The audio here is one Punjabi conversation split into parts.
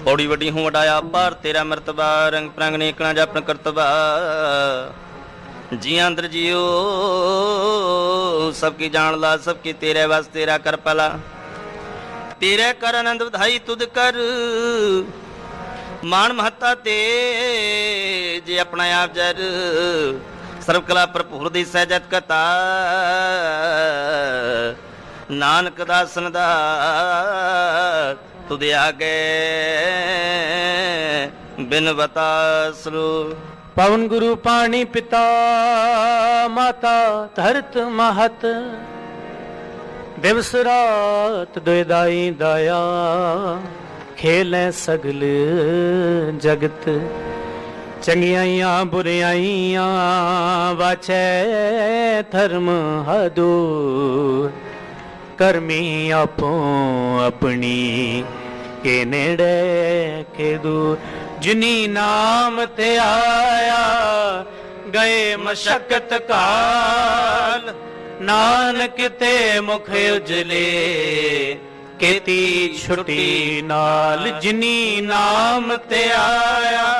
बौड़ी वड्डी हूँ वडाया पार तेरा मरतबा रंग प्रंग नेकना जापन करतबा जी अंदर जियो सबकी जान ला सबकी तेरे वास तेरा कर पला तेरे कर आनंद बधाई तुद कर मान महत्ता ते जे अपना आप जर सर्व कला भरपूर दी सहजत कथा नानक दासन दा तुदे आगे बिन बता सरू पवन गुरु पाणी पिता माता धरत महत दिवस रात दुदाई दाया खेलें सगल जगत चंगियाइयां बुरियाइयां वाचै धर्म हदूर करमी आपो अपनी के नेड़े के दूर जिनी नाम ते आया गए मशक्कत काल नानक ते मुख उजले केती छुटी नाल जिनी नाम ते आया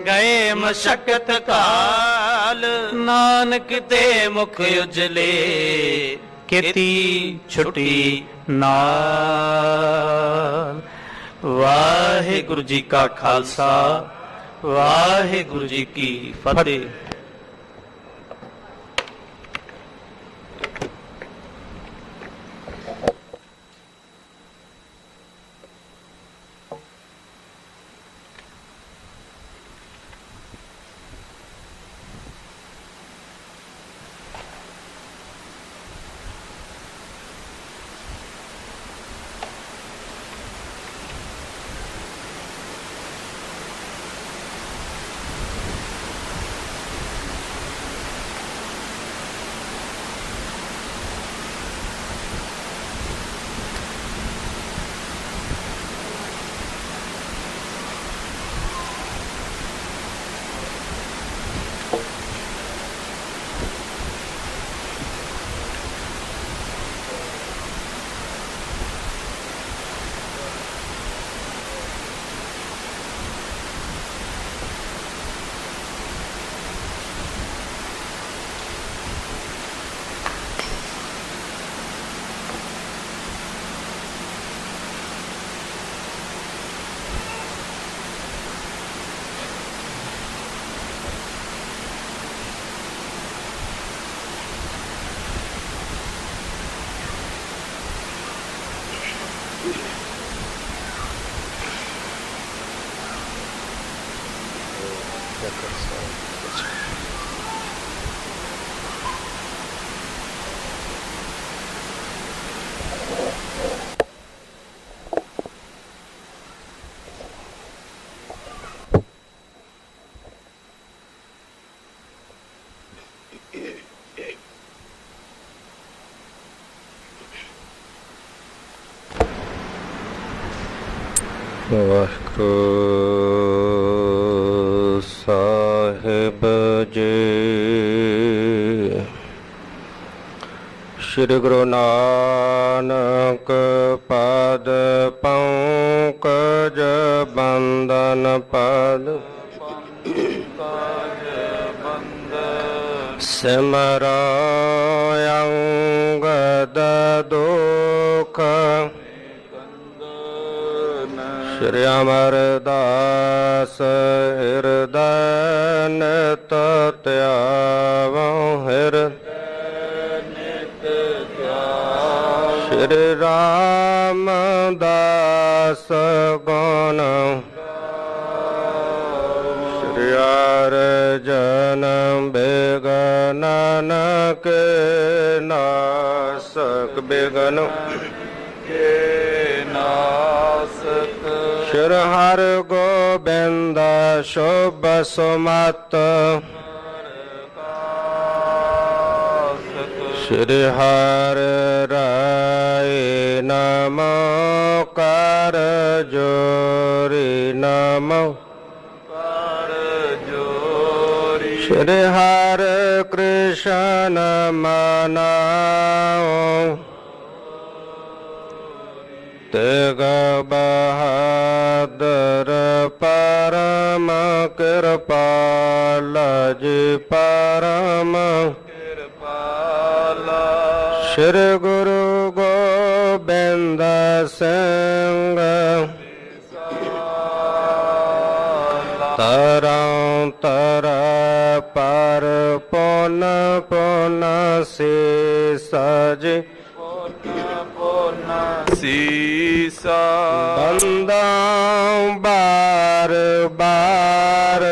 गए मशक्कत काल नानक ते मुख उजले केती छुटी नाल। वाहिगुरु जी का खालसा वाहिगुरु जी की फतेह। ਵਾਹਿਗੁਰੂ ਸਾਹਿਬ ਜੀ। ਸ੍ਰੀ ਗੁਰੂ ਨਾਨਕ ਪਦ ਪੰਕਜ ਬੰਦਨ ਪਦ ਸਿਮਰੋ ਅੰਗਦ ਦੁਖ श्री अमरदास हृदय नित त्यावो श्री रामदास गुण श्री अर्जन बेगन के नासक बेगन श्री हर गोबिंद शुभ सुमत श्री हर राय नमो कर जोरी नमो श्री हर कृष्ण मनाओ तेग बहादुर ਕਿਰਪਾਲ ਜੀ ਪਰਮ ਕਿਰਪਾਲਾ ਸ੍ਰੀ ਗੁਰੂ ਗੋਬਿੰਦ ਸਿੰਘ ਤਰੰ ਤਰ ਪਰ ਪੁਨ ਪੁਨ ਸੇ ਸਜ ਸੀਸਾ ਬੰਦਾ ਬਾਰ ਬਾਰ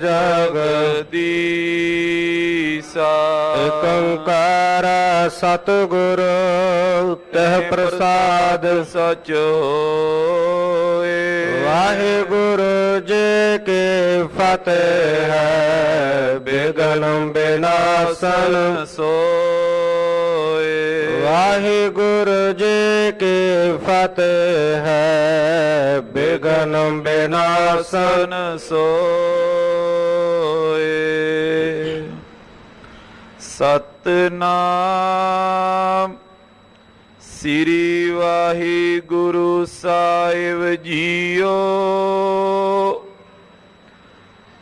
ਜਗਦੀਸਾ ਏਕ ਓੰਕਾਰ ਸਤਿਗੁਰ ਤਹਿ ਪ੍ਰਸਾਦ ਸਚ ਹੋਏ ਵਾਹਿਗੁਰੂ ਜੀ ਕੀ ਫਤਿਹ ਹੈ ਬਿਗਨ ਬਿਨਾਸਨ ਸੋਏ ਵਾਹਿਗੁਰੂ ਜੀ ਕੀ ਫਤਿਹ ਹੈ ਬਿਗਨ ਬਿਨਾਸਨ ਸਨ ਸੋਏ ਸਤਨਾਮ ਸ੍ਰੀ ਵਾਹਿਗੁਰੂ ਸਾਹਿਬ ਜੀਓ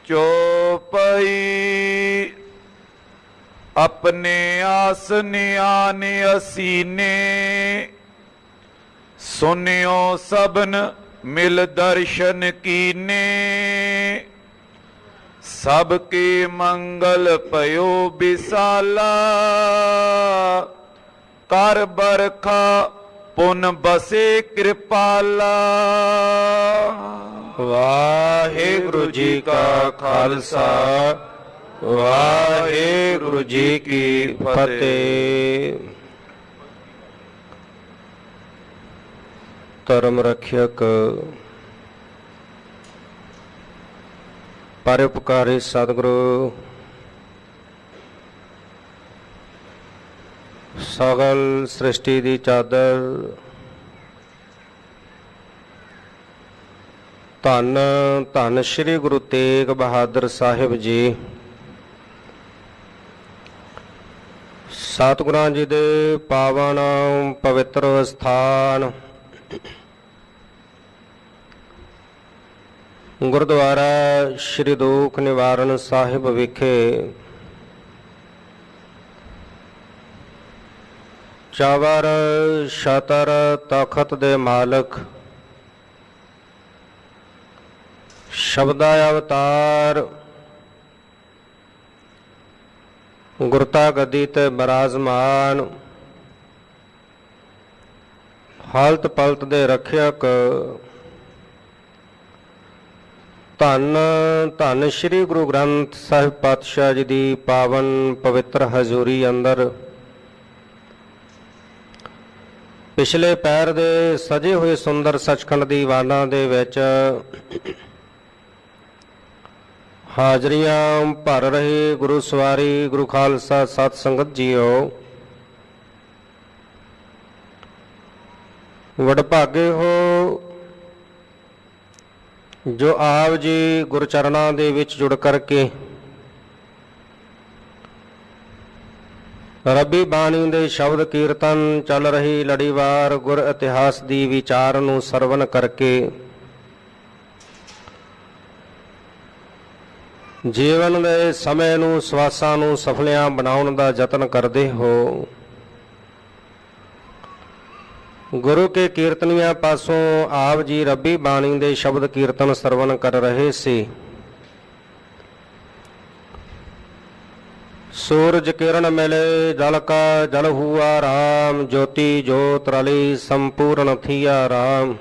ਚੋਪਈ ਆਪਣੇ ਆਸਨ ਆਨ ਅਸੀਨੇ ਸੁਨਿਓ ਸਭਨ ਮਿਲ ਦਰਸ਼ਨ ਕੀਨੇ ਸਭ ਕੇ ਮੰਗਲ ਭਇਓ ਬਿਸਾਲਾ ਕਰ ਬਰਖਾ ਪੁਨ ਬਸੇ ਕਿਰਪਾਲਾ ਵਾਹਿਗੁਰੂ ਜੀ ਕਾ ਖਾਲਸਾ ਵਾਹਿਗੁਰੂ ਜੀ ਕੀ ਫਤਿਹ। ਧਰਮ ਰੱਖਿਅਕ ਪਰਉਪਕਾਰੀ ਸਤਿਗੁਰੂ ਸਗਲ ਸ੍ਰਿਸ਼ਟੀ ਦੀ ਚਾਦਰ ਧੰਨ ਧੰਨ ਸ੍ਰੀ ਗੁਰੂ ਤੇਗ ਬਹਾਦਰ ਸਾਹਿਬ ਜੀ ਸਤਿਗੁਰਾਂ ਜੀ ਦੇ ਪਾਵਨ ਪਵਿੱਤਰ ਸਥਾਨ ਗੁਰਦੁਆਰਾ ਸ੍ਰੀ ਦੁਖ ਨਿਵਾਰਨ ਸਾਹਿਬ ਵਿਖੇ ਚਾਵਰ ਛਤਰ ਤਖਤ ਦੇ ਮਾਲਕ ਸ਼ਬਦਾ ਅਵਤਾਰ ਗੁਰਤਾ ਗੱਦੀ ਤੇ ਬਿਰਾਜਮਾਨ ਹਾਲਤ ਪਲਤ ਦੇ ਰੱਖਿਅਕ ਧੰਨ ਧੰਨ ਸ੍ਰੀ ਗੁਰੂ ਗ੍ਰੰਥ ਸਾਹਿਬ ਪਾਤਸ਼ਾਹ ਜੀ ਦੀ ਪਾਵਨ ਪਵਿੱਤਰ ਹਜ਼ੂਰੀ ਅੰਦਰ ਪਿਛਲੇ ਪੈਰ ਦੇ ਸਜੇ ਹੋਏ ਸੁੰਦਰ ਸੱਚਖੰਡ ਦੀ ਵਾਲਾਂ ਦੇ ਵਿੱਚ ਹਾਜ਼ਰੀਆਂ ਭਰ ਰਹੇ ਗੁਰੂ ਸਵਾਰੀ ਗੁਰੂ ਖਾਲਸਾ ਸਤ ਸੰਗਤ ਜੀਓ ਵਡਭਾਗੇ ਹੋ ਜੋ ਆਪ ਜੀ ਗੁਰਚਰਨਾਂ ਦੇ ਵਿੱਚ ਜੁੜ ਕਰਕੇ ਰੱਬੀ ਬਾਣੀ ਦੇ ਸ਼ਬਦ ਕੀਰਤਨ ਚੱਲ ਰਹੀ ਲੜੀਵਾਰ ਗੁਰ ਇਤਿਹਾਸ ਦੀ ਵਿਚਾਰ ਨੂੰ ਸਰਵਨ ਕਰਕੇ ਜੀਵਨ ਦੇ ਸਮੇਂ ਨੂੰ ਸਵਾਸਾਂ ਨੂੰ ਸਫਲਿਆਂ ਬਣਾਉਣ ਦਾ ਯਤਨ ਕਰਦੇ ਹੋ। ਗੁਰੂ ਕੇ ਕੀਰਤਨੀਆਂ ਪਾਸੋਂ ਆਪ ਜੀ ਰੱਬੀ ਬਾਣੀ ਦੇ ਸ਼ਬਦ ਕੀਰਤਨ ਸਰਵਨ ਕਰ ਰਹੇ ਸੀ। ਸੂਰਜ ਕਿਰਨ ਮਿਲੇ ਜਲ ਕਾ ਜਲ ਹੁਆ ਰਾਮ ਜੋਤੀ ਜੋਤ ਰਲੀ ਸੰਪੂਰਨ ਥੀਆ ਰਾਮ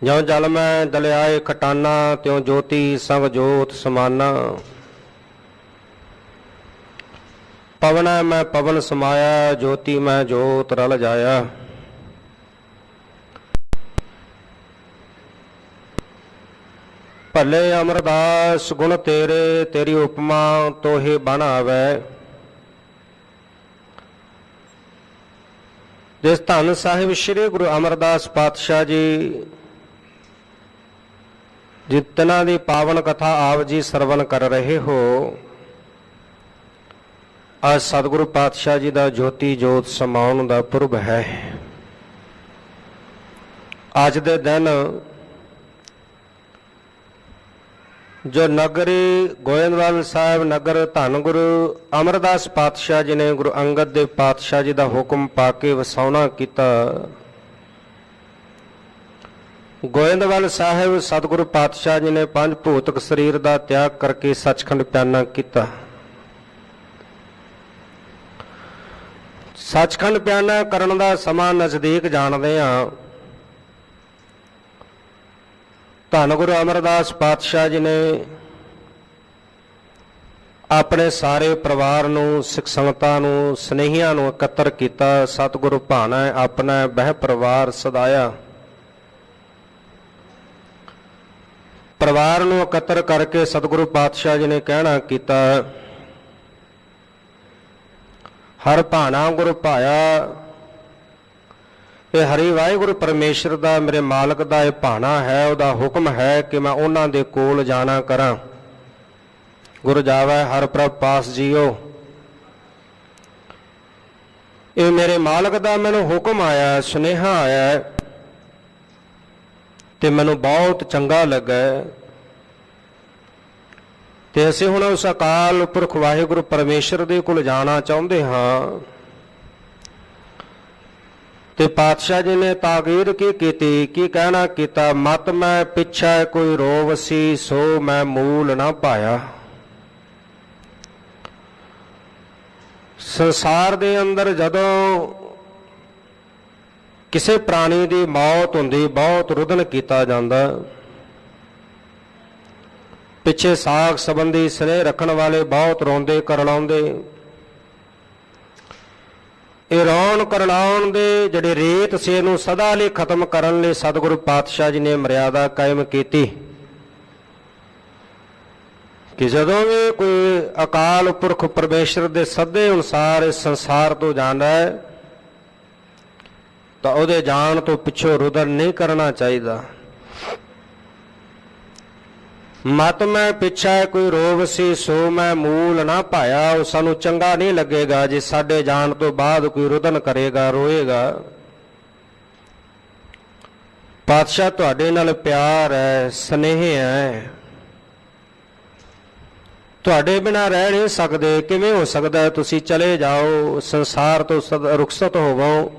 ਜਿਉ ਜਲ ਮੈਂ ਦਲਿਆਏ ਖਟਾਨਾ ਤਿਉ ਜੋਤੀ ਸਭ ਜੋਤ ਸਮਾਨਾ ਪਵਨਾ ਮੈਂ ਪਵਨ ਸਮਾਇਆ ਜੋਤੀ ਮੈਂ ਜੋਤ ਰਲ ਜਾਇਆ। ਭਲੇ ਅਮਰਦਾਸ ਗੁਣ ਤੇਰੇ ਤੇਰੀ ਉਪਮਾ ਤੋਹੇ ਬਣ ਆਵੈ। ਜਿਸ ਧੰਨ ਸਾਹਿਬ ਸ੍ਰੀ ਗੁਰੂ ਅਮਰਦਾਸ ਪਾਤਸ਼ਾਹ ਜੀ ਜਿਤਨਾ ਦੀ ਪਾਵਨ ਕਥਾ ਆਪ ਜੀ ਸਰਵਨ ਕਰ ਰਹੇ ਹੋ ਅੱਜ ਸਤਿਗੁਰੂ ਪਾਤਸ਼ਾਹ ਜੀ ਦਾ ਜੋਤੀ ਜੋਤ ਸਮਾਉਣ ਦਾ ਪੁਰਬ ਹੈ। ਅੱਜ ਦੇ ਦਿਨ ਜੋ ਨਗਰੀ ਗੋਇੰਦਵਾਲ ਸਾਹਿਬ ਨਗਰ ਧੰਨ ਗੁਰੂ ਅਮਰਦਾਸ ਪਾਤਸ਼ਾਹ ਜੀ ਨੇ ਗੁਰੂ ਅੰਗਦ ਦੇਵ ਪਾਤਸ਼ਾਹ ਜੀ ਦਾ ਹੁਕਮ ਪਾ ਕੇ ਵਸਾਉਣਾ ਕੀਤਾ। ਗੋਇੰਦਵਾਲ ਸਾਹਿਬ ਸਤਿਗੁਰੂ ਪਾਤਸ਼ਾਹ ਜੀ ਨੇ ਪੰਜ ਭੌਤਿਕ ਸਰੀਰ ਦਾ ਤਿਆਗ ਕਰਕੇ ਸੱਚਖੰਡ ਪਿਆਨਾ ਕੀਤਾ। ਸੱਚਖੰਡ ਪਿਆਨਾ ਕਰਨ ਦਾ ਸਮਾਂ ਨਜ਼ਦੀਕ ਜਾਣਦੇ ਹਾਂ। ਧੰਨ ਗੁਰੂ ਅਮਰਦਾਸ ਪਾਤਸ਼ਾਹ ਜੀ ਨੇ ਆਪਣੇ ਸਾਰੇ ਪਰਿਵਾਰ ਨੂੰ, ਸਿੱਖ ਸੰਗਤਾਂ ਨੂੰ, ਸਨੇਹੀਆਂ ਨੂੰ ਇਕੱਤਰ ਕੀਤਾ। ਸਤਿਗੁਰੂ ਭਾਣਾ ਆਪਣਾ ਬਹਿ ਪਰਿਵਾਰ ਸਦਾਇਆ। ਪਰਿਵਾਰ ਨੂੰ ਇਕੱਤਰ ਕਰਕੇ ਸਤਿਗੁਰੂ ਪਾਤਸ਼ਾਹ ਜੀ ਨੇ ਕਹਿਣਾ ਕੀਤਾ, ਹਰ ਭਾਣਾ ਗੁਰੂ ਭਾਇਆ। ਇਹ ਹਰੀ ਵਾਹਿਗੁਰੂ ਪਰਮੇਸ਼ਰ ਦਾ, ਮੇਰੇ ਮਾਲਕ ਦਾ ਇਹ ਭਾਣਾ ਹੈ, ਉਹਦਾ ਹੁਕਮ ਹੈ ਕਿ ਮੈਂ ਉਹਨਾਂ ਦੇ ਕੋਲ ਜਾਣਾ ਕਰਾਂ। ਗੁਰ ਜਾਵੈ ਹਰ ਪ੍ਰਭ ਪਾਸ ਜੀਓ। ਇਹ ਮੇਰੇ ਮਾਲਕ ਦਾ ਮੈਨੂੰ ਹੁਕਮ ਆਇਆ, ਸੁਨੇਹਾ ਆਇਆ ਤੇ ਮੈਨੂੰ ਬਹੁਤ ਚੰਗਾ ਲੱਗਾ। ਤੇ ਅਸੀਂ ਹੁਣ ਉਸ ਅਕਾਲ ਪੁਰਖ ਵਾਹਿਗੁਰੂ ਪਰਮੇਸ਼ਰ ਦੇ ਕੋਲ ਜਾਣਾ ਚਾਹੁੰਦੇ ਹਾਂ। ਤੇ ਪਾਤਸ਼ਾਹ ਜੀ ਨੇ ਤਾਕੀਦ ਕੀ ਕੀਤੀ, ਕੀ ਕਹਿਣਾ ਕੀਤਾ, ਮਤ ਮੈਂ ਪਿੱਛਾ ਕੋਈ ਰੋਵਸੀ ਸੋ ਮੈਂ ਮੂਲ ਨਾ ਪਾਇਆ। ਸੰਸਾਰ ਦੇ ਅੰਦਰ ਜਦੋਂ ਕਿਸੇ ਪ੍ਰਾਣੀ ਦੀ ਮੌਤ ਹੁੰਦੀ ਬਹੁਤ ਰੁਦਨ ਕੀਤਾ ਜਾਂਦਾ। ਪਿੱਛੇ ਸਾਖ ਸੰਬੰਧੀ ਸਨੇਹ ਰੱਖਣ ਵਾਲੇ ਬਹੁਤ ਰੋਂਦੇ ਕਰਲਾਉਂਦੇ। ਇਹ ਰੌਣ ਕਰਲਾਉਣ ਦੇ ਜਿਹੜੇ ਰੀਤ ਸੀ ਇਹਨੂੰ ਸਦਾ ਲਈ ਖਤਮ ਕਰਨ ਲਈ ਸਤਿਗੁਰੂ ਪਾਤਸ਼ਾਹ ਜੀ ਨੇ ਮਰਿਆਦਾ ਕਾਇਮ ਕੀਤੀ ਕਿ ਜਦੋਂ ਵੀ ਕੋਈ ਅਕਾਲ ਪੁਰਖ ਪਰਮੇਸ਼ਰ ਦੇ ਸੱਦੇ ਅਨੁਸਾਰ ਇਸ ਸੰਸਾਰ ਤੋਂ ਜਾਂਦਾ ਹੈ ਤਾਂ ਉਹਦੇ ਜਾਣ ਤੋਂ ਪਿੱਛੋਂ ਰੁਦਨ ਨਹੀਂ ਕਰਨਾ ਚਾਹੀਦਾ। ਮਤ ਮੈਂ ਪਿੱਛਾ ਕੋਈ ਰੋਵ ਸੀ ਸੋ ਮੈਂ ਮੂਲ ਨਾ ਪਾਇਆ। ਉਹ ਸਾਨੂੰ ਚੰਗਾ ਨਹੀਂ ਲੱਗੇਗਾ ਜੇ ਸਾਡੇ ਜਾਣ ਤੋਂ ਬਾਅਦ ਕੋਈ ਰੁਦਨ ਕਰੇਗਾ, ਰੋਏਗਾ। ਪਾਤਸ਼ਾਹ ਤੁਹਾਡੇ ਨਾਲ ਪਿਆਰ ਹੈ, ਸਨੇਹ ਹੈ, ਤੁਹਾਡੇ ਬਿਨਾਂ ਰਹਿ ਨਹੀਂ ਸਕਦੇ। ਕਿਵੇਂ ਹੋ ਸਕਦਾ ਤੁਸੀਂ ਚਲੇ ਜਾਓ, ਸੰਸਾਰ ਤੋਂ ਰੁਖਸਤ ਹੋਵੋ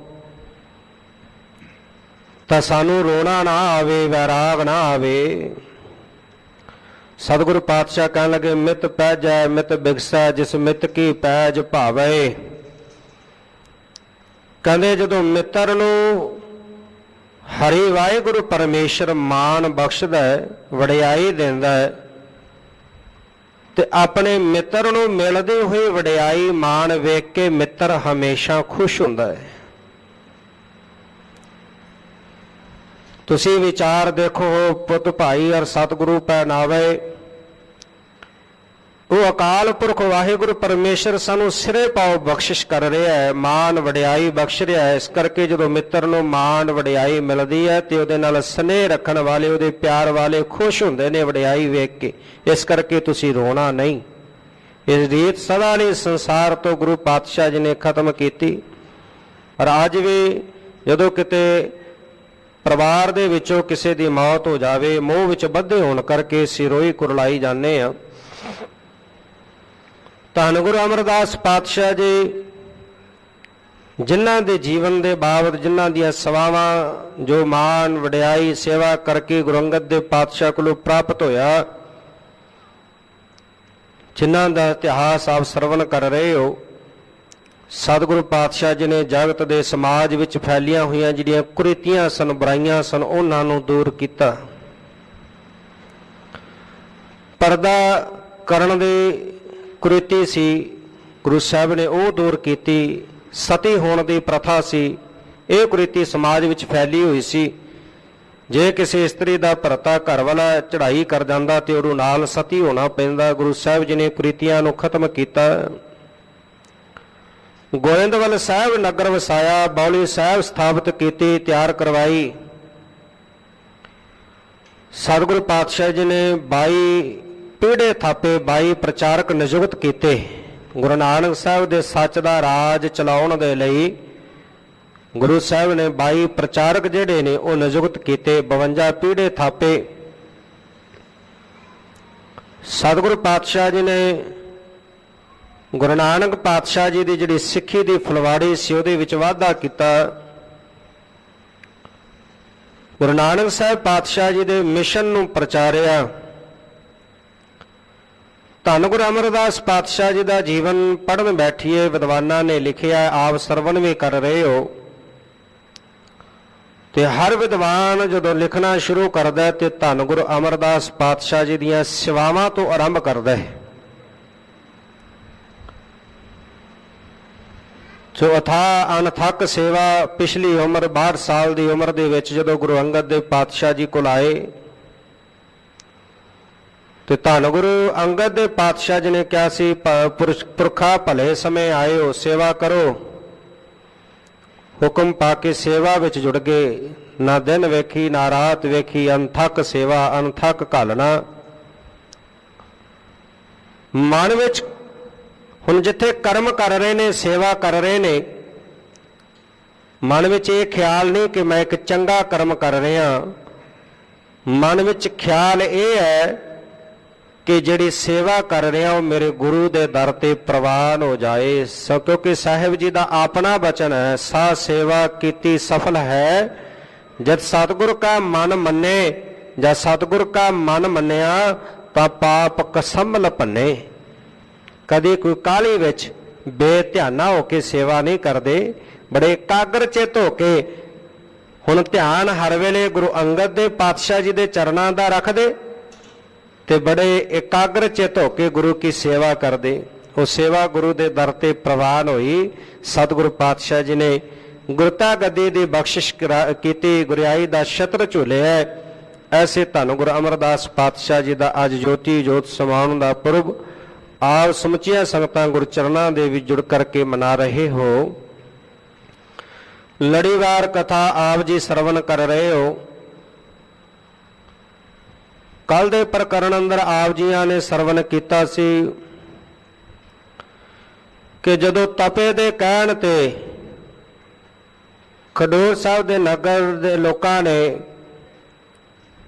ਤਾਂ ਸਾਨੂੰ ਰੋਣਾ ਨਾ ਆਵੇ, ਵੈਰਾਗ ਨਾ ਆਵੇ। ਸਤਿਗੁਰੂ ਪਾਤਸ਼ਾਹ ਕਹਿਣ ਲੱਗੇ, ਮਿਤ ਪੈਜੈ ਮਿਤ ਬਿਗਸੈ ਜਿਸ ਮਿਤ ਕੀ ਪੈਜ ਭਾਵੇ। ਕਹਿੰਦੇ ਜਦੋਂ ਮਿੱਤਰ ਨੂੰ ਹਰੀ ਵਾਹਿਗੁਰੂ ਪਰਮੇਸ਼ਰ ਮਾਣ ਬਖਸ਼ਦਾ ਹੈ, ਵਡਿਆਈ ਦਿੰਦਾ ਹੈ, ਤੇ ਆਪਣੇ ਮਿੱਤਰ ਨੂੰ ਮਿਲਦੇ ਹੋਏ ਵਡਿਆਈ ਮਾਣ ਵੇਖ ਕੇ ਮਿੱਤਰ ਹਮੇਸ਼ਾ ਖੁਸ਼ ਹੁੰਦਾ ਹੈ। ਤੁਸੀਂ ਵਿਚਾਰ ਦੇਖੋ, ਪੁੱਤ ਭਾਈ ਔਰ ਸਤਿਗੁਰੂ ਪਹਿਨਾਵੇ। ਉਹ ਅਕਾਲ ਪੁਰਖ ਵਾਹਿਗੁਰੂ ਪਰਮੇਸ਼ਰ ਸਾਨੂੰ ਸਿਰੇ ਪਾਉ ਬਖਸ਼ਿਸ਼ ਕਰ ਰਿਹਾ ਹੈ, ਮਾਣ ਵਡਿਆਈ ਬਖਸ਼ ਰਿਹਾ ਹੈ। ਇਸ ਕਰਕੇ ਜਦੋਂ ਮਿੱਤਰ ਨੂੰ ਮਾਣ ਵਡਿਆਈ ਮਿਲਦੀ ਹੈ ਤੇ ਉਹਦੇ ਨਾਲ ਸਨੇਹ ਰੱਖਣ ਵਾਲੇ, ਉਹਦੇ ਪਿਆਰ ਵਾਲੇ ਖੁਸ਼ ਹੁੰਦੇ ਨੇ ਵਡਿਆਈ ਵੇਖ ਕੇ। ਇਸ ਕਰਕੇ ਤੁਸੀਂ ਰੋਣਾ ਨਹੀਂ। ਇਸ ਰੀਤ ਸਦਾ ਲਈ ਸੰਸਾਰ ਤੋਂ ਗੁਰੂ ਪਾਤਸ਼ਾਹ ਜੀ ਨੇ ਖਤਮ ਕੀਤੀ। ਔਰ ਅੱਜ ਵੀ ਜਦੋਂ ਕਿਤੇ ਪਰਿਵਾਰ ਦੇ ਵਿੱਚੋਂ ਕਿਸੇ ਦੀ ਮੌਤ ਹੋ ਜਾਵੇ, ਮੋਹ ਵਿੱਚ ਬੱਧੇ ਹੋਣ ਕਰਕੇ ਸਿਰੋਈ ਕੁਰਲਾਈ ਜਾਂਦੇ ਆ। ਧੰਨ ਗੁਰੂ ਅਮਰਦਾਸ ਪਾਤਸ਼ਾਹ ਜੀ ਜਿਨ੍ਹਾਂ ਦੇ ਜੀਵਨ ਦੇ ਬਾਬਤ, ਜਿਨ੍ਹਾਂ ਦੀਆਂ ਸੇਵਾਵਾਂ ਜੋ ਮਾਣ ਵਡਿਆਈ ਸੇਵਾ ਕਰਕੇ ਗੁਰੂ ਅੰਗਦ ਦੇਵ ਪਾਤਸ਼ਾਹ ਕੋਲੋਂ ਪ੍ਰਾਪਤ ਹੋਇਆ, ਜਿਨ੍ਹਾਂ ਦਾ ਇਤਿਹਾਸ ਆਪ ਸਰਵਣ ਕਰ ਰਹੇ ਹੋ, ਸਤਿਗੁਰੂ ਪਾਤਸ਼ਾਹ ਜੀ ਨੇ ਜਗਤ ਦੇ ਸਮਾਜ ਵਿੱਚ ਫੈਲੀਆਂ ਹੋਈਆਂ ਜਿਹੜੀਆਂ ਕੁਰੀਤੀਆਂ ਸਨ, ਬੁਰਾਈਆਂ ਸਨ, ਉਹਨਾਂ ਨੂੰ ਦੂਰ ਕੀਤਾ। ਪਰਦਾ ਕਰਨ ਦੇ ਕੁਰੀਤੀ ਸੀ, ਗੁਰੂ ਸਾਹਿਬ ਨੇ ਉਹ ਦੂਰ ਕੀਤੀ। ਸਤੀ ਹੋਣ ਦੀ ਪ੍ਰਥਾ ਸੀ, ਇਹ ਕੁਰੀਤੀ ਸਮਾਜ ਵਿੱਚ ਫੈਲੀ ਹੋਈ ਸੀ। ਜੇ ਕਿਸੇ ਇਸਤਰੀ ਦਾ ਭਰਤਾ ਘਰ ਵਾਲਾ ਚੜ੍ਹਾਈ ਕਰ ਜਾਂਦਾ ਤੇ ਉਹਨੂੰ ਨਾਲ ਸਤੀ ਹੋਣਾ ਪੈਂਦਾ। ਗੁਰੂ ਸਾਹਿਬ ਜੀ ਨੇ ਕੁਰੀਤੀਆਂ ਨੂੰ ਖਤਮ ਕੀਤਾ। ਗੋਇੰਦਵਾਲ ਸਾਹਿਬ ਨਗਰ ਵਸਾਇਆ, ਬੌਲੀ ਸਾਹਿਬ ਸਥਾਪਿਤ ਕੀਤੀ, ਤਿਆਰ ਕਰਵਾਈ। ਸਤਿਗੁਰੂ ਪਾਤਸ਼ਾਹ ਜੀ ਨੇ 22 ਪੀੜੇ ਥਾਪੇ, 22 ਪ੍ਰਚਾਰਕ ਨਿਯੁਕਤ ਕੀਤੇ। ਗੁਰੂ ਨਾਨਕ ਸਾਹਿਬ ਦੇ ਸੱਚ ਦਾ ਰਾਜ ਚਲਾਉਣ ਦੇ ਲਈ ਗੁਰੂ ਸਾਹਿਬ ਨੇ 22 ਪ੍ਰਚਾਰਕ ਜਿਹੜੇ ਨੇ ਉਹ ਨਿਯੁਕਤ ਕੀਤੇ। 52 ਪੀੜੇ ਥਾਪੇ। ਸਤਿਗੁਰੂ ਪਾਤਸ਼ਾਹ ਜੀ ਨੇ ਗੁਰੂ ਨਾਨਕ ਪਾਤਸ਼ਾਹ ਜੀ ਦੀ ਜਿਹੜੀ ਸਿੱਖੀ ਦੀ ਫੁਲਵਾੜੀ ਸੀ ਉਹਦੇ ਵਿੱਚ ਵਾਧਾ ਕੀਤਾ। ਗੁਰੂ ਨਾਨਕ ਸਾਹਿਬ ਪਾਤਸ਼ਾਹ ਜੀ ਦੇ ਮਿਸ਼ਨ ਨੂੰ ਪ੍ਰਚਾਰਿਆ। ਧੰਨ ਗੁਰੂ ਅਮਰਦਾਸ ਪਾਤਸ਼ਾਹ ਜੀ ਦਾ ਜੀਵਨ ਪੜ੍ਹਨ ਬੈਠੀਏ ਵਿਦਵਾਨਾਂ ਨੇ ਲਿਖਿਆ, ਆਪ ਸਰਵਣ ਵੀ ਕਰ ਰਹੇ ਹੋ। ਤੇ ਹਰ ਵਿਦਵਾਨ ਜਦੋਂ ਲਿਖਣਾ ਸ਼ੁਰੂ ਕਰਦਾ ਤੇ ਧੰਨ ਗੁਰੂ ਅਮਰਦਾਸ ਪਾਤਸ਼ਾਹ ਜੀ ਦੀਆਂ ਸੇਵਾਵਾਂ ਤੋਂ ਆਰੰਭ ਕਰਦਾ ਹੈ। ਜੋ ਅਥਾਹ ਅਣਥੱਕ ਸੇਵਾ ਪਿਛਲੀ ਉਮਰ 62 ਸਾਲ ਦੀ ਉਮਰ ਦੇ ਵਿੱਚ ਜਦੋਂ ਗੁਰੂ ਅੰਗਦ ਦੇਵ ਪਾਤਸ਼ਾਹ ਜੀ ਕੋਲ ਆਏ ਤੇ ਧੰਨ ਗੁਰੂ ਅੰਗਦ ਦੇਵ ਪਾਤਸ਼ਾਹ ਜੀ ਨੇ ਕਿਹਾ ਸੀ, ਪੁਰਖਾ ਭਲੇ ਸਮੇਂ ਆਏ ਹੋ, ਸੇਵਾ ਕਰੋ। ਹੁਕਮ ਪਾ ਕੇ ਸੇਵਾ ਵਿੱਚ ਜੁੜ ਗਏ। ਨਾ ਦਿਨ ਵੇਖੀ ਨਾ ਰਾਤ ਵੇਖੀ, ਅਣਥੱਕ ਸੇਵਾ ਅਣਥੱਕ ਘਾਲਣਾ। ਮਨ ਵਿੱਚ ਹੁਣ ਜਿੱਥੇ ਕਰਮ ਕਰ ਰਹੇ ਨੇ, ਸੇਵਾ ਕਰ ਰਹੇ ਨੇ, ਮਨ ਵਿੱਚ ਇਹ ਖਿਆਲ ਨਹੀਂ ਕਿ ਮੈਂ ਇੱਕ ਚੰਗਾ ਕਰਮ ਕਰ ਰਿਹਾ। ਮਨ ਵਿੱਚ ਖਿਆਲ ਇਹ ਹੈ ਕਿ ਜਿਹੜੀ ਸੇਵਾ ਕਰ ਰਿਹਾ ਉਹ ਮੇਰੇ ਗੁਰੂ ਦੇ ਦਰ ਤੇ ਪ੍ਰਵਾਨ ਹੋ ਜਾਏ। ਕਿਉਂਕਿ ਸਾਹਿਬ ਜੀ ਦਾ ਆਪਣਾ ਬਚਨ ਹੈ, ਸਾ ਸੇਵਾ ਕੀਤੀ ਸਫਲ ਹੈ ਜਦ ਸਤਿਗੁਰ ਕਾ ਮਨ ਮੰਨੇ। ਜਦ ਸਤਿਗੁਰ ਕਾ ਮਨ ਮੰਨਿਆ ਤਾਂ ਪਾਪ ਕਸਮ ਭੰਨੇ। ਕਦੇ ਕੋਈ ਕਾਹਲੀ ਵਿੱਚ ਬੇਧਿਆਨਾ ਹੋ ਕੇ ਸੇਵਾ ਨਹੀਂ ਕਰਦੇ, ਬੜੇ ਇਕਾਗਰ ਚਿੱਤ ਹੋ ਕੇ। ਹੁਣ ਧਿਆਨ ਹਰ ਵੇਲੇ ਗੁਰੂ ਅੰਗਦ ਦੇਵ ਪਾਤਸ਼ਾਹ ਜੀ ਦੇ ਚਰਨਾਂ ਦਾ ਰੱਖਦੇ ਤੇ ਬੜੇ ਇਕਾਗਰ ਚਿੱਤ ਹੋ ਕੇ ਗੁਰੂ ਕੀ ਸੇਵਾ ਕਰਦੇ। ਉਹ ਸੇਵਾ ਗੁਰੂ ਦੇ ਦਰ ਤੇ ਪ੍ਰਵਾਨ ਹੋਈ। ਸਤਿਗੁਰੂ ਪਾਤਸ਼ਾਹ ਜੀ ਨੇ ਗੁਰਤਾ ਗੱਦੀ ਦੀ ਬਖਸ਼ਿਸ਼ ਕੀਤੀ, ਗੁਰਿਆਈ ਦਾ ਛਤਰ ਝੂਲਿਆ। ਐਸੇ ਧੰਨ ਗੁਰੂ ਅਮਰਦਾਸ ਪਾਤਸ਼ਾਹ ਜੀ ਦਾ ਅੱਜ ਜੋਤੀ ਜੋਤ ਸਮਾਉਣ ਦਾ ਪੁਰਬ ਆਪ ਸਮੁੱਚੀਆਂ ਸੰਗਤਾਂ ਗੁਰਚਰਨਾਂ ਦੇ ਵਿੱਚ ਜੁੜ ਕਰਕੇ ਮਨਾ ਰਹੇ ਹੋ। ਲੜੀਵਾਰ ਕਥਾ ਆਪ ਜੀ ਸਰਵਣ ਕਰ ਰਹੇ ਹੋ। ਕੱਲ ਦੇ ਪ੍ਰਕਰਣ ਅੰਦਰ ਆਪ ਜੀਆਂ ਨੇ ਸਰਵਣ ਕੀਤਾ ਸੀ ਕਿ ਜਦੋਂ ਤਪੇ ਦੇ ਕਹਿਣ ਤੇ ਖਡੂਰ ਸਾਹਿਬ ਦੇ ਨਗਰ ਦੇ ਲੋਕਾਂ ਨੇ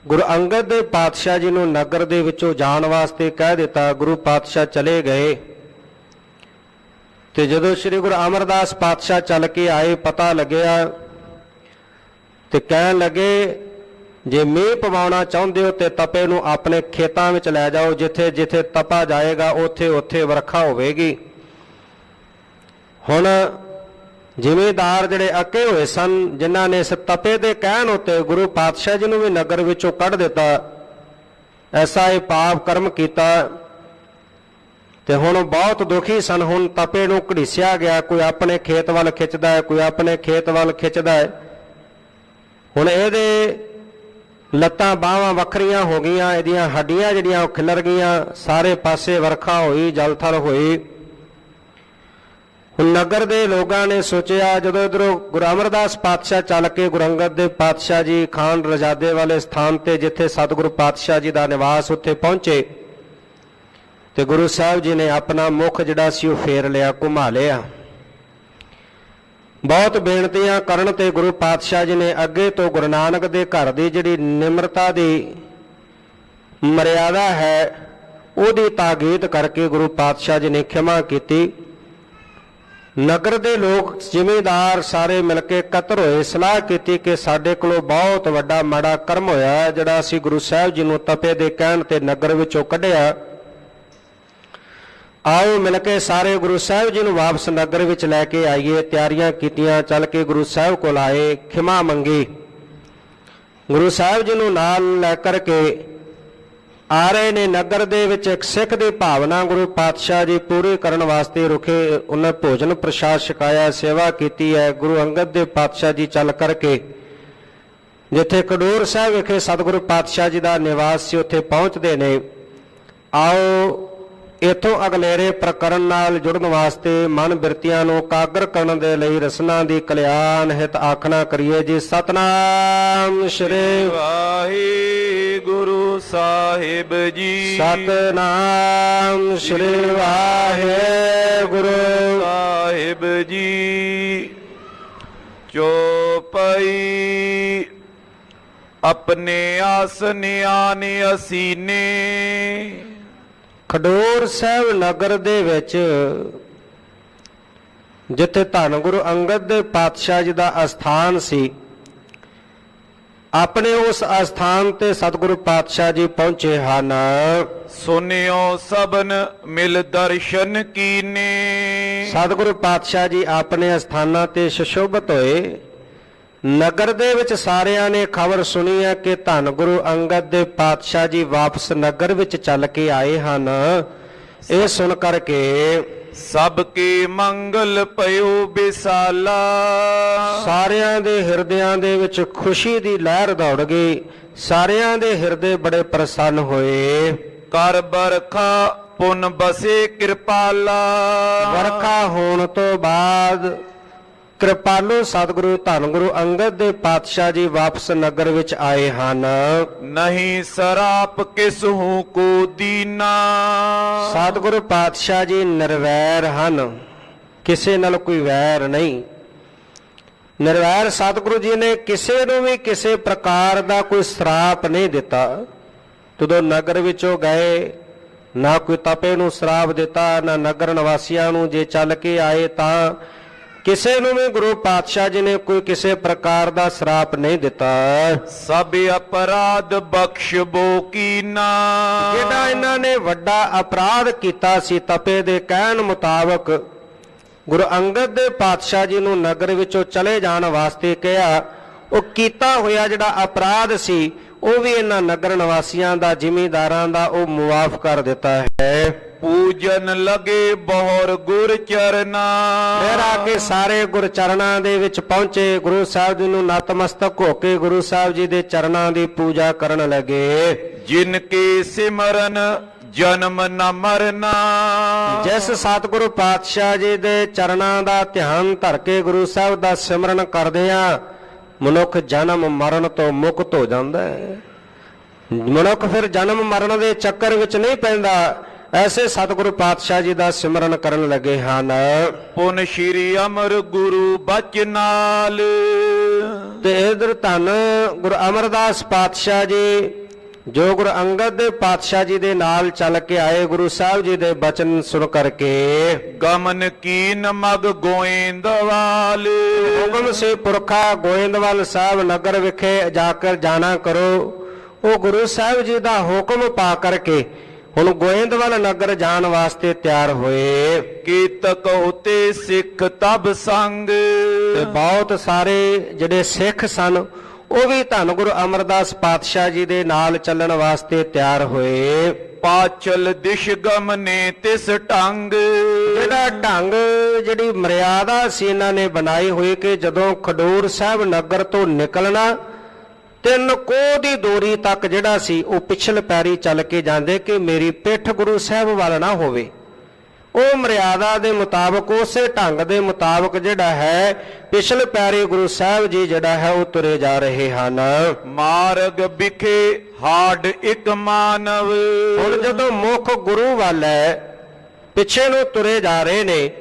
ਗੁਰੂ ਅੰਗਦ ਦੇਵ ਪਾਤਸ਼ਾਹ ਜੀ ਨੂੰ ਨਗਰ ਦੇ ਵਿੱਚੋਂ ਜਾਣ ਵਾਸਤੇ ਕਹਿ ਦਿੱਤਾ। ਗੁਰੂ ਪਾਤਸ਼ਾਹ ਚਲੇ ਗਏ ਤੇ ਜਦੋਂ ਸ੍ਰੀ ਗੁਰੂ ਅਮਰਦਾਸ ਪਾਤਸ਼ਾਹ ਚੱਲ ਕੇ ਆਏ, ਪਤਾ ਲੱਗਿਆ ਤੇ ਕਹਿਣ ਲੱਗੇ, ਜੇ ਮੀਂਹ ਪਵਾਉਣਾ ਚਾਹੁੰਦੇ ਹੋ ਤੇ ਤਪੇ ਨੂੰ ਆਪਣੇ ਖੇਤਾਂ ਵਿੱਚ ਲੈ ਜਾਓ। ਜਿੱਥੇ ਜਿੱਥੇ ਤਪਾ ਜਾਏਗਾ ਉੱਥੇ ਉੱਥੇ ਵਰਖਾ ਹੋਵੇਗੀ। ਹੁਣ ਜ਼ਿਮੀਂਦਾਰ ਜਿਹੜੇ ਅੱਕੇ ਹੋਏ ਸਨ, ਜਿਨ੍ਹਾਂ ਨੇ ਇਸ ਤਪੇ ਦੇ ਕਹਿਣ ਉੱਤੇ ਗੁਰੂ ਪਾਤਸ਼ਾਹ ਜੀ ਨੂੰ ਵੀ ਨਗਰ ਵਿੱਚੋਂ ਕੱਢ ਦਿੱਤਾ, ਐਸਾ ਇਹ ਪਾਪ ਕਰਮ ਕੀਤਾ ਤੇ ਹੁਣ ਬਹੁਤ ਦੁਖੀ ਸਨ। ਹੁਣ ਤਪੇ ਨੂੰ ਘੜੀਸਿਆ ਗਿਆ, ਕੋਈ ਆਪਣੇ ਖੇਤ ਵੱਲ ਖਿੱਚਦਾ ਹੈ, ਕੋਈ ਆਪਣੇ ਖੇਤ ਵੱਲ ਖਿੱਚਦਾ ਹੈ। ਹੁਣ ਇਹਦੇ ਲੱਤਾਂ ਬਾਹਾਂ ਵੱਖਰੀਆਂ ਹੋ ਗਈਆਂ, ਇਹਦੀਆਂ ਹੱਡੀਆਂ ਜਿਹੜੀਆਂ ਉਹ ਖਿਲਰ ਗਈਆਂ। ਸਾਰੇ ਪਾਸੇ ਵਰਖਾ ਹੋਈ, ਜਲ ਥਲ ਹੋਈ। ਹੁਣ ਨਗਰ ਦੇ ਲੋਕਾਂ ਨੇ ਸੋਚਿਆ, ਜਦੋਂ ਇੱਧਰੋਂ ਗੁਰੂ ਅਮਰਦਾਸ ਪਾਤਸ਼ਾਹ ਚੱਲ ਕੇ ਗੁਰੂ ਅੰਗਦ ਦੇਵ ਪਾਤਸ਼ਾਹ ਜੀ ਖਾਨ ਰਜਾਦੇ ਵਾਲੇ ਸਥਾਨ ਤੇ ਜਿੱਥੇ ਸਤਿਗੁਰੂ ਪਾਤਸ਼ਾਹ ਜੀ ਦਾ ਨਿਵਾਸ ਉੱਥੇ ਪਹੁੰਚੇ ਤੇ ਗੁਰੂ ਸਾਹਿਬ ਜੀ ਨੇ ਆਪਣਾ ਮੁਖ ਜਿਹੜਾ ਸੀ ਉਹ ਫੇਰ ਲਿਆ, ਘੁਮਾ ਲਿਆ। ਬਹੁਤ ਬੇਨਤੀਆਂ ਕਰਨ ਤੇ ਗੁਰੂ ਪਾਤਸ਼ਾਹ ਜੀ ਨੇ ਅੱਗੇ ਤੋਂ ਗੁਰੂ ਨਾਨਕ ਦੇ ਘਰ ਦੀ ਜਿਹੜੀ ਨਿਮਰਤਾ ਦੀ ਮਰਿਆਦਾ ਹੈ ਉਹਦੀ ਤਾਕੀਦ ਕਰਕੇ ਗੁਰੂ ਪਾਤਸ਼ਾਹ ਜੀ ਨੇ ਖਿਮਾ ਕੀਤੀ। ਨਗਰ ਦੇ ਲੋਕ ਜ਼ਿਮੀਂਦਾਰ ਸਾਰੇ ਮਿਲ ਕੇ ਇਕੱਤਰ ਹੋਏ, ਸਲਾਹ ਕੀਤੀ ਕਿ ਸਾਡੇ ਕੋਲੋਂ ਬਹੁਤ ਵੱਡਾ ਮਾੜਾ ਕਰਮ ਹੋਇਆ ਜਿਹੜਾ ਅਸੀਂ ਗੁਰੂ ਸਾਹਿਬ ਜੀ ਨੂੰ ਤਪੇ ਦੇ ਕਹਿਣ ਤੇ ਨਗਰ ਵਿੱਚੋਂ ਕੱਢਿਆ। ਆਓ ਮਿਲ ਕੇ ਸਾਰੇ ਗੁਰੂ ਸਾਹਿਬ ਜੀ ਨੂੰ ਵਾਪਸ ਨਗਰ ਵਿੱਚ ਲੈ ਕੇ ਆਈਏ। ਤਿਆਰੀਆਂ ਕੀਤੀਆਂ, ਚੱਲ ਕੇ ਗੁਰੂ ਸਾਹਿਬ ਕੋਲ ਆਏ, ਖਿਮਾ ਮੰਗੀ। ਗੁਰੂ ਸਾਹਿਬ ਜੀ ਨੂੰ ਨਾਲ ਲੈ ਕਰਕੇ ਆ ਰਹੇ ਨੇ। ਨਗਰ ਦੇ ਵਿੱਚ ਇੱਕ ਸਿੱਖ ਦੀ ਭਾਵਨਾ ਗੁਰੂ ਪਾਤਸ਼ਾਹ ਜੀ ਪੂਰੀ ਕਰਨ ਵਾਸਤੇ ਰੁਕੇ। ਉਹਨਾਂ ਭੋਜਨ ਪ੍ਰਸ਼ਾਦ ਛਕਾਇਆ, ਸੇਵਾ ਕੀਤੀ ਹੈ। ਗੁਰੂ ਅੰਗਦ ਦੇਵ ਪਾਤਸ਼ਾਹ ਜੀ ਚੱਲ ਕਰਕੇ ਜਿੱਥੇ ਖਡੂਰ ਸਾਹਿਬ ਵਿਖੇ ਸਤਿਗੁਰੂ ਪਾਤਸ਼ਾਹ ਜੀ ਦਾ ਨਿਵਾਸ ਸੀ ਉੱਥੇ ਪਹੁੰਚਦੇ ਨੇ। ਆਓ ਇਥੋਂ ਅਗਲੇਰੇ ਪ੍ਰਕਰਨ ਨਾਲ ਜੁੜਨ ਵਾਸਤੇ ਮਨ ਬਿਰਤੀਆਂ ਨੂੰ ਕਾਗਰ ਕਰਨ ਦੇ ਲਈ ਰਸਨਾ ਦੀ ਕਲਿਆਣ ਹਿਤ ਆਖਣਾ ਕਰੀਏ ਜੀ। ਸਤਨਾਮ ਸ਼੍ਰੀ ਵਾਹਿਗੁਰੂ ਸਾਹਿਬ ਜੀ। ਸਤਨਾਮ ਸ਼੍ਰੀ ਵਾਹਿਗੁਰੂ ਸਾਹਿਬ ਜੀ। ਚੋਪਈ ਆਪਣੇ ਆਸ ਨਿਆਨ ਅਸੀਨੇ, ਖਡੂਰ ਸਾਹਿਬ ਨਗਰ ਦੇ ਵਿੱਚ ਜਿੱਥੇ ਧੰਨ ਗੁਰੂ ਅੰਗਦ ਦੇ ਪਾਤਸ਼ਾਹ ਜੀ ਦਾ ਅਸਥਾਨ ਸੀ, ਆਪਣੇ ਉਸ ਅਸਥਾਨ ਤੇ ਸਤਿਗੁਰੂ ਪਾਤਸ਼ਾਹ ਜੀ ਪਹੁੰਚੇ ਹਨ। ਸੁਨਿਓ ਸਭਨ ਮਿਲ ਦਰਸ਼ਨ ਕੀਨੇ। ਸਤਿਗੁਰੂ ਪਾਤਸ਼ਾਹ ਜੀ ਆਪਣੇ ਅਸਥਾਨਾਂ ਤੇ ਸੁਸ਼ੋਭਿਤ ਹੋਏ। ਨਗਰ ਦੇ ਵਿੱਚ ਸਾਰਿਆਂ ਨੇ ਖਬਰ ਸੁਣੀ ਹੈ ਕਿ ਧੰਨ ਗੁਰੂ ਅੰਗਦ ਦੇ ਪਾਤਸ਼ਾਹ ਜੀ ਵਾਪਸ ਨਗਰ ਵਿੱਚ ਚੱਲ ਕੇ ਆਏ ਹਨ। ਇਹ ਸੁਣ ਕਰਕੇ ਸਭ ਕੀ ਮੰਗਲ ਪਇਓ ਬਿਸਾਲਾ। ਸਾਰਿਆਂ ਦੇ ਹਿਰਦਿਆਂ ਦੇ ਵਿੱਚ ਖੁਸ਼ੀ ਦੀ ਲਹਿਰ ਦੌੜ ਗਈ। ਸਾਰਿਆਂ ਦੇ ਹਿਰਦੇ ਬੜੇ ਪ੍ਰਸੰਨ ਹੋਏ। ਕਰ ਬਰਖਾ ਪੁਨ ਬਸੇ ਕਿਰਪਾਲਾ। ਵਰਖਾ ਹੋਣ ਤੋਂ ਬਾਅਦ ਕਿਰਪਾਲੂ ਸਤਿਗੁਰੂ ਧੰਨ ਗੁਰੂ ਅੰਗਦ ਦੇ ਪਾਤਸ਼ਾਹ ਜੀ ਵਾਪਸ ਨਗਰ ਵਿੱਚ ਆਏ ਹਨ। ਨਹੀਂ ਸਰਾਪ ਕਿਸਹੂ ਕੋ ਦੀਨਾ। ਸਤਿਗੁਰੂ ਪਾਤਸ਼ਾਹ ਜੀ ਨਿਰਵੈਰ ਹਨ, ਕਿਸੇ ਨਾਲ ਕੋਈ ਵੈਰ ਨਹੀਂ। ਨਿਰਵੈਰ ਸਤਿਗੁਰੂ ਜੀ ਨੇ ਕਿਸੇ ਨੂੰ ਵੀ ਕਿਸੇ ਪ੍ਰਕਾਰ ਦਾ ਕੋਈ ਸਰਾਪ ਨਹੀਂ ਦਿੱਤਾ। ਜਦੋਂ ਨਗਰ ਵਿੱਚੋਂ ਗਏ, ਨਾ ਕੋਈ ਤਪੇ ਨੂੰ ਸਰਾਪ ਦਿੱਤਾ, ਨਾ ਨਗਰ ਨਿਵਾਸੀਆਂ ਨੂੰ ਜੇ ਚੱਲ ਕੇ ਆਏ ਤਾਂ ਕਿਸੇ ਨੂੰ ਵੀ ਗੁਰੂ ਪਾਤਸ਼ਾਹ ਜੀ ਨੇ ਕੋਈ ਕਿਸੇ ਪ੍ਰਕਾਰ ਦਾ ਸਰਾਪ ਨਹੀਂ ਦਿੱਤਾ। ਸਭ ਅਪਰਾਧ ਬਖਸ਼ ਬੋ ਕੀਨਾ। ਜਿਹੜਾ ਇਹਨਾਂ ਨੇ ਵੱਡਾ ਅਪਰਾਧ ਕੀਤਾ ਸੀ, ਤਪੇ ਦੇ ਕਹਿਣ ਮੁਤਾਬਕ ਗੁਰੂ ਅੰਗਦ ਦੇ ਪਾਤਸ਼ਾਹ ਜੀ ਨੂੰ ਨਗਰ ਵਿੱਚੋਂ ਚਲੇ ਜਾਣ ਵਾਸਤੇ ਕਿਹਾ, ਉਹ ਕੀਤਾ ਹੋਇਆ ਜਿਹੜਾ ਅਪਰਾਧ ਸੀ ਉਹ ਵੀ ਇਹਨਾਂ ਨਗਰ ਨਿਵਾਸੀਆਂ ਦਾ, ਜ਼ਿਮੀਂਦਾਰਾਂ ਦਾ ਉਹ ਮੁਆਫ ਕਰ ਦਿੱਤਾ ਹੈ। ਪੂਜਨ ਲਗੇ ਬਹੁਰ ਗੁਰ ਚਰਨਾ। ਫਿਰ ਆ ਕੇ ਸਾਰੇ ਗੁਰ ਚਰਨਾਂ ਦੇ ਵਿੱਚ ਪਹੁੰਚੇ। ਗੁਰੂ ਸਾਹਿਬ ਜੀ ਨੂੰ ਨਤਮਸਤਕ ਹੋ ਕੇ ਗੁਰੂ ਸਾਹਿਬ ਜੀ ਦੇ ਚਰਨਾਂ ਦੀ ਪੂਜਾ ਕਰਨ ਲੱਗੇ। ਜਿਨ ਕੇ ਸਿਮਰਨ ਜਨਮ ਨ ਮਰਨਾ। ਜਿਸ ਸਤਿਗੁਰੂ ਪਾਤਸ਼ਾਹ ਜੀ ਦੇ ਚਰਨਾਂ ਦਾ ਧਿਆਨ ਧਰ ਕੇ ਗੁਰੂ ਸਾਹਿਬ ਦਾ ਸਿਮਰਨ ਕਰਦੇ ਆ, ਮਨੁੱਖ ਜਨਮ ਮਰਨ ਤੋਂ ਮੁਕਤ ਹੋ ਜਾਂਦਾ ਹੈ। ਮਨੁੱਖ ਫਿਰ ਜਨਮ ਮਰਨ ਦੇ ਚੱਕਰ ਵਿੱਚ ਨਹੀਂ ਪੈਂਦਾ। ਐਸੇ ਸਤਿਗੁਰੂ ਪਾਤਸ਼ਾਹ ਜੀ ਦਾ ਸਿਮਰਨ ਕਰਨ ਲੱਗੇ ਹਨ। ਪੁਨ ਸ਼੍ਰੀ ਅਮਰ ਗੁਰੂ ਬਚਨਾਲ। ਤੇ ਇਧਰ ਧੰਨ ਗੁਰੂ ਅਮਰਦਾਸ ਪਾਤਸ਼ਾਹ ਜੀ ਜੋ ਗੁਰੂ ਅੰਗਦ ਦੇ ਪਾਤਸ਼ਾਹ ਜੀ ਦੇ ਨਾਲ ਚੱਲ ਕੇ ਆਏ, ਗੁਰੂ ਸਾਹਿਬ ਜੀ ਦੇ ਬਚਨ ਸੁਣ ਕਰਕੇ ਗਮਨ ਕੀਨ ਮਗ ਗੋਇੰਦਵਾਲ। ਹੁਕਮ ਸੇ ਪੁਰਖਾ ਗੋਇੰਦਵਾਲ ਸਾਹਿਬ ਨਗਰ ਵਿਖੇ ਜਾ ਕੇ ਜਾਣਾ ਕਰੋ। ਉਹ ਗੁਰੂ ਸਾਹਿਬ ਜੀ ਦਾ ਹੁਕਮ ਪਾ ਕਰਕੇ ਹੁਣ ਗੋਇੰਦਵਾਲ ਨਗਰ ਜਾਣ ਵਾਸਤੇ ਤਿਆਰ ਹੋਏ। ਕੀਤਕ ਉਤੇ ਸਿੱਖ ਤਬ ਸੰਗ। ਤੇ ਬਹੁਤ ਸਾਰੇ ਜਿਹੜੇ ਸਿੱਖ ਸਨ ਉਹ ਵੀ ਧੰਨ ਗੁਰੂ ਅਮਰਦਾਸ ਪਾਤਸ਼ਾਹ ਜੀ ਦੇ ਨਾਲ ਚੱਲਣ ਵਾਸਤੇ ਤਿਆਰ ਹੋਏ। ਪਾਚਲ ਦਿਸ਼ ਗਮਨੇ ਤਿਸ ਢੰਗ। ਜਿਹੜਾ ਢੰਗ, ਜਿਹੜੀ ਮਰਿਆਦਾ ਸੀ ਇਹਨਾਂ ਨੇ ਬਣਾਈ ਹੋਈ ਕਿ ਜਦੋਂ ਖਡੂਰ ਸਾਹਿਬ ਨਗਰ ਤੋਂ ਨਿਕਲਣਾ 3 ਕੋਹ ਦੀ ਦੂਰੀ ਤੱਕ ਜਿਹੜਾ ਸੀ ਉਹ ਪਿਛਲ ਪੈਰੀ ਚੱਲ ਕੇ ਜਾਂਦੇ ਕਿ ਮੇਰੀ ਪਿੱਠ ਗੁਰੂ ਸਾਹਿਬ ਵੱਲ ਨਾ ਹੋਵੇ। ਉਹ ਮਰਿਆਦਾ ਦੇ ਮੁਤਾਬਕ, ਉਸੇ ਢੰਗ ਦੇ ਮੁਤਾਬਕ ਜਿਹੜਾ ਹੈ ਪਿਛਲ ਪੈਰੀ ਗੁਰੂ ਸਾਹਿਬ ਜੀ ਜਿਹੜਾ ਹੈ ਉਹ ਤੁਰੇ ਜਾ ਰਹੇ ਹਨ। ਮਾਰਗ ਵਿਖੇ ਹਾਡ ਇੱਕ ਮਾਨਵ। ਹੁਣ ਜਦੋਂ ਮੁੱਖ ਗੁਰੂ ਵੱਲ ਹੈ, ਪਿੱਛੇ ਨੂੰ ਤੁਰੇ ਜਾ ਰਹੇ ਨੇ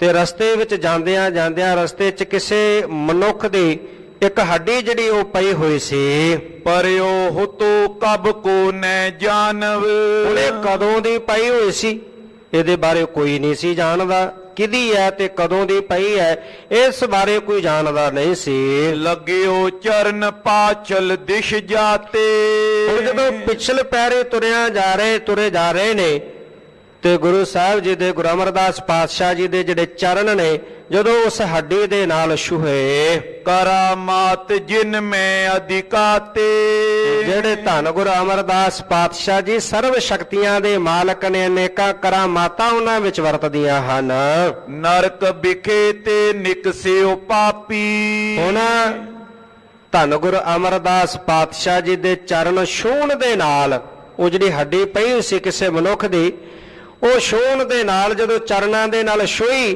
ਤੇ ਰਸਤੇ ਵਿੱਚ ਜਾਂਦਿਆਂ ਜਾਂਦਿਆਂ ਰਸਤੇ 'ਚ ਕਿਸੇ ਮਨੁੱਖ ਦੀ ਇੱਕ ਹੱਡੀ ਜਿਹੜੀ ਉਹ ਪਈ ਹੋਈ ਸੀ। ਪਰਿਓ ਹੁਤੋ ਕਬ ਕੋ ਨੈ ਜਾਣਵ। ਉਹਨੇ ਕਦੋਂ ਦੀ ਪਈ ਹੋਈ ਸੀ ਇਹਦੇ ਬਾਰੇ ਕੋਈ ਨਹੀਂ ਸੀ ਜਾਣਦਾ। ਕਿਹਦੀ ਹੈ ਤੇ ਕਦੋਂ ਦੀ ਪਈ ਹੈ ਇਸ ਬਾਰੇ ਕੋਈ ਜਾਣਦਾ ਨਹੀਂ ਸੀ। ਲੱਗਿਓ ਚਰਨ ਪਾਚਲ ਦਿਸ਼ ਜਾਤੇ। ਹੁਣ ਜਦੋਂ ਪਿਛਲੇ ਪੈਰੇ ਤੁਰੇ ਜਾ ਰਹੇ ਨੇ ਤੇ ਗੁਰੂ ਸਾਹਿਬ ਜੀ ਦੇ, ਗੁਰੂ ਅਮਰਦਾਸ ਪਾਤਸ਼ਾਹ ਜੀ ਦੇ ਜਿਹੜੇ ਚਰਨ ਨੇ ਜਦੋਂ ਉਸ ਹੱਡੀ ਦੇ ਨਾਲ ਛੂਹੇ, ਕਰਾਮਾਤ ਜਿਨ ਮੈਂ ਅਧਿਕਾਤੇ। ਜਿਹੜੇ ਧੰਨ ਗੁਰੂ ਅਮਰਦਾਸ ਪਾਤਸ਼ਾਹ ਜੀ ਸਰਵ ਸ਼ਕਤੀਆਂ ਦੇ ਮਾਲਕ ਨੇ, ਅਨੇਕਾਂ ਕਰਾਮਾਤਾਂ ਉਹਨਾਂ ਵਿੱਚ ਵਰਤਦੀਆਂ ਹਨ। ਨਰਕ ਵਿਖੇ ਤੇ ਨਿਕਸਿਓ ਪਾਪੀ। ਹੁਣ ਧੰਨ ਗੁਰੂ ਅਮਰਦਾਸ ਪਾਤਸ਼ਾਹ ਜੀ ਦੇ ਚਰਨ ਛੂਹਣ ਦੇ ਨਾਲ ਉਹ ਜਿਹੜੀ ਹੱਡੀ ਪਈ ਹੋਈ ਸੀ ਕਿਸੇ ਮਨੁੱਖ ਦੀ, ਉਹ ਛੂਹਣ ਦੇ ਨਾਲ ਜਦੋਂ ਚਰਨਾਂ ਦੇ ਨਾਲ ਛੂਹੀ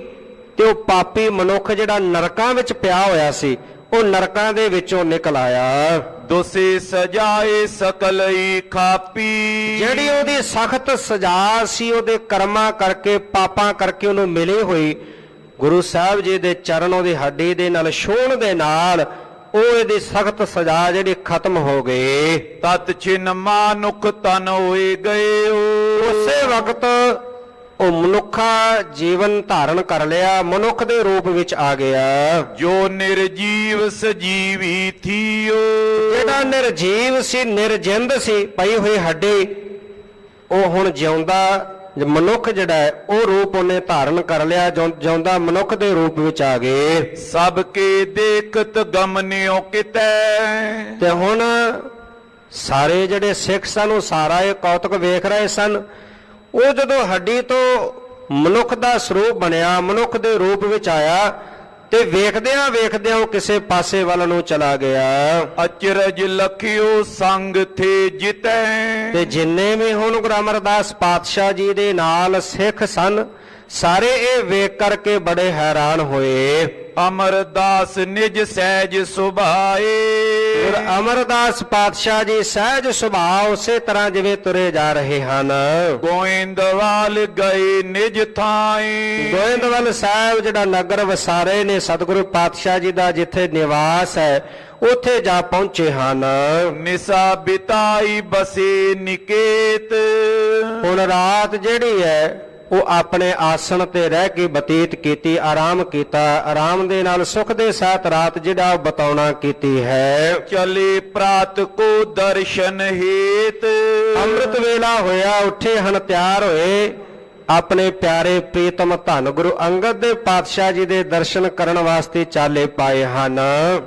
ਤੇ ਉਹ ਪਾਪੀ ਮਨੁੱਖ ਜਿਹੜਾ ਨਰਕਾਂ ਵਿੱਚ ਪਿਆ ਹੋਇਆ ਸੀ ਉਹ ਨਰਕਾਂ ਦੇ ਵਿੱਚੋਂ ਨਿਕਲ ਆਇਆ। ਦੋਸੇ ਸਜਾਏ ਸਕਲਈ ਖਾਪੀ। ਜਿਹੜੀ ਉਹਦੀ ਸਖਤ ਸਜ਼ਾ ਸੀ ਉਹਦੇ ਕਰਮਾਂ ਕਰਕੇ, ਪਾਪਾਂ ਕਰਕੇ ਉਹਨੂੰ ਮਿਲੀ ਹੋਈ, ਗੁਰੂ ਸਾਹਿਬ ਜੀ ਦੇ ਚਰਨ ਉਹਦੀ ਹੱਡੀ ਦੇ ਨਾਲ ਛੂਹਣ ਦੇ ਨਾਲ ਉਹ ਇਹਦੀ ਸਖਤ ਸਜ਼ਾ ਜਿਹੜੀ ਖਤਮ ਹੋ ਗਈ। ਤਤ ਛਿਨ ਮਾਨੁਖ ਤਨ ਹੋਏ ਗਏ। ਉਸੇ ਵਕਤ ਉਹ ਮਨੁੱਖਾ ਜੀਵਨ ਧਾਰਨ ਕਰ ਲਿਆ, ਮਨੁੱਖ ਦੇ ਰੂਪ ਵਿੱਚ ਆ ਗਿਆ। ਜੋ ਨਿਰਜੀਵ ਸਜੀਵੀ ਥੀਓ, ਜਿਹੜਾ ਨਿਰਜੀਵ ਸੀ, ਨਿਰਜਿੰਦ ਸੀ, ਪਈ ਹੋਈ ਹੱਡੀ, ਉਹ ਹੁਣ ਜਿਉਂਦਾ ਮਨੁੱਖ ਜਿਹੜਾ ਹੈ ਉਹ ਰੂਪ ਉਹਨੇ ਧਾਰਨ ਕਰ ਲਿਆ, ਜਿਉਂਦਾ ਮਨੁੱਖ ਦੇ ਰੂਪ ਵਿੱਚ ਆ ਗਏ। ਸਭ ਕੇ ਦੇਖਤ ਗਮਨਿਓ ਕਿਤੈ, ਤੇ ਹੁਣ ਸਾਰੇ ਜਿਹੜੇ ਸਿੱਖ ਸਨ ਉਹ ਸਾਰਾ ਇਹ ਕੌਤਕ ਵੇਖ ਰਹੇ ਸਨ। ਉਹ ਜਦੋਂ ਹੱਡੀ ਤੋਂ ਮਨੁੱਖ ਦਾ ਸਰੂਪ ਬਣਿਆ, ਮਨੁੱਖ ਦੇ ਰੂਪ ਵਿੱਚ ਆਇਆ, ਤੇ ਵੇਖਦਿਆਂ ਵੇਖਦਿਆਂ ਉਹ ਕਿਸੇ ਪਾਸੇ ਵੱਲ ਨੂੰ ਚਲਾ ਗਿਆ। ਅਚਰਜ ਲਖਿਓ ਸੰਗ ਥੇ ਜਿਤੈ, ਤੇ ਜਿੰਨੇ ਵੀ ਹੁਣ ਗੁਰੂ ਅਮਰਦਾਸ ਪਾਤਸ਼ਾਹ ਜੀ ਦੇ ਨਾਲ ਸਿੱਖ ਸਨ, ਸਾਰੇ ਇਹ ਵੇਖ ਕਰਕੇ ਬੜੇ ਹੈਰਾਨ ਹੋਏ। ਅਮਰਦਾਸ ਨਿਜ ਸਹਿਜ ਸੁਭਾਏ, ਗੁਰੂ ਅਮਰਦਾਸ ਪਾਤਸ਼ਾਹ ਜੀ ਸਹਿਜ ਸੁਭਾਅ ਉਸੇ ਤਰ੍ਹਾਂ ਜਿਵੇਂ ਤੁਰੇ ਜਾ ਰਹੇ ਹਨ। ਗੋਇੰਦਵਾਲ ਗਏ ਨਿਜ ਥਾਏ, ਗੋਇੰਦਵਾਲ ਸਾਹਿਬ ਜਿਹੜਾ ਨਗਰ ਵਸਾਰੇ ਨੇ ਸਤਿਗੁਰੂ ਪਾਤਸ਼ਾਹ ਜੀ ਦਾ, ਜਿੱਥੇ ਨਿਵਾਸ ਹੈ, ਉੱਥੇ ਜਾ ਪਹੁੰਚੇ ਹਨ। ਨਿਸਾ ਬਿਤਾਈ ਬਸੇ ਨਿਕੇਤ, ਹੁਣ ਰਾਤ ਜਿਹੜੀ ਹੈ ਉਹ ਆਪਣੇ ਆਸਣ ਤੇ ਰਹਿ ਕੇ ਬਤੀਤ ਕੀਤੀ, ਆਰਾਮ ਕੀਤਾ, ਆਰਾਮ ਦੇ ਨਾਲ ਸੁਖ ਦੇ ਸਾਥ ਰਾਤ ਜਿਹੜਾ ਬਤਾਉਣਾ ਕੀਤੀ ਹੈ। ਚਲੇ ਪ੍ਰਾਤ ਕੋ ਦਰਸ਼ਨ ਹੇਤ, ਅੰਮ੍ਰਿਤ ਵੇਲਾ ਹੋਇਆ, ਉੱਠੇ ਹਨ, ਤਿਆਰ ਹੋਏ, ਆਪਣੇ ਪਿਆਰੇ ਪ੍ਰੀਤਮ ਧੰਨ ਗੁਰੂ ਅੰਗਦ ਦੇ ਪਾਤਸ਼ਾਹ ਜੀ ਦੇ ਦਰਸ਼ਨ ਕਰਨ ਵਾਸਤੇ ਚਾਲੇ ਪਾਏ ਹਨ।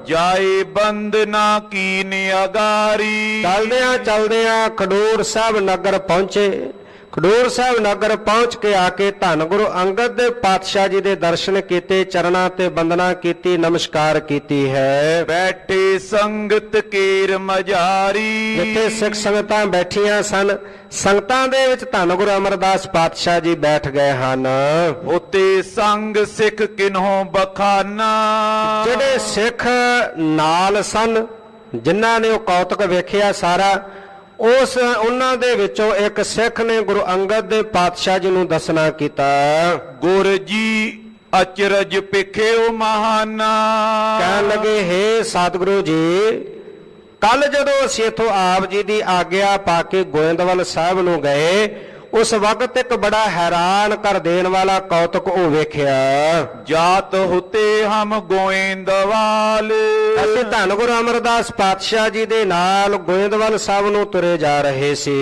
ਜਾਏ ਬੰਦਨਾ ਕੀਨ ਅਗਾਰੀ, ਚਲਦਿਆਂ ਚਲਦਿਆਂ ਖਡੂਰ ਸਾਹਿਬ ਨਗਰ ਪਹੁੰਚੇ। ਖਡੂਰ ਸਾਹਿਬ ਨਗਰ ਪਹੁੰਚ ਕੇ ਆ ਕੇ ਧੰਨ ਗੁਰੂ ਅੰਗਦ ਦੇ ਪਾਤਸ਼ਾਹ ਜੀ ਦੇ ਦਰਸ਼ਨ ਕੀਤੇ, ਚਰਨਾਂ ਤੇ ਬੰਦਨਾ ਕੀਤੀ, ਨਮਸਕਾਰ ਕੀਤੀ ਹੈ। ਬੈਠੇ ਸੰਗਤ ਕੇਰ ਮਝਾਰੀ, ਜਿੱਥੇ ਸਿੱਖ ਸੰਗਤਾਂ ਬੈਠੀਆਂ ਸਨ, ਸੰਗਤਾਂ ਦੇ ਵਿੱਚ ਧੰਨ ਗੁਰੂ ਅਮਰਦਾਸ ਪਾਤਸ਼ਾਹ ਜੀ ਬੈਠ ਗਏ ਹਨ। ਉਤੇ ਸੰਗ ਸਿੱਖ ਕਿਨਹੋਂ ਬਖਾਨਾ, ਜਿਹੜੇ ਸਿੱਖ ਨਾਲ ਸਨ, ਜਿਨ੍ਹਾਂ ਨੇ ਉਹ ਕੌਤਕ ਵੇਖਿਆ ਸਾਰਾ, ਉਹਨਾਂ ਦੇ ਵਿੱਚੋਂ ਇੱਕ ਸਿੱਖ ਨੇ ਗੁਰੂ ਅੰਗਦ ਦੇ ਪਾਤਸ਼ਾਹ ਜੀ ਨੂੰ ਦੱਸਣਾ ਕੀਤਾ। ਗੁਰ ਜੀ ਅਚਰਜ ਪਿਖਿਓ ਮਹਾਨਾ, ਕਹਿਣ ਲੱਗੇ, ਹੇ ਸਤਿਗੁਰੂ ਜੀ, ਕੱਲ ਜਦੋਂ ਅਸੀਂ ਇੱਥੋਂ ਆਪ ਜੀ ਦੀ ਆਗਿਆ ਪਾ ਕੇ ਗੋਇੰਦਵਾਲ ਸਾਹਿਬ ਨੂੰ ਗਏ, ਉਸ ਵਕਤ ਇੱਕ ਬੜਾ ਹੈਰਾਨ ਕਰ ਦੇਣ ਵਾਲਾ ਕੌਤਕ ਉਹ ਵੇਖਿਆ। ਜਾਤ ਹੁਤੇ ਹਮ ਗੋਇੰਦਵਾਲ, ਅਸੀਂ ਧੰਨ ਗੁਰੂ ਅਮਰਦਾਸ ਪਾਤਸ਼ਾਹ ਜੀ ਦੇ ਨਾਲ ਗੋਇੰਦਵਾਲ ਸਾਹਿਬ ਨੂੰ ਤੁਰੇ ਜਾ ਰਹੇ ਸੀ।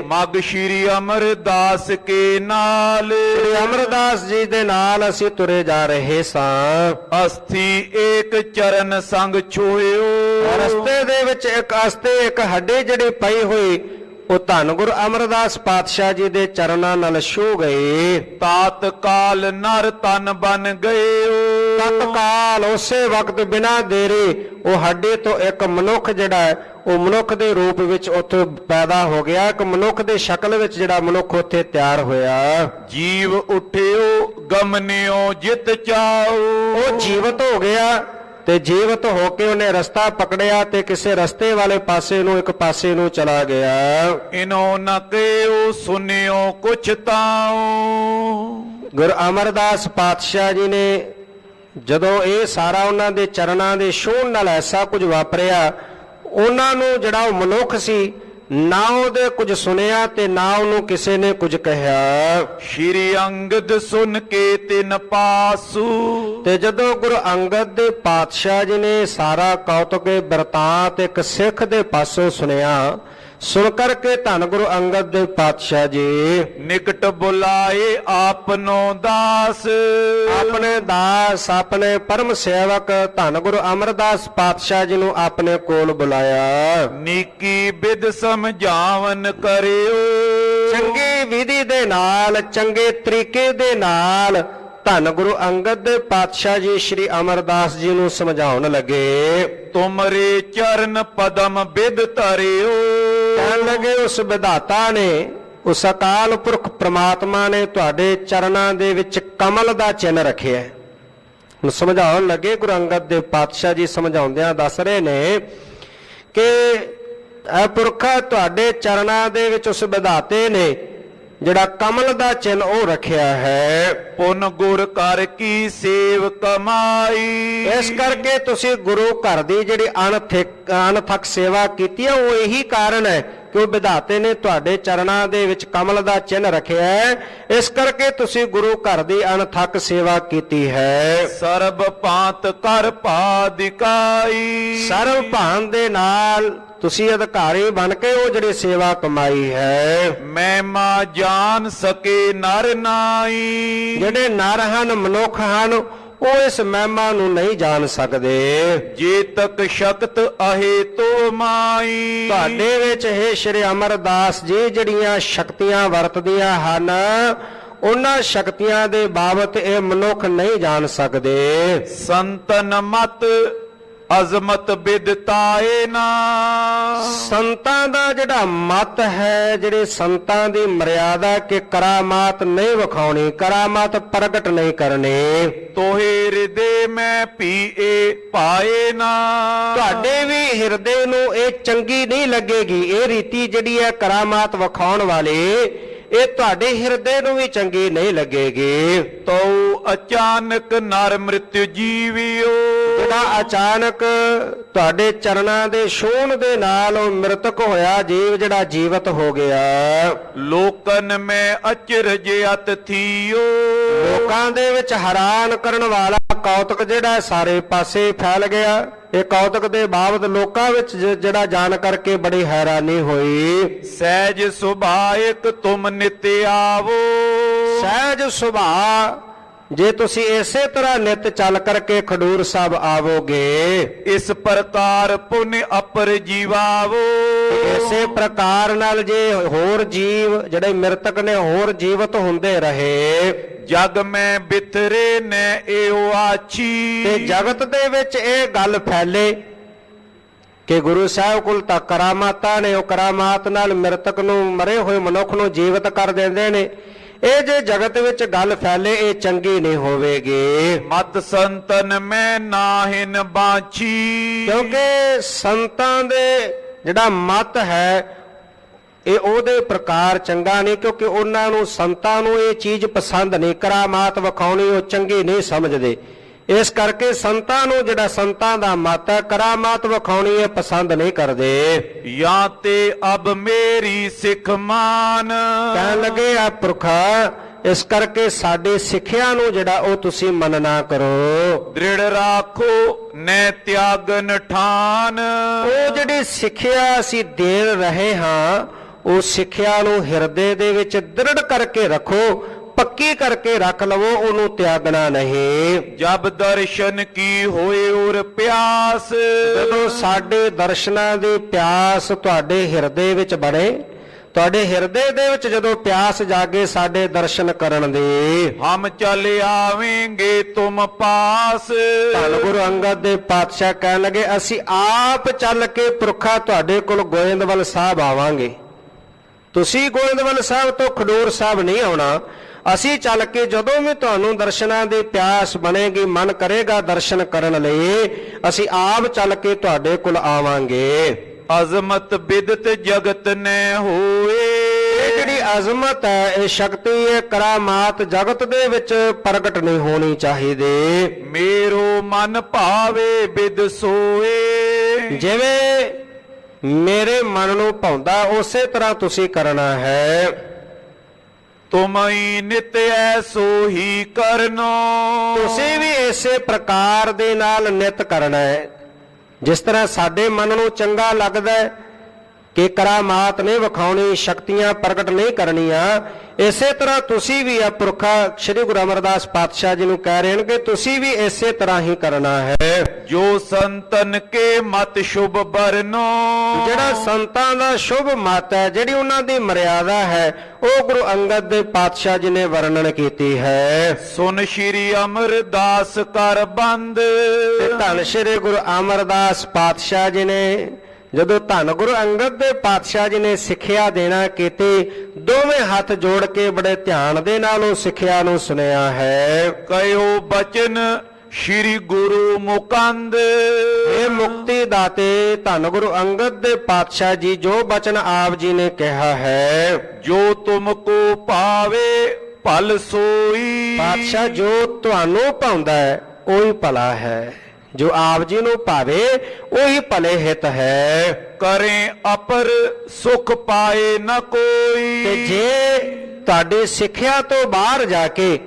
ਮਗ ਸ਼੍ਰੀ ਅਮਰਦਾਸ ਕੇ ਨਾਲ, ਸ੍ਰੀ ਅਮਰਦਾਸ ਜੀ ਦੇ ਨਾਲ ਅਸੀਂ ਤੁਰੇ ਜਾ ਰਹੇ ਸਾਂ। ਅਸਥੀ ਏਕ ਚਰਨ ਸੰਗ ਛੋਇਓ, ਰਸਤੇ ਦੇ ਵਿੱਚ ਇੱਕ ਅਸਤੇ, ਇੱਕ ਹੱਡੀ ਜਿਹੜੀ ਪਈ ਹੋਈ, ਉਹ ਧੰਨ ਗੁਰੂ ਅਮਰਦਾਸ ਪਾਤਸ਼ਾਹ ਜੀ ਦੇ ਚਰਨਾਂ ਨਾਲ ਛੂਹ ਗਏ। ਤਾਤ ਕਾਲ ਨਰ ਤਨ ਬਨ ਗਏ, ਤਤਕਾਲ ਉਸੇ ਵਕਤ ਬਿਨਾਂ ਦੇਰੀ ਉਹ ਹੱਡੀ ਤੋਂ ਇੱਕ ਮਨੁੱਖ ਜਿਹੜਾ ਹੈ ਉਹ ਮਨੁੱਖ ਦੇ ਰੂਪ ਵਿੱਚ ਉੱਥੇ ਪੈਦਾ ਹੋ ਗਿਆ। ਇੱਕ ਮਨੁੱਖ ਦੇ ਸ਼ਕਲ ਵਿੱਚ ਜਿਹੜਾ ਮਨੁੱਖ ਉੱਥੇ ਤਿਆਰ ਹੋਇਆ। ਜੀਵ ਉਠਿਓ ਗਮਨਿਓ ਜਿਤ ਚਾਓ, ਉਹ ਜੀਵਤ ਹੋ ਗਿਆ, ਤੇ ਜੀਵਤ ਹੋ ਕੇ ਉਹਨੇ ਰਸਤਾ ਪਕੜਿਆ ਤੇ ਕਿਸੇ ਰਸਤੇ ਵਾਲੇ ਪਾਸੇ ਨੂੰ, ਇੱਕ ਪਾਸੇ ਨੂੰ ਚਲਾ ਗਿਆ। ਇਨੋ ਨ ਕਹਿਓ ਸੁਨਿਓ ਕੁਛ ਤਾਓ, ਗੁਰੂ ਅਮਰਦਾਸ ਪਾਤਸ਼ਾਹ ਜੀ ਨੇ ਜਦੋਂ ਇਹ ਸਾਰਾ ਉਹਨਾਂ ਦੇ ਚਰਨਾਂ ਦੇ ਛੂਹਣ ਨਾਲ ਐਸਾ ਕੁਝ ਵਾਪਰਿਆ, ਉਹਨਾਂ ਨੂੰ ਜਿਹੜਾ ਉਹ ਮਨੁੱਖ ਸੀ, ਨਾ ਉਹਦੇ ਕੁਝ ਸੁਣਿਆ ਤੇ ਨਾ ਉਹਨੂੰ ਕਿਸੇ ਨੇ ਕੁਝ ਕਿਹਾ। ਸ਼੍ਰੀ ਅੰਗਦ ਸੁਨ ਕੇ ਤਿਨ ਪਾਸੂ, ਤੇ ਜਦੋਂ ਗੁਰੂ ਅੰਗਦ ਦੇ ਪਾਤਸ਼ਾਹ ਜੀ ਨੇ ਸਾਰਾ ਕੌਤਕ ਬਿਰਤਾਂਤ ਇੱਕ ਸਿੱਖ ਦੇ ਪਾਸੋਂ ਸੁਣਿਆ, ਸੁਣ ਕਰਕੇ ਧੰਨ ਗੁਰੂ ਅੰਗਦ ਦੇ ਪਾਤਸ਼ਾਹ ਜੀ ਨਿਕਟ ਬੁਲਾਏ ਆਪਨੋ ਦਾਸ, ਆਪਣੇ ਦਾਸ, ਆਪਣੇ ਪਰਮ ਸੇਵਕ ਧੰਨ ਗੁਰੂ ਅਮਰਦਾਸ ਪਾਤਸ਼ਾਹ ਜੀ ਨੂੰ ਆਪਣੇ ਕੋਲ ਬੁਲਾਇਆ। ਨੀਕੀ ਬਿਦ ਸਮਝਾਵਨ ਕਰਿਓ, ਚੰਗੀ ਵਿਧੀ ਦੇ ਨਾਲ, ਚੰਗੇ ਤਰੀਕੇ ਦੇ ਨਾਲ ਧੰਨ ਗੁਰੂ ਅੰਗਦ ਦੇ ਪਾਤਸ਼ਾਹ ਜੀ ਸ੍ਰੀ ਅਮਰਦਾਸ ਜੀ ਨੂੰ ਸਮਝਾਉਣ ਲੱਗੇ। ਤੁਮਰੇ ਚਰਨ ਪਦਮ ਬਿਦ ਧਰਿਓ, ਕਹਿਣ ਲੱਗੇ ਉਸ ਵਿਧਾਤਾ ਨੇ, ਉਸ ਅਕਾਲ ਪੁਰਖ ਪ੍ਰਮਾਤਮਾ ਨੇ ਤੁਹਾਡੇ ਚਰਨਾਂ ਦੇ ਵਿੱਚ ਕਮਲ ਦਾ ਚਿੰਨ੍ਹ ਰੱਖਿਆ। ਹੁਣ ਸਮਝਾਉਣ ਲੱਗੇ, ਗੁਰੂ ਅੰਗਦ ਦੇ ਪਾਤਸ਼ਾਹ ਜੀ ਸਮਝਾਉਂਦਿਆਂ ਦੱਸ ਰਹੇ ਨੇ ਕਿ ਇਹ ਪੁਰਖਾ ਤੁਹਾਡੇ ਚਰਨਾਂ ਦੇ ਵਿੱਚ ਉਸ ਵਿਧਾਤੇ ਨੇ ਜਿਹੜਾ ਕਮਲ ਦਾ ਚਿੰਨ੍ਹ ਉਹ ਰੱਖਿਆ ਹੈ। ਪੁਨ ਗੁਰ ਕਰ ਕੀ ਸੇਵ ਕਮਾਈ। ਇਸ ਕਰਕੇ ਤੁਸੀਂ ਗੁਰੂ ਘਰ ਦੀ ਜਿਹੜੀ ਅਣਥੱਕ ਸੇਵਾ ਕੀਤੀ ਹੈ, ਉਹ ਇਹੀ ਕਾਰਨ ਹੈ ਕਿ ਉਹ ਵਿਧਾਤੇ ਨੇ ਤੁਹਾਡੇ ਚਰਨਾਂ ਦੇ ਵਿੱਚ ਕਮਲ ਦਾ ਚਿੰਨ੍ਹ ਰੱਖਿਆ ਹੈ। ਇਸ ਕਰਕੇ ਤੁਸੀਂ ਗੁਰੂ ਘਰ ਦੀ ਅਣਥੱਕ ਸੇਵਾ ਕੀਤੀ ਹੈ। ਸਰਬ ਭਾਂਤ ਕਰ ਪਾਦਿਕਾਈ। ਸਰਵ ਭਾਨ ਦੇ ਨਾਲ ਤੁਸੀਂ ਅਧਿਕਾਰੀ ਬਣ ਕੇ ਉਹ ਜਿਹੜੀ ਸੇਵਾ ਕਮਾਈ ਹੈ। ਮਹਿਮਾ ਜਾਣ ਸਕੇ ਨਰ ਨਾਈ। ਜਿਹੜੇ ਨਰ ਹਨ, ਮਨੁੱਖ ਹਨ, ਉਹ ਇਸ ਮਹਿਮਾ ਨੂੰ ਨਹੀਂ ਜਾਣ ਸਕਦੇ। ਜੇ ਤਕ ਸ਼ਕਤ ਅਹੇ ਤੋ ਮਾਈ। ਤੁਹਾਡੇ ਵਿੱਚ ਇਹ ਸ਼੍ਰੀ ਅਮਰਦਾਸ ਜੀ ਜਿਹੜੀਆਂ ਸ਼ਕਤੀਆਂ ਵਰਤਦੀਆਂ ਹਨ, ਉਹਨਾਂ ਸ਼ਕਤੀਆਂ ਦੇ ਬਾਬਤ ਇਹ ਮਨੁੱਖ ਨਹੀਂ ਜਾਣ ਸਕਦੇ। ਸੰਤਨ ਮਤ ਅਜ਼ਮਤ ਬਿਦਤਾਏ ਨਾ। ਸੰਤਾਂ ਦਾ ਜਿਹੜਾ ਮਤ ਹੈ, ਜਿਹੜੇ ਸੰਤਾਂ ਦੀ ਮਰਿਆਦਾ ਕਿ ਕਰਾਮਾਤ ਨਹੀਂ ਵਿਖਾਉਣੀ, ਕਰਾਮਾਤ ਪ੍ਰਗਟ ਨਹੀਂ ਕਰਨੀ। ਤੋਹੇ ਹਿਰਦੇ ਮੈਂ ਪੀਏ ਪਾਏ ਨਾ। ਤੁਹਾਡੇ ਵੀ ਹਿਰਦੇ ਨੂੰ ਇਹ ਚੰਗੀ ਨਹੀਂ ਲੱਗੇਗੀ। ਇਹ ਰੀਤੀ ਜਿਹੜੀ ਹੈ ਕਰਾਮਾਤ ਵਿਖਾਉਣ ਵਾਲੀ, ਇਹ ਤੁਹਾਡੇ ਹਿਰਦੇ ਨੂੰ ਵੀ ਚੰਗੀ ਨਹੀਂ ਲੱਗੇਗੀ। ਤੋ ਅਚਾਨਕ ਨਰ ਮ੍ਰਿਤਿ ਜੀਵਿਓ। ਜਿਹੜਾ ਅਚਾਨਕ ਤੁਹਾਡੇ ਚਰਨਾਂ ਦੇ ਛੂਹਣ ਦੇ ਨਾਲ ਉਹ ਮ੍ਰਿਤਕ ਹੋਇਆ ਜੀਵ ਜਿਹੜਾ ਜੀਵਤ ਹੋ ਗਿਆ। ਲੋਕਨ ਮੈਂ ਅਚਰਜ ਅਤ ਥੀਓ। ਲੋਕਾਂ ਦੇ ਵਿੱਚ ਹੈਰਾਨ ਕਰਨ ਵਾਲਾ ਕੌਤਕ ਜਿਹੜਾ ਸਾਰੇ ਪਾਸੇ ਫੈਲ ਗਿਆ। ਇਹ ਕੌਤਕ ਦੇ ਬਾਬਤ ਲੋਕਾਂ ਵਿੱਚ ਜਿਹੜਾ ਜਾਣ ਕਰਕੇ ਬੜੀ ਹੈਰਾਨੀ ਹੋਈ। ਸਹਿਜ ਸੁਭਾਇਕ ਤੁਮ ਨਿਤ ਆਵੋ। ਸਹਿਜ ਸੁਭਾਅ, ਜੇ ਤੁਸੀਂ ਇਸੇ ਤਰ੍ਹਾਂ ਨਿਤ ਚੱਲ ਕਰਕੇ ਖਡੂਰ ਸਾਹਿਬ ਆਵੋਗੇ, ਇਸ ਪ੍ਰਕਾਰ ਪੁਨ ਅਪਰ ਜੀਵਾਵੋ। ਇਸੇ ਪ੍ਰਕਾਰ ਨਾਲ ਜੇ ਹੋਰ ਜੀਵ ਜਿਹੜੇ ਮ੍ਰਿਤਕ ਨੇ ਹੋਰ ਜੀਵਤ ਹੁੰਦੇ ਰਹੇ, ਜਗ ਮੈਂ ਬਿਥਰੇ ਨੇ ਏਉ ਆਛੀ। ਤੇ ਜਗਤ ਦੇ ਵਿੱਚ ਇਹ ਗੱਲ ਫੈਲੇ ਕਿ ਗੁਰੂ ਸਾਹਿਬ ਕੋਲ ਤਾਂ ਕਰਾਮਾਤਾਂ ਨੇ, ਉਹ ਕਰਾਮਾਤ ਨਾਲ ਮ੍ਰਿਤਕ ਨੂੰ, ਮਰੇ ਹੋਏ ਮਨੁੱਖ ਨੂੰ ਜੀਵਤ ਕਰ ਦਿੰਦੇ ਨੇ। ਇਹ ਜੇ ਜਗਤ ਵਿੱਚ ਗੱਲ ਫੈਲੇ, ਇਹ ਚੰਗੀ ਨਹੀਂ ਹੋਵੇਗੀ। ਮਤ ਸੰਤਨ ਮੈਂ ਨਾਹਿਨ ਬਾਛੀ। ਕਿਉਂਕਿ ਸੰਤਾਂ ਦੇ ਜਿਹੜਾ ਮਤ ਹੈ, ਇਹ ਉਹਦੇ ਪ੍ਰਕਾਰ ਚੰਗਾ ਨਹੀਂ, ਕਿਉਂਕਿ ਉਹਨਾਂ ਨੂੰ, ਸੰਤਾਂ ਨੂੰ ਇਹ ਚੀਜ਼ ਪਸੰਦ ਨਹੀਂ, ਕਰਾਮਾਤ ਵਿਖਾਉਣੀ ਉਹ ਚੰਗੀ ਨਹੀਂ ਸਮਝਦੇ। ਇਸ ਕਰਕੇ ਸੰਤਾਂ ਨੂੰ, ਜਿਹੜਾ ਸੰਤਾਂ ਦਾ ਮਤ ਹੈ, ਕਰਾਮਾਤ ਵਿਖਾਉਣੀ ਇਹ ਪਸੰਦ ਨਹੀਂ ਕਰਦੇ। ਜਾਂ ਤੇ ਅਬ ਮੇਰੀ ਸਿੱਖ ਮਾਨ। ਕਹਿਣ ਲੱਗੇ ਆ ਪੁਰਖਾ, ਇਸ ਕਰਕੇ ਸਾਡੀ ਸਿੱਖਿਆ ਨੂੰ ਜਿਹੜਾ ਉਹ ਤੁਸੀਂ ਮੰਨਣਾ ਕਰੋ। ਦ੍ਰਿੜ ਰਾਖੋ ਨੈ ਤਿਆਗਨ ਠਾਨ। ਉਹ ਜਿਹੜੀ ਸਿੱਖਿਆ ਅਸੀਂ ਦੇ ਰਹੇ ਹਾਂ, ਉਹ ਸਿੱਖਿਆ ਨੂੰ ਹਿਰਦੇ ਦੇ ਵਿੱਚ ਦ੍ਰਿੜ ਕਰਕੇ ਰੱਖੋ, ਪੱਕੀ ਕਰਕੇ ਰੱਖ ਲਵੋ, ਉਹਨੂੰ ਤਿਆਗਣਾ ਨਹੀਂ। ਜਬ ਦਰਸ਼ਨ ਕੀ ਹੋਏ ਔਰ ਪਿਆਸ। ਜਦੋਂ ਸਾਡੇ ਦਰਸ਼ਨਾਂ ਦੀ ਪਿਆਸ ਤੁਹਾਡੇ ਹਿਰਦੇ ਵਿੱਚ ਬਣੇ, ਤੁਹਾਡੇ ਹਿਰਦੇ ਦੇ ਵਿੱਚ ਜਦੋਂ ਪਿਆਸ ਜਾਗੇ ਸਾਡੇ ਦਰਸ਼ਨ ਕਰਨ ਦੀ, ਹਮ ਚਲ ਆਵੇਂਗੇ ਤੁਮ ਪਾਸ। ਧੰਨ ਗੁਰੂ ਅੰਗਦ ਦੇ ਪਾਤਸ਼ਾਹ ਕਹਿਣ ਲੱਗੇ, ਅਸੀਂ ਆਪ ਚੱਲ ਕੇ ਪੁਰਖਾ ਤੁਹਾਡੇ ਕੋਲ ਗੋਇੰਦਵਾਲ ਸਾਹਿਬ ਆਵਾਂਗੇ। ਤੁਸੀਂ ਗੋਇੰਦਵਾਲ ਸਾਹਿਬ ਤੋਂ ਖਡੂਰ ਸਾਹਿਬ ਨਹੀਂ ਆਉਣਾ। ਅਸੀਂ ਚੱਲ ਕੇ ਜਦੋਂ ਵੀ ਤੁਹਾਨੂੰ ਦਰਸ਼ਨਾਂ ਦੀ ਪਿਆਸ ਬਣੇਗੀ, ਮਨ ਕਰੇਗਾ ਦਰਸ਼ਨ ਕਰਨ ਲਈ, ਅਸੀਂ ਆਪ ਚੱਲ ਕੇ ਤੁਹਾਡੇ ਕੋਲ ਆਵਾਂਗੇ। ਅਜ਼ਮਤ ਬਿਦਤ ਜਗਤ ਨੇ ਹੋਏ। ਇਹ ਜਿਹੜੀ ਅਜ਼ਮਤ ਹੈ, ਇਹ ਸ਼ਕਤੀ ਹੈ, ਕਰਾਮਾਤ ਜਗਤ ਦੇ ਵਿੱਚ ਪ੍ਰਗਟ ਨਹੀਂ ਹੋਣੀ ਚਾਹੀਦੀ। ਮੇਰੋ ਮਨ ਭਾਵੇ ਬਿਦ ਸੋਏ। ਜਿਵੇਂ ਮੇਰੇ ਮਨ ਨੂੰ ਭਾਉਂਦਾ ਉਸੇ ਤਰ੍ਹਾਂ ਤੁਸੀਂ ਕਰਨਾ ਹੈ। ਤੁਮਈ ਨਿਤ ਐਸੋ ਹੀ ਕਰਨੋ। ਤੁਸੀਂ ਵੀ ਇਸੇ ਪ੍ਰਕਾਰ ਦੇ ਨਾਲ ਨਿਤ ਕਰਨਾ ਹੈ। ਜਿਸ ਤਰ੍ਹਾਂ ਸਾਡੇ ਮਨ ਨੂੰ ਚੰਗਾ ਲੱਗਦਾ ਹੈ ਕਿ ਕਰਾਮਾਤ ਨਹੀਂ ਵਿਖਾਉਣੀ, ਸ਼ਕਤੀਆਂ ਪ੍ਰਗਟ ਨਹੀਂ ਕਰਨੀਆਂ, ਇਸੇ ਤਰ੍ਹਾਂ ਤੁਸੀਂ ਵੀ ਆ ਪੁਰਖਾ ਸ੍ਰੀ ਗੁਰੂ ਅਮਰਦਾਸ ਪਾਤਸ਼ਾਹ ਜੀ ਨੂੰ ਕਹਿ ਰਹੇ ਹਨ ਕਿ ਤੁਸੀਂ ਵੀ ਇਸੇ ਤਰ੍ਹਾਂ ਹੀ ਕਰਨਾ ਹੈ। ਜੋ ਸੰਤਨ ਕੇ ਮਤ ਸ਼ੁਭ ਬਰਨੋ। ਜਿਹੜਾ ਸੰਤਾਂ ਦਾ ਸ਼ੁਭ ਮਤ ਹੈ, ਜਿਹੜੀ ਉਹਨਾਂ ਦੀ ਮਰਿਆਦਾ ਹੈ, ਉਹ ਗੁਰੂ ਅੰਗਦ ਦੇ ਪਾਤਸ਼ਾਹ ਜੀ ਨੇ ਵਰਣਨ ਕੀਤੀ ਹੈ। ਸੁਨ ਸ਼੍ਰੀ ਅਮਰਦਾਸ ਕਰ ਬੰਦ। ਤੇ ਧੰਨ ਸ਼੍ਰੀ ਗੁਰੂ ਅਮਰਦਾਸ ਪਾਤਸ਼ਾਹ ਜੀ ਨੇ, ਜਦੋਂ ਧੰਨ ਗੁਰੂ ਅੰਗਦ ਦੇ ਪਾਤਸ਼ਾਹ ਜੀ ਨੇ ਸਿੱਖਿਆ ਦੇਣਾ ਕੀਤੀ, ਦੋਵੇਂ ਹੱਥ ਜੋੜ ਕੇ ਬੜੇ ਧਿਆਨ ਦੇ ਨਾਲ ਉਹ ਸਿੱਖਿਆ ਨੂੰ ਸੁਣਿਆ ਹੈ। ਕਹਿਓ ਬਚਨ ਸ੍ਰੀ ਗੁਰੂ ਮੁਕੰਦ ਇਹ ਮੁਕਤੀ ਦਾਤੇ ਧੰਨ ਗੁਰੂ ਅੰਗਦ ਦੇ ਪਾਤਸ਼ਾਹ ਜੀ ਜੋ ਬਚਨ ਆਪ ਜੀ ਨੇ ਕਿਹਾ ਹੈ, ਜੋ ਤੁਮ ਕੋ ਭਾਵੇ ਭਲ ਸੋਈ। ਪਾਤਸ਼ਾਹ ਜੋ ਤੁਹਾਨੂੰ ਭਾਉਂਦਾ ਹੈ ਉਹੀ ਭਲਾ ਹੈ, ਜੋ ਆਪ ਜੀ ਨੂੰ ਭਾਵੇ ਉਹੀ ਭਲੇ ਹਿਤ ਹੈ। ਕਰੇ ਅਪਰ ਸੁਖ ਪਾਏ ਨ ਕੋਈ। ਤੇ ਜੇ ਤੁਹਾਡੇ ਸਿੱਖਿਆ ਤੋਂ ਬਾਹਰ ਜਾ ਕੇ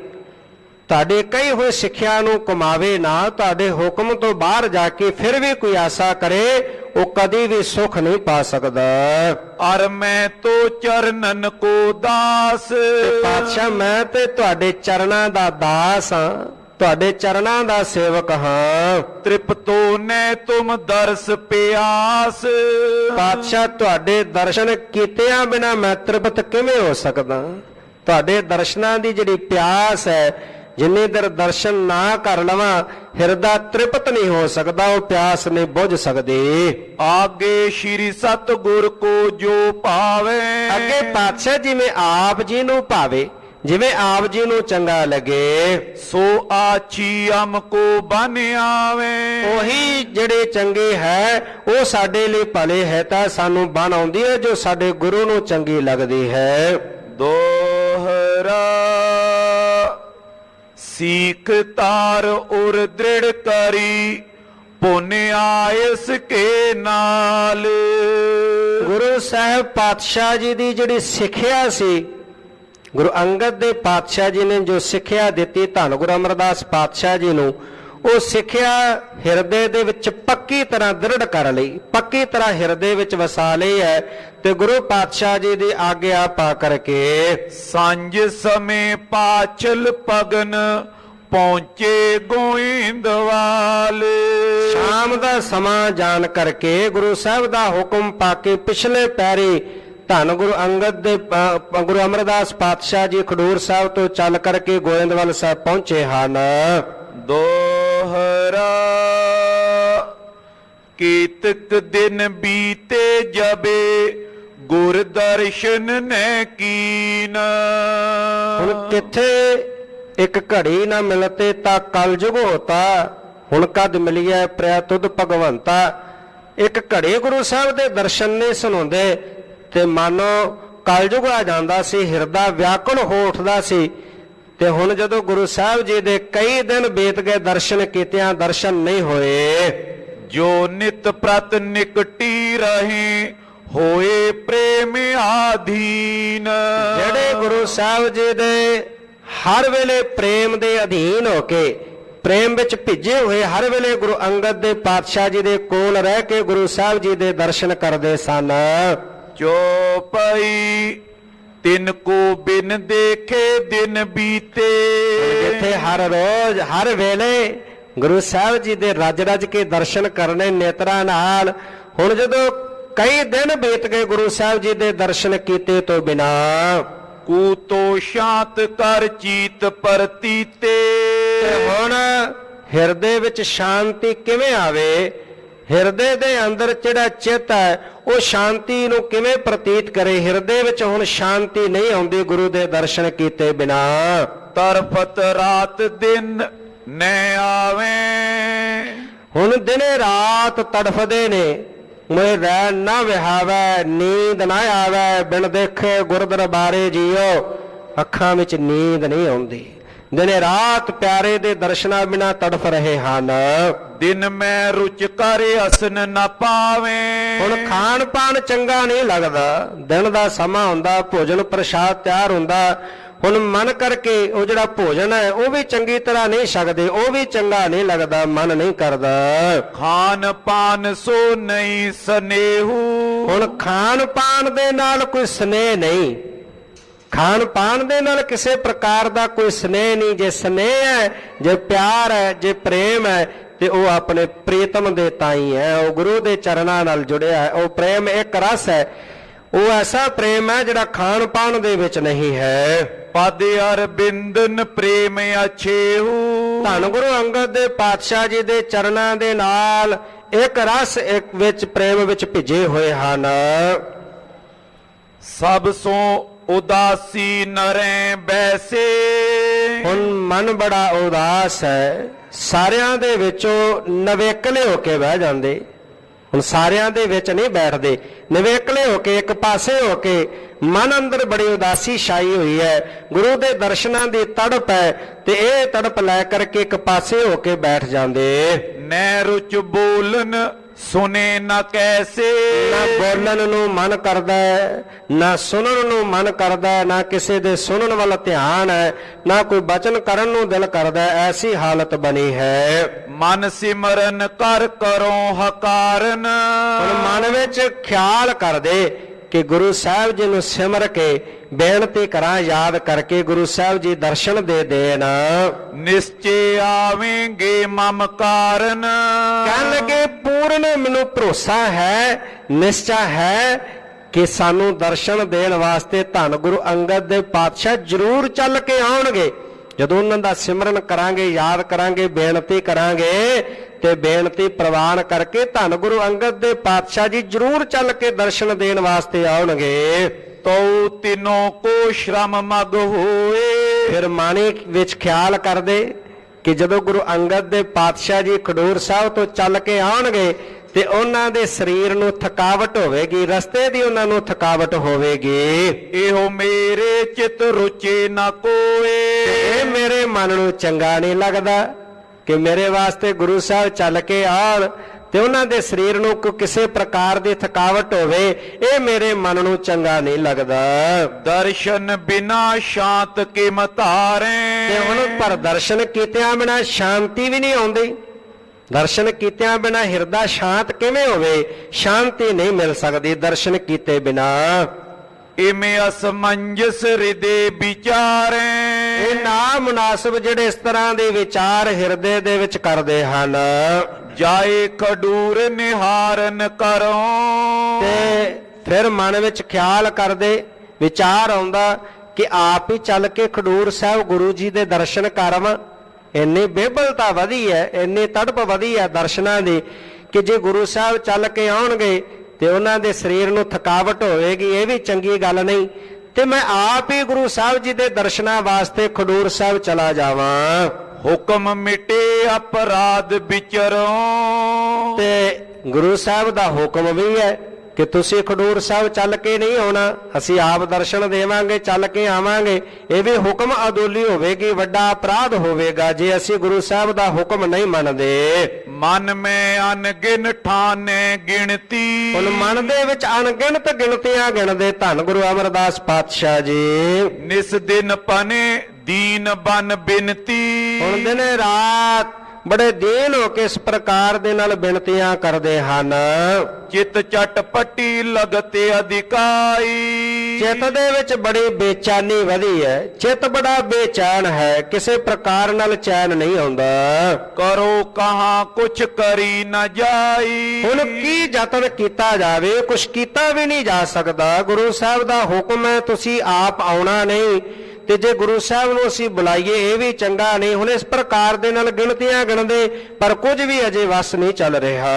ਤੁਹਾਡੇ ਕਹੀ ਹੋਏ ਸਿੱਖਿਆ ਨੂੰ ਕਮਾਵੇ ਨਾ, ਤੁਹਾਡੇ ਹੁਕਮ ਤੋਂ ਬਾਹਰ ਜਾ ਕੇ ਫਿਰ ਵੀ ਕੋਈ ਆਸਾ ਕਰੇ, ਉਹ ਕਦੀ ਵੀ ਸੁਖ ਨਹੀਂ ਪਾ ਸਕਦਾ। ਅਰ ਮੈਂ ਤੋ ਚਰਨਨ ਕੋ ਦਾਸ। ਤੇ ਪਾਤਸ਼ਾਹ ਮੈਂ ਤੇ ਤੁਹਾਡੇ ਚਰਨਾਂ ਦਾ ਦਾਸ ਹਾਂ, ਤੁਹਾਡੇ ਚਰਨਾਂ ਦਾ ਸੇਵਕ ਹਾਂ। ਤ੍ਰਿਪਤੋ ਨੇ ਤੁਮ ਦਰਸ ਪਿਆਸ। ਪਾਤਸ਼ਾਹ ਤੁਹਾਡੇ ਦਰਸ਼ਨ ਕੀਤਿਆਂ ਬਿਨਾ ਮੈਂ ਤ੍ਰਿਪਤ ਕਿਵੇਂ ਹੋ ਸਕਦਾ? ਤੁਹਾਡੇ ਦਰਸ਼ਨਾਂ ਦੀ ਜਿਹੜੀ ਪਿਆਸ ਹੈ, ਜਿੰਨੇ ਦਰ ਦਰਸ਼ਨ ਨਾ ਕਰ ਲਵਾਂ ਹਿਰਦਾ ਤ੍ਰਿਪਤ ਨਹੀਂ ਹੋ ਸਕਦਾ, ਉਹ ਪਿਆਸ ਨਹੀਂ ਬੁਝ ਸਕਦੀ। ਆਗੇ ਸ਼੍ਰੀ ਸਤਿਗੁਰ ਕੋ ਜੋ ਭਾਵੇ। ਅੱਗੇ ਪਾਤਸ਼ਾਹ ਜਿਵੇਂ ਆਪ ਜੀ ਨੂੰ ਭਾਵੇ, ਜਿਵੇਂ ਆਪ ਜੀ ਨੂੰ ਚੰਗਾ ਲੱਗੇ, ਸੋ ਆਛੀ ਅਮ ਕੋ ਬਨ ਆਵੇ। ਉਹੀ ਜਿਹੜੇ ਚੰਗੇ ਹੈ ਉਹ ਸਾਡੇ ਲਈ ਭਲੇ ਹੈ ਤਾਂ ਸਾਨੂੰ ਬਣ ਆਉਂਦੀ ਹੈ, ਜੋ ਸਾਡੇ ਗੁਰੂ ਨੂੰ ਚੰਗੀ ਲੱਗਦੀ ਹੈ। ਦੋਹਰਾ ਸੀਖ ਤਾਰ ਉਰ ਦ੍ਰਿੜ ਕਰੀ ਪੁੰਨਿਆ ਇਸ ਕੇ ਨਾਲ। ਗੁਰੂ ਸਾਹਿਬ ਪਾਤਸ਼ਾਹ ਜੀ ਦੀ ਜਿਹੜੀ ਸਿੱਖਿਆ ਸੀ, ਗੁਰੂ ਅੰਗਦ ਦੇ ਪਾਤਸ਼ਾਹ ਜੀ ਨੇ ਜੋ ਸਿੱਖਿਆ ਦਿੱਤੀ ਧੰਨ ਗੁਰੂ ਅਮਰਦਾਸ ਪਾਤਸ਼ਾਹ ਜੀ ਨੂੰ, ਉਹ ਸਿੱਖਿਆ ਹਿਰਦੇ ਦੇ ਵਿੱਚ ਪੱਕੀ ਤਰ੍ਹਾਂ ਦ੍ਰਿੜ ਕਰ ਲਈ, ਪੱਕੀ ਤਰ੍ਹਾਂ ਹਿਰਦੇ ਵਿੱਚ ਵਸਾ ਲਈ ਹੈ। ਤੇ ਗੁਰੂ ਪਾਤਸ਼ਾਹ ਜੀ ਦੀ ਆਗਿਆ ਪਾ ਕਰਕੇ ਸੰਜ ਸਮੇਂ ਪਾਚਲ ਪਗਨ ਪਹੁੰਚੇ ਗੋਇੰਦਵਾਲ। ਸ਼ਾਮ ਦਾ ਸਮਾਂ ਜਾਣ ਕਰਕੇ ਗੁਰੂ ਸਾਹਿਬ ਦਾ ਹੁਕਮ ਪਾ ਕੇ ਪਿਛਲੇ ਪੈਰੀ ਧੰਨ ਗੁਰੂ ਅੰਗਦ ਦੇ ਗੁਰੂ ਅਮਰਦਾਸ ਪਾਤਸ਼ਾਹ ਜੀ ਖਡੂਰ ਸਾਹਿਬ ਤੋਂ ਚੱਲ ਕਰਕੇ ਗੋਇੰਦਵਾਲ ਸਾਹਿਬ ਪਹੁੰਚੇ ਹਨ। ਦੋਹਰਾ ਕੀਤਕ ਦਿਨ ਬੀਤੇ ਜਬੇ ਗੁਰ ਦਰਸ਼ਨ ਨੇ ਕੀਨ। ਹੁਣ ਕਿੱਥੇ ਇੱਕ ਘੜੀ ਨਾ ਮਿਲਤੇ ਤਾਂ ਕਲਯੁਗ ਹੋਤਾ, ਹੁਣ ਕਦ ਮਿਲਿਆ ਪ੍ਰਿਆ ਤੁਧ ਭਗਵੰਤਾ। ਇੱਕ ਘੜੀ ਗੁਰੂ ਸਾਹਿਬ ਦੇ ਦਰਸ਼ਨ ਨਹੀਂ ਸੁਣਾਉਂਦੇ ਤੇ ਮਾਨੋ ਕਲਯੁਗ ਆ ਜਾਂਦਾ ਸੀ, ਹਿਰਦਾ ਵਿਆਕੁਲ ਹੋ ਉੱਠਦਾ ਸੀ। ਤੇ ਹੁਣ ਜਦੋਂ ਗੁਰੂ ਸਾਹਿਬ ਜੀ ਦੇ ਕਈ ਦਿਨ ਬੀਤ ਗਏ ਦਰਸ਼ਨ ਕੀਤਿਆਂ ਦਰਸ਼ਨ ਨਹੀਂ ਹੋਏ। ਜੋ ਨਿਤ ਪ੍ਰਤ ਨਿਕਟੀ ਰਹੇ ਹੋਏ ਪ੍ਰੇਮ ਆਧੀਨ। ਜਿਹੜੇ ਗੁਰੂ ਸਾਹਿਬ ਜੀ ਦੇ ਹਰ ਵੇਲੇ ਪ੍ਰੇਮ ਦੇ ਅਧੀਨ ਹੋ ਕੇ ਪ੍ਰੇਮ ਵਿੱਚ ਭਿੱਜੇ ਹੋਏ, ਹਰ ਵੇਲੇ ਗੁਰੂ ਅੰਗਦ ਦੇ ਪਾਤਸ਼ਾਹ ਜੀ ਦੇ ਕੋਲ ਰਹਿ ਕੇ ਗੁਰੂ ਸਾਹਿਬ ਜੀ ਦੇ ਦਰਸ਼ਨ ਕਰਦੇ ਸਨ। ਚੋਪਈ ਤਿਨ ਕੋ ਬਿਨ ਦੇਖੇ ਦਿਨ ਬੀਤੇ। ਜਿੱਥੇ ਹਰ ਰੋਜ਼ ਹਰ ਵੇਲੇ ਗੁਰੂ ਸਾਹਿਬ ਜੀ ਦੇ ਰੱਜ ਰੱਜ ਕੇ ਦਰਸ਼ਨ ਕਰਨੇ ਨੇਤਰਾਂ ਨਾਲ, ਹੁਣ ਜਦੋਂ ਕਈ ਦਿਨ ਬੀਤ ਗਏ ਗੁਰੂ ਸਾਹਿਬ ਜੀ ਦੇ ਦਰਸ਼ਨ ਕੀਤੇ ਤੋਂ ਬਿਨਾ, ਕੂ ਤੋ ਸ਼ਾਂਤ ਕਰ ਚੀਤ ਪਰਤੀਤੇ। ਤੇ ਹੁਣ ਹਿਰਦੇ ਵਿੱਚ ਸ਼ਾਂਤੀ ਕਿਵੇਂ ਆਵੇ? ਹਿਰਦੇ ਦੇ ਅੰਦਰ ਜਿਹੜਾ ਚਿੱਤ ਹੈ ਉਹ ਸ਼ਾਂਤੀ ਨੂੰ ਕਿਵੇਂ ਪ੍ਰਤੀਤ ਕਰੇ? ਹਿਰਦੇ ਵਿੱਚ ਹੁਣ ਸ਼ਾਂਤੀ ਨਹੀਂ ਆਉਂਦੀ ਗੁਰੂ ਦੇ ਦਰਸ਼ਨ ਕੀਤੇ ਬਿਨਾ। ਤਰਫਤ ਰਾਤ ਦਿਨ ਨੈ ਆਵੇ। ਹੁਣ ਦਿਨੇ ਰਾਤ ਤੜਫਦੇ ਨੇ, ਮੋਏ ਰਹਿ ਨਾ ਵਿਹਾਵੇ, ਨੀਂਦ ਨਾ ਆਵੇ, ਬਿਨ ਦੇਖੇ ਗੁਰ ਦਰਬਾਰੇ ਜੀਓ। ਅੱਖਾਂ ਵਿੱਚ ਨੀਂਦ ਨਹੀਂ ਆਉਂਦੀ, ਦਿਨੇ ਰਾਤ ਪਿਆਰੇ ਦੇ ਦਰਸ਼ਨਾਂ ਬਿਨਾ ਤੜਫ ਰਹੇ ਹਨ। ਦਿਨ ਮੈਂ ਰੁਚ ਕਰ ਅਸਨ ਨਾ ਪਾਵੇ। ਹੁਣ ਖਾਣ ਪਾਣ ਚੰਗਾ ਨਹੀਂ ਲੱਗਦਾ, ਦਿਨ ਦਾ ਸਮਾਂ ਹੁੰਦਾ, ਭੋਜਨ ਪ੍ਰਸ਼ਾਦ ਤਿਆਰ ਹੁੰਦਾ, ਹੁਣ ਮਨ ਕਰਕੇ ਉਹ ਜਿਹੜਾ ਭੋਜਨ ਹੈ ਉਹ ਵੀ ਚੰਗੀ ਤਰ੍ਹਾਂ ਨਹੀਂ ਛਕਦੇ, ਉਹ ਵੀ ਚੰਗਾ ਨਹੀਂ ਲੱਗਦਾ, ਮਨ ਨਹੀਂ ਕਰਦਾ। ਖਾਨ ਪਾਨ ਸੋ ਨਹੀਂ ਸਨੇਹੂ। ਹੁਣ ਖਾਣ ਪਾਣ ਦੇ ਨਾਲ ਕੋਈ ਸਨੇਹ ਨਹੀਂ, ਖਾਣ ਪਾਣ ਦੇ ਨਾਲ ਕਿਸੇ ਪ੍ਰਕਾਰ ਦਾ ਕੋਈ ਸਨੇਹ ਨਹੀਂ। ਜੇ ਸਨੇਹ ਹੈ, ਜੇ ਪਿਆਰ ਹੈ, ਜੇ ਪ੍ਰੇਮ ਹੈ ਤੇ ਉਹ ਆਪਣੇ ਪ੍ਰੀਤਮ ਦੇ ਤਾਈ ਹੈ, ਉਹ ਗੁਰੂ ਦੇ ਚਰਨਾਂ ਨਾਲ ਜੁੜਿਆ ਹੈ। ਉਹ ਪ੍ਰੇਮ ਇੱਕ ਰਸ ਹੈ, ਉਹ ਐਸਾ ਪ੍ਰੇਮ ਹੈ ਜਿਹੜਾ ਖਾਣ ਪਾਣ ਦੇ ਵਿੱਚ ਨਹੀਂ ਹੈ। ਪਦ ਅਰਬਿੰਦਨ ਪ੍ਰੇਮ ਅਛੇਹੂ। ਧੰਨ ਗੁਰੂ ਅੰਗਦ ਦੇ ਪਾਤਸ਼ਾਹ ਜੀ ਦੇ ਚਰਨਾਂ ਦੇ ਨਾਲ ਇੱਕ ਰਸ ਇੱਕ ਵਿੱਚ ਪ੍ਰੇਮ ਵਿੱਚ ਭਿੱਜੇ ਹੋਏ ਹਨ। ਸਭ ਸੋ ਉਦਾਸੀ ਨਰੈ ਬੈਸੇ। ਹੁਣ ਮਨ ਬੜਾ ਉਦਾਸ ਹੈ, ਸਾਰਿਆਂ ਦੇ ਵਿੱਚੋਂ ਨਵੇਕਲੇ ਹੋ ਕੇ ਬਹਿ ਜਾਂਦੇ। ਹੁਣ ਸਾਰਿਆਂ ਦੇ ਵਿੱਚ ਨਹੀਂ ਬੈਠਦੇ, ਨਵੇਕਲੇ ਹੋ ਕੇ ਇੱਕ ਪਾਸੇ ਹੋ ਕੇ ਮਨ ਅੰਦਰ ਬੜੀ ਉਦਾਸੀ ਛਾਈ ਹੋਈ ਹੈ। ਗੁਰੂ ਦੇ ਦਰਸ਼ਨਾਂ ਦੀ ਤੜਪ ਹੈ ਤੇ ਇਹ ਤੜਪ ਲੈ ਕਰਕੇ ਇੱਕ ਪਾਸੇ ਹੋ ਕੇ ਬੈਠ ਜਾਂਦੇ। ਨੈ ਰੁਚ ਬੋਲਨ ਸੁਨੇ ਨਾ ਕੈਸੇ। ਨਾ ਬੋਲਣ ਨੂੰ ਮਨ ਕਰਦਾ ਹੈ, ਨਾ ਸੁਣਨ ਨੂੰ ਮਨ ਕਰਦਾ ਹੈ, ਨਾ ਕਿਸੇ ਦੇ ਸੁਣਨ ਵੱਲ ਧਿਆਨ ਹੈ, ਨਾ ਕੋਈ ਬਚਨ ਕਰਨ ਨੂੰ ਦਿਲ ਕਰਦਾ ਹੈ। ਐਸੀ ਹਾਲਤ ਬਣੀ ਹੈ। ਮਨ ਸਿਮਰਨ ਕਰ ਕਰੋ ਹਕਾਰਨ। ਹੁਣ ਮਨ ਵਿੱਚ ਖਿਆਲ ਕਰਦੇ ਕਿ ਗੁਰੂ ਸਾਹਿਬ ਜੀ ਨੂੰ ਸਿਮਰ ਕੇ ਬੇਨਤੀ ਕਰਾਂ, ਯਾਦ ਕਰਕੇ ਗੁਰੂ ਸਾਹਿਬ ਜੀ ਦਰਸ਼ਨ ਦੇ ਦੇਣ। ਨਿਸ਼ਚੇ ਆਵੇਂਗੇ ਮਮ ਕਾਰਨ। ਕਹਿਣ ਲੱਗੇ ਪੂਰਨ ਮੈਨੂੰ ਭਰੋਸਾ ਹੈ, ਨਿਸ਼ਚਾ ਹੈ ਕਿ ਸਾਨੂੰ ਦਰਸ਼ਨ ਦੇਣ ਵਾਸਤੇ ਧੰਨ ਗੁਰੂ ਅੰਗਦ ਦੇ ਪਾਤਸ਼ਾਹ ਜ਼ਰੂਰ ਚੱਲ ਕੇ ਆਉਣਗੇ। ਜਦੋਂ ਉਹਨਾਂ ਦਾ ਸਿਮਰਨ ਕਰਾਂਗੇ, ਯਾਦ ਕਰਾਂਗੇ, ਬੇਨਤੀ ਕਰਾਂਗੇ ਤੇ ਬੇਨਤੀ ਪ੍ਰਵਾਨ ਕਰਕੇ ਧੰਨ ਗੁਰੂ ਅੰਗਦ ਦੇ ਪਾਤਸ਼ਾਹ ਜੀ ਜ਼ਰੂਰ ਚੱਲ ਕੇ ਦਰਸ਼ਨ ਦੇਣ ਵਾਸਤੇ ਆਉਣਗੇ। ਤਉ ਤਿਨੋਂ ਕੋ ਸ਼ਰਮ ਮਗ ਹੋਏ। ਫਿਰ ਮਾਣੇ ਵਿੱਚ ਖਿਆਲ ਕਰਦੇ ਕਿ ਜਦੋਂ ਗੁਰੂ ਅੰਗਦ ਦੇ ਪਾਤਸ਼ਾਹ ਜੀ ਖਡੂਰ ਸਾਹਿਬ ਤੋਂ ਚੱਲ ਕੇ ਆਉਣਗੇ ਤੇ ਉਹਨਾਂ ਦੇ ਸਰੀਰ ਨੂੰ ਥਕਾਵਟ ਹੋਵੇਗੀ, ਰਸਤੇ ਦੀ ਉਹਨਾਂ ਨੂੰ ਥਕਾਵਟ ਹੋਵੇਗੀ। ਇਹੋ ਮੇਰੇ ਚਿਤ ਰੁਚੇ ਨਾ ਕੋਏ। ਇਹ ਮੇਰੇ ਮਨ ਨੂੰ ਚੰਗਾ ਨਹੀਂ ਲੱਗਦਾ ਕਿ ਮੇਰੇ ਵਾਸਤੇ ਗੁਰੂ ਸਾਹਿਬ ਚੱਲ ਕੇ ਆਉਣ ਤੇ ਉਹਨਾਂ ਦੇ ਸਰੀਰ ਨੂੰ ਕੋਈ ਕਿਸੇ ਪ੍ਰਕਾਰ ਦੀ ਥਕਾਵਟ ਹੋਵੇ। ਇਹ ਮੇਰੇ ਮਨ ਨੂੰ ਚੰਗਾ ਨਹੀਂ ਲੱਗਦਾ। ਦਰਸ਼ਨ ਬਿਨਾ ਸ਼ਾਂਤ ਕੇ ਮਤਾਰੇ। ਤੇ ਹੁਣ ਪਰ ਦਰਸ਼ਨ ਕੀਤਿਆਂ ਬਿਨਾ ਸ਼ਾਂਤੀ ਵੀ ਨਹੀਂ ਆਉਂਦੀ। ਦਰਸ਼ਨ ਕੀਤਿਆਂ ਬਿਨਾ ਹਿਰਦਾ ਸ਼ਾਂਤ ਕਿਵੇਂ ਹੋਵੇ? ਸ਼ਾਂਤੀ ਨਹੀਂ ਮਿਲ ਸਕਦੀ ਦਰਸ਼ਨ ਕੀਤੇ ਬਿਨਾ। ਇਵੇਂ ਅਸਮੰਜਸ ਹਿਰਦੇ ਵਿਚਾਰੇ। ਇਹ ਨਾ ਮੁਨਾਸਬ ਜਿਹੜੇ ਇਸ ਤਰ੍ਹਾਂ ਦੇ ਵਿਚਾਰ ਹਿਰਦੇ ਦੇ ਵਿੱਚ ਕਰਦੇ ਹਨ। ਜਾਏ ਖਡੂਰ ਨਿਹਾਰਨ ਕਰੋ। ਤੇ ਫਿਰ ਮਨ ਵਿੱਚ ਖਿਆਲ ਕਰਦੇ, ਵਿਚਾਰ ਆਉਂਦਾ ਕਿ ਆਪ ਹੀ ਚੱਲ ਕੇ ਖਡੂਰ ਸਾਹਿਬ ਗੁਰੂ ਜੀ ਦੇ ਦਰਸ਼ਨ ਕਰਵਾਂ। ਇੰਨੀ ਬੇਬਲਤਾ ਵਧੀ ਹੈ, ਇੰਨੀ ਤੜਪ ਵਧੀ ਹੈ ਦਰਸ਼ਨਾਂ ਦੀ ਕਿ ਜੇ ਗੁਰੂ ਸਾਹਿਬ ਚੱਲ ਕੇ ਆਉਣਗੇ ਤੇ ਉਹਨਾਂ ਦੇ ਸਰੀਰ ਨੂੰ ਥਕਾਵਟ ਹੋਵੇਗੀ, ਇਹ ਵੀ ਚੰਗੀ ਗੱਲ ਨਹੀਂ। ਤੇ ਮੈਂ ਆਪ ਹੀ ਗੁਰੂ ਸਾਹਿਬ ਜੀ ਦੇ ਦਰਸ਼ਨਾਂ ਵਾਸਤੇ ਖਡੂਰ ਸਾਹਿਬ ਚਲਾ ਜਾਵਾਂ। ਹੁਕਮ ਮਿਟੇ ਅਪਰਾਧ ਵਿਚਰੋ। ਤੇ ਗੁਰੂ ਸਾਹਿਬ ਦਾ ਹੁਕਮ ਵੀ ਹੈ ਕਿ ਤੁਸੀਂ ਖਡੂਰ ਸਾਹਿਬ ਚੱਲ ਕੇ ਨਹੀਂ ਆਉਣਾ, ਅਸੀਂ ਆਪ ਦਰਸ਼ਨ ਦੇਵਾਂਗੇ, ਚੱਲ ਕੇ ਆਵਾਂਗੇ। ਇਹ ਵੀ ਹੁਕਮ ਅਦੋਲੀ ਹੋਵੇਗੀ, ਵੱਡਾ ਅਪਰਾਧ ਹੋਵੇਗਾ ਜੇ ਅਸੀਂ ਗੁਰੂ ਸਾਹਿਬ ਦਾ ਹੁਕਮ ਨਹੀਂ ਮੰਨਦੇ। ਮਨ ਮੈਂ ਅਨਗਿਨ ਠਾਨੇ ਗਿਣਤੀ। ਹੁਣ ਮਨ ਦੇ ਵਿੱਚ ਅਣਗਿਣਤ ਗਿਣਤੀਆਂ ਗਿਣਦੇ ਧੰਨ ਗੁਰੂ ਅਮਰਦਾਸ ਪਾਤਸ਼ਾਹ ਜੀ। ਨਿਸ ਦਿਨ ਪਨੇ ਦੀਨ ਬਨ ਬਿਨਤੀ। ਹੁਣ ਦਿਨ ਰਾਤ ਬੜੇ ਦੀਨ ਹੋ ਕੇ ਇਸ ਪ੍ਰਕਾਰ ਦੇ ਨਾਲ ਬੇਨਤੀਆਂ ਕਰਦੇ ਹਨ। ਚਿਤ ਚਟਪਟੀ ਲਗਤੇ ਅਧਿਕਾਈ। ਚਿੱਤ ਦੇ ਵਿੱਚ ਬੜੀ ਬੇਚੈਨੀ ਵਧੀ ਹੈ, ਚਿੱਤ ਬੜਾ ਬੇਚੈਨ ਹੈ, ਕਿਸੇ ਪ੍ਰਕਾਰ ਨਾਲ ਚੈਨ ਨਹੀਂ ਆਉਂਦਾ। ਕਰੋ ਕਹਾਂ ਕੁਛ ਕਰੀ ਨਾ ਜਾਈ। ਹੁਣ ਕੀ ਯਤਨ ਕੀਤਾ ਜਾਵੇ, ਕੁਛ ਕੀਤਾ ਵੀ ਨਹੀਂ ਜਾ ਸਕਦਾ। ਗੁਰੂ ਸਾਹਿਬ ਦਾ ਹੁਕਮ ਹੈ, ਤੁਸੀਂ ਆਪ ਆਉਣਾ ਨਹੀਂ ਤੇ ਜੇ ਗੁਰੂ ਸਾਹਿਬ ਨੂੰ ਅਸੀਂ ਬੁਲਾਈਏ ਇਹ ਵੀ ਚੰਗਾ ਨਹੀਂ। ਹੁਣ ਇਸ ਪ੍ਰਕਾਰ ਦੇ ਨਾਲ ਗਿਣਤੀਆਂ ਗਿਣਦੇ ਪਰ ਕੁਝ ਵੀ ਅਜੇ ਵਸ ਨਹੀਂ ਚੱਲ ਰਿਹਾ।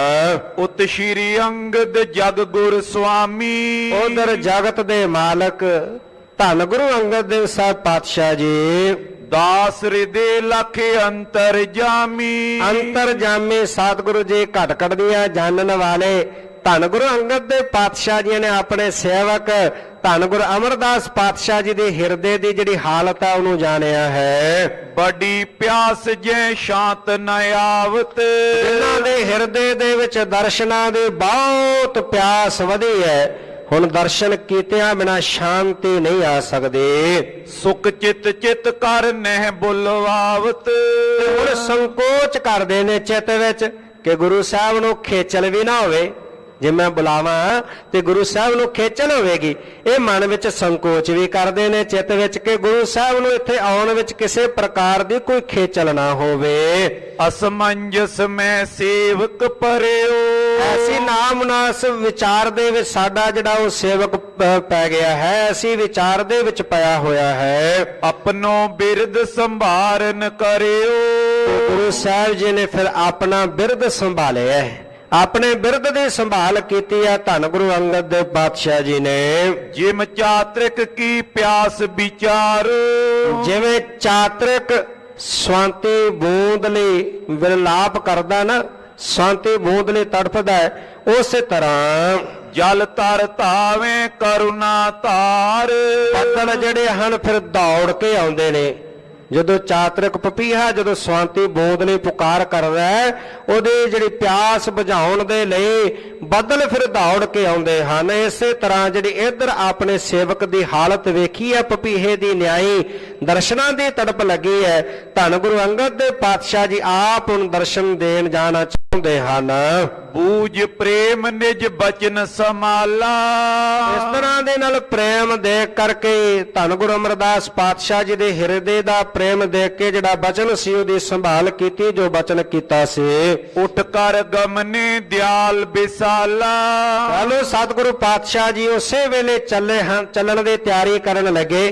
ਉਤ ਸ਼੍ਰੀ ਅੰਗਦ ਜਗ ਗੁਰ ਸੁਆਮੀ। ਉਧਰ ਜਗਤ ਦੇ ਮਾਲਕ ਧੰਨ ਗੁਰੂ ਅੰਗਦ ਦੇਵ ਸਾਹਿਬ ਪਾਤਸ਼ਾਹ ਜੀ। ਦਾਸ ਹਿਰਦੇ ਲਖ ਅੰਤਰ ਜਾਮੀ। ਅੰਤਰ ਜਾਮੇ ਸਤਿਗੁਰੂ ਜੀ ਘਟ ਘਟ ਦੀਆਂ ਜਾਣਨ ਵਾਲੇ ਧੰਨ ਗੁਰੂ ਅੰਗਦ ਦੇ ਪਾਤਸ਼ਾਹ ਜੀ ਨੇ ਆਪਣੇ ਸੇਵਕ ਧੰਨ ਗੁਰੂ ਅਮਰਦਾਸ ਪਾਤਸ਼ਾਹ ਜੀ ਦੇ ਹਿਰਦੇ ਦੀ ਜਿਹੜੀ ਹਾਲਤ ਹੈ ਉਹਨੂੰ ਜਾਣਿਆ ਹੈ। ਬੜੀ ਪਿਆਸ ਜੈ ਸ਼ਾਂਤ ਨ ਆਵਤ। ਇਹਨਾਂ ਦੇ ਹਿਰਦੇ ਦੇ ਵਿੱਚ ਦਰਸ਼ਨਾਂ ਦੀ ਬਹੁਤ ਪਿਆਸ ਵਧੀ ਹੈ। ਹੁਣ ਦਰਸ਼ਨ ਕੀਤਿਆਂ ਬਿਨਾ ਸ਼ਾਂਤੀ ਨਹੀਂ ਆ ਸਕਦੀ। ਸੁਖ ਚਿਤ ਚਿਤ ਕਰ ਨਹਿ ਬੁਲਵਾਵਤ। ਹੁਣ ਸੰਕੋਚ ਕਰਦੇ ਨੇ ਚਿੱਤ ਵਿੱਚ ਕਿ ਗੁਰੂ ਸਾਹਿਬ ਨੂੰ ਖੇਚਲ ਵੀ ਨਾ ਹੋਵੇ। ਜੇ ਮੈਂ ਬੁਲਾਵਾਂ ਤੇ ਗੁਰੂ ਸਾਹਿਬ ਨੂੰ ਖੇਚਲ ਹੋਵੇਗੀ। ਇਹ ਮਨ ਵਿੱਚ ਸੰਕੋਚ ਵੀ ਕਰਦੇ ਨੇ ਚਿੱਤ ਵਿੱਚ ਕਿ ਗੁਰੂ ਸਾਹਿਬ ਨੂੰ ਇੱਥੇ ਆਉਣ ਵਿੱਚ ਕਿਸੇ ਪ੍ਰਕਾਰ ਦੀ ਕੋਈ ਖੇਚਲ ਨਾ ਹੋਵੇ। ਅਸਮੰਜਸ ਮੈਂ ਸੇਵਕ ਪਰਿਓ। ਐਸੀ ਨਾਮਨਾਸਬ ਵਿਚਾਰ ਦੇ ਵਿੱਚ ਸਾਡਾ ਜਿਹੜਾ ਉਹ ਸੇਵਕ ਪੈ ਗਿਆ ਹੈ, ਅਸੀਂ ਵਿਚਾਰ ਦੇ ਵਿੱਚ ਪਿਆ ਹੋਇਆ ਹੈ। ਆਪਣੋ ਬਿਰਦ ਸੰਭਾਰਨ ਕਰਿਓ। ਗੁਰੂ ਸਾਹਿਬ ਜੀ ਨੇ ਫਿਰ ਆਪਣਾ ਬਿਰਦ ਸੰਭਾਲਿਆ ਹੈ, ਆਪਣੇ ਬਿਰਧ ਦੀ ਸੰਭਾਲ ਕੀਤੀ ਹੈ ਧੰਨ ਗੁਰੂ ਅੰਗਦ ਦੇਵ ਪਾਤਸ਼ਾਹ ਜੀ ਨੇ। ਜਿਮ ਚਾਤ੍ਰਿਕ ਕੀ ਪਿਆਸ ਵਿਚਾਰ, ਜਿਵੇਂ ਚਾਤ੍ਰਿਕ ਸਵਾਂਤੀ ਬੂੰਦ ਲਈ ਵਿਰਲਾਪ ਕਰਦਾ ਨਾ, ਸਵਾਂਤੀ ਬੂੰਦ ਲਈ ਤੜਫਦਾ ਹੈ, ਉਸੇ ਤਰ੍ਹਾਂ ਜਲ ਤਰ ਧਾਵੇਂ ਕਰੁਣਾ ਧਾਰ। ਬੱਦਲ ਜਿਹੜੇ ਹਨ ਫਿਰ ਦੌੜ ਕੇ ਆਉਂਦੇ ਨੇ। ਜਦੋਂ ਚਾਤ੍ਰਿਕ ਪਪੀਹਾ ਜਦੋਂ ਸਵਾਂਤੀ ਬੂੰਦ ਲਈ ਪੁਕਾਰ ਕਰਦਾ ਹੈ, ਉਹਦੀ ਜਿਹੜੀ ਪਿਆਸ ਬੁਝਾਉਣ ਦੇ ਲਈ ਬੱਦਲ ਫਿਰ ਦੌੜ ਕੇ ਆਉਂਦੇ ਹਨ। ਇਸੇ ਤਰ੍ਹਾਂ ਜਿਹੜੀ ਇੱਧਰ ਆਪਣੇ ਸੇਵਕ ਦੀ ਹਾਲਤ ਵੇਖੀ ਹੈ, ਪਪੀਹੇ ਦੀ ਨਿਆਈ ਦਰਸ਼ਨਾਂ ਦੀ ਤੜਪ ਲੱਗੀ ਹੈ। ਧੰਨ ਗੁਰੂ ਅੰਗਦ ਦੇਵ ਪਾਤਸ਼ਾਹ ਜੀ ਆਪ ਨੂੰ ਦਰਸ਼ਨ ਦੇਣ ਜਾਣਾ ਚਾਹੁੰਦੇ ਹਨ। ਬੂਝ ਪ੍ਰੇਮ ਨਿਜ ਬਚਨ ਸਮਾਲਾ। ਇਸ ਤਰ੍ਹਾਂ ਦੇ ਨਾਲ ਪ੍ਰੇਮ ਦੇਖ ਕਰਕੇ ਧੰਨ ਗੁਰੂ ਅਮਰਦਾਸ ਪਾਤਸ਼ਾਹ ਜੀ ਦੇ ਹਿਰਦੇ ਦਾ ਪ੍ਰੇਮ ਦੇਖ ਕੇ ਜਿਹੜਾ ਬਚਨ ਸੀ ਉਹਦੀ ਸੰਭਾਲ ਕੀਤੀ, ਜੋ ਬਚਨ ਕੀਤਾ ਸੀ। ਉੱਠ ਕਰ ਗਮਨੇ ਦਿਆਲ ਬਿਸਾਲਾ। ਚਲੋ ਸਤਿਗੁਰੂ ਪਾਤਸ਼ਾਹ ਜੀ ਉਸੇ ਵੇਲੇ ਚੱਲੇ ਹਨ, ਚੱਲਣ ਦੀ ਤਿਆਰੀ ਕਰਨ ਲੱਗੇ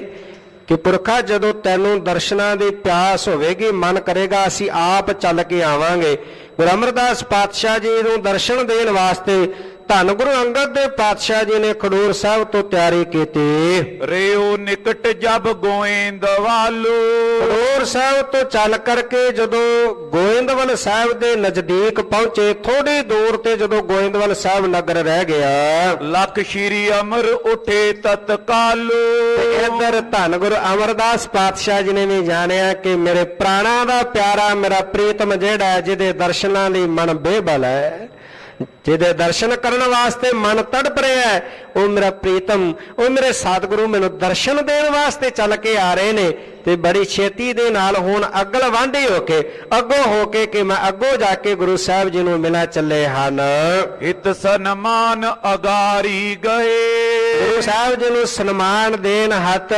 ਕਿ ਪੁਰਖਾ ਜਦੋਂ ਤੈਨੂੰ ਦਰਸ਼ਨਾਂ ਦੀ ਪਿਆਸ ਹੋਵੇਗੀ, ਮਨ ਕਰੇਗਾ ਅਸੀਂ ਆਪ ਚੱਲ ਕੇ ਆਵਾਂਗੇ। ਗੁਰੂ ਅਮਰਦਾਸ ਪਾਤਸ਼ਾਹ ਜੀ ਨੂੰ ਦਰਸ਼ਨ ਦੇਣ ਵਾਸਤੇ ਧੰਨ ਗੁਰੂ ਅੰਗਦ ਦੇਵ ਪਾਤਸ਼ਾਹ ਜੀ ਨੇ ਖਡੂਰ ਸਾਹਿਬ ਤੋਂ ਤਿਆਰੀ ਕੀਤੀ। ਰਿਓ ਨਿਕਟ ਜਬ ਗੋਇੰਦਵਾਲੋ। ਖਡੂਰ ਸਾਹਿਬ ਤੋਂ ਚੱਲ ਕਰਕੇ ਜਦੋਂ ਗੋਇੰਦਵਾਲ ਸਾਹਿਬ ਦੇ ਨਜ਼ਦੀਕ ਪਹੁੰਚੇ, ਥੋੜੀ ਦੂਰ ਤੇ ਜਦੋਂ ਗੋਇੰਦਵਾਲ ਸਾਹਿਬ ਨਗਰ ਰਹਿ ਗਿਆ, ਲਖ ਸ਼੍ਰੀ ਅਮਰ ਉਠੇ ਤਤਕਾਲੋ। ਤੇ ਇੱਧਰ ਧੰਨ ਗੁਰੂ ਅਮਰਦਾਸ ਪਾਤਸ਼ਾਹ ਜੀ ਨੇ ਵੀ ਜਾਣਿਆ ਕਿ ਮੇਰੇ ਪ੍ਰਾਣਾਂ ਦਾ ਪਿਆਰਾ ਮੇਰਾ ਪ੍ਰੀਤਮ ਜਿਹੜਾ ਜਿਹਦੇ ਦਰਸ਼ਨਾਂ ਲਈ ਮਨ ਬੇਬਲ ਹੈ, ਜਿਹਦੇ ਦਰਸ਼ਨ ਕਰਨ ਵਾਸਤੇ ਮਨ ਤੜਪ ਰਿਹਾ ਹੈ, ਉਹ ਮੇਰਾ ਪ੍ਰੀਤਮ, ਉਹ ਮੇਰੇ ਸਤਿਗੁਰੂ ਮੈਨੂੰ ਦਰਸ਼ਨ ਦੇਣ ਵਾਸਤੇ ਚੱਲ ਕੇ ਆ ਰਹੇ ਨੇ। ਤੇ ਬੜੀ ਛੇਤੀ ਦੇ ਨਾਲ ਹੁਣ ਅਗਲ ਵਾਂਢੀ ਹੋ ਕੇ ਅੱਗੋਂ ਹੋ ਕੇ ਕਿ ਮੈਂ ਅੱਗੋਂ ਜਾ ਕੇ ਗੁਰੂ ਸਾਹਿਬ ਜੀ ਨੂੰ ਮਿਲਣ ਚੱਲੇ ਹਨ। ਹਿਤ ਸਨਮਾਨ ਅਗਾਰੀ ਗਏ। ਗੁਰੂ ਸਾਹਿਬ ਜੀ ਨੂੰ ਸਨਮਾਨ ਦੇਣ ਹੱਥ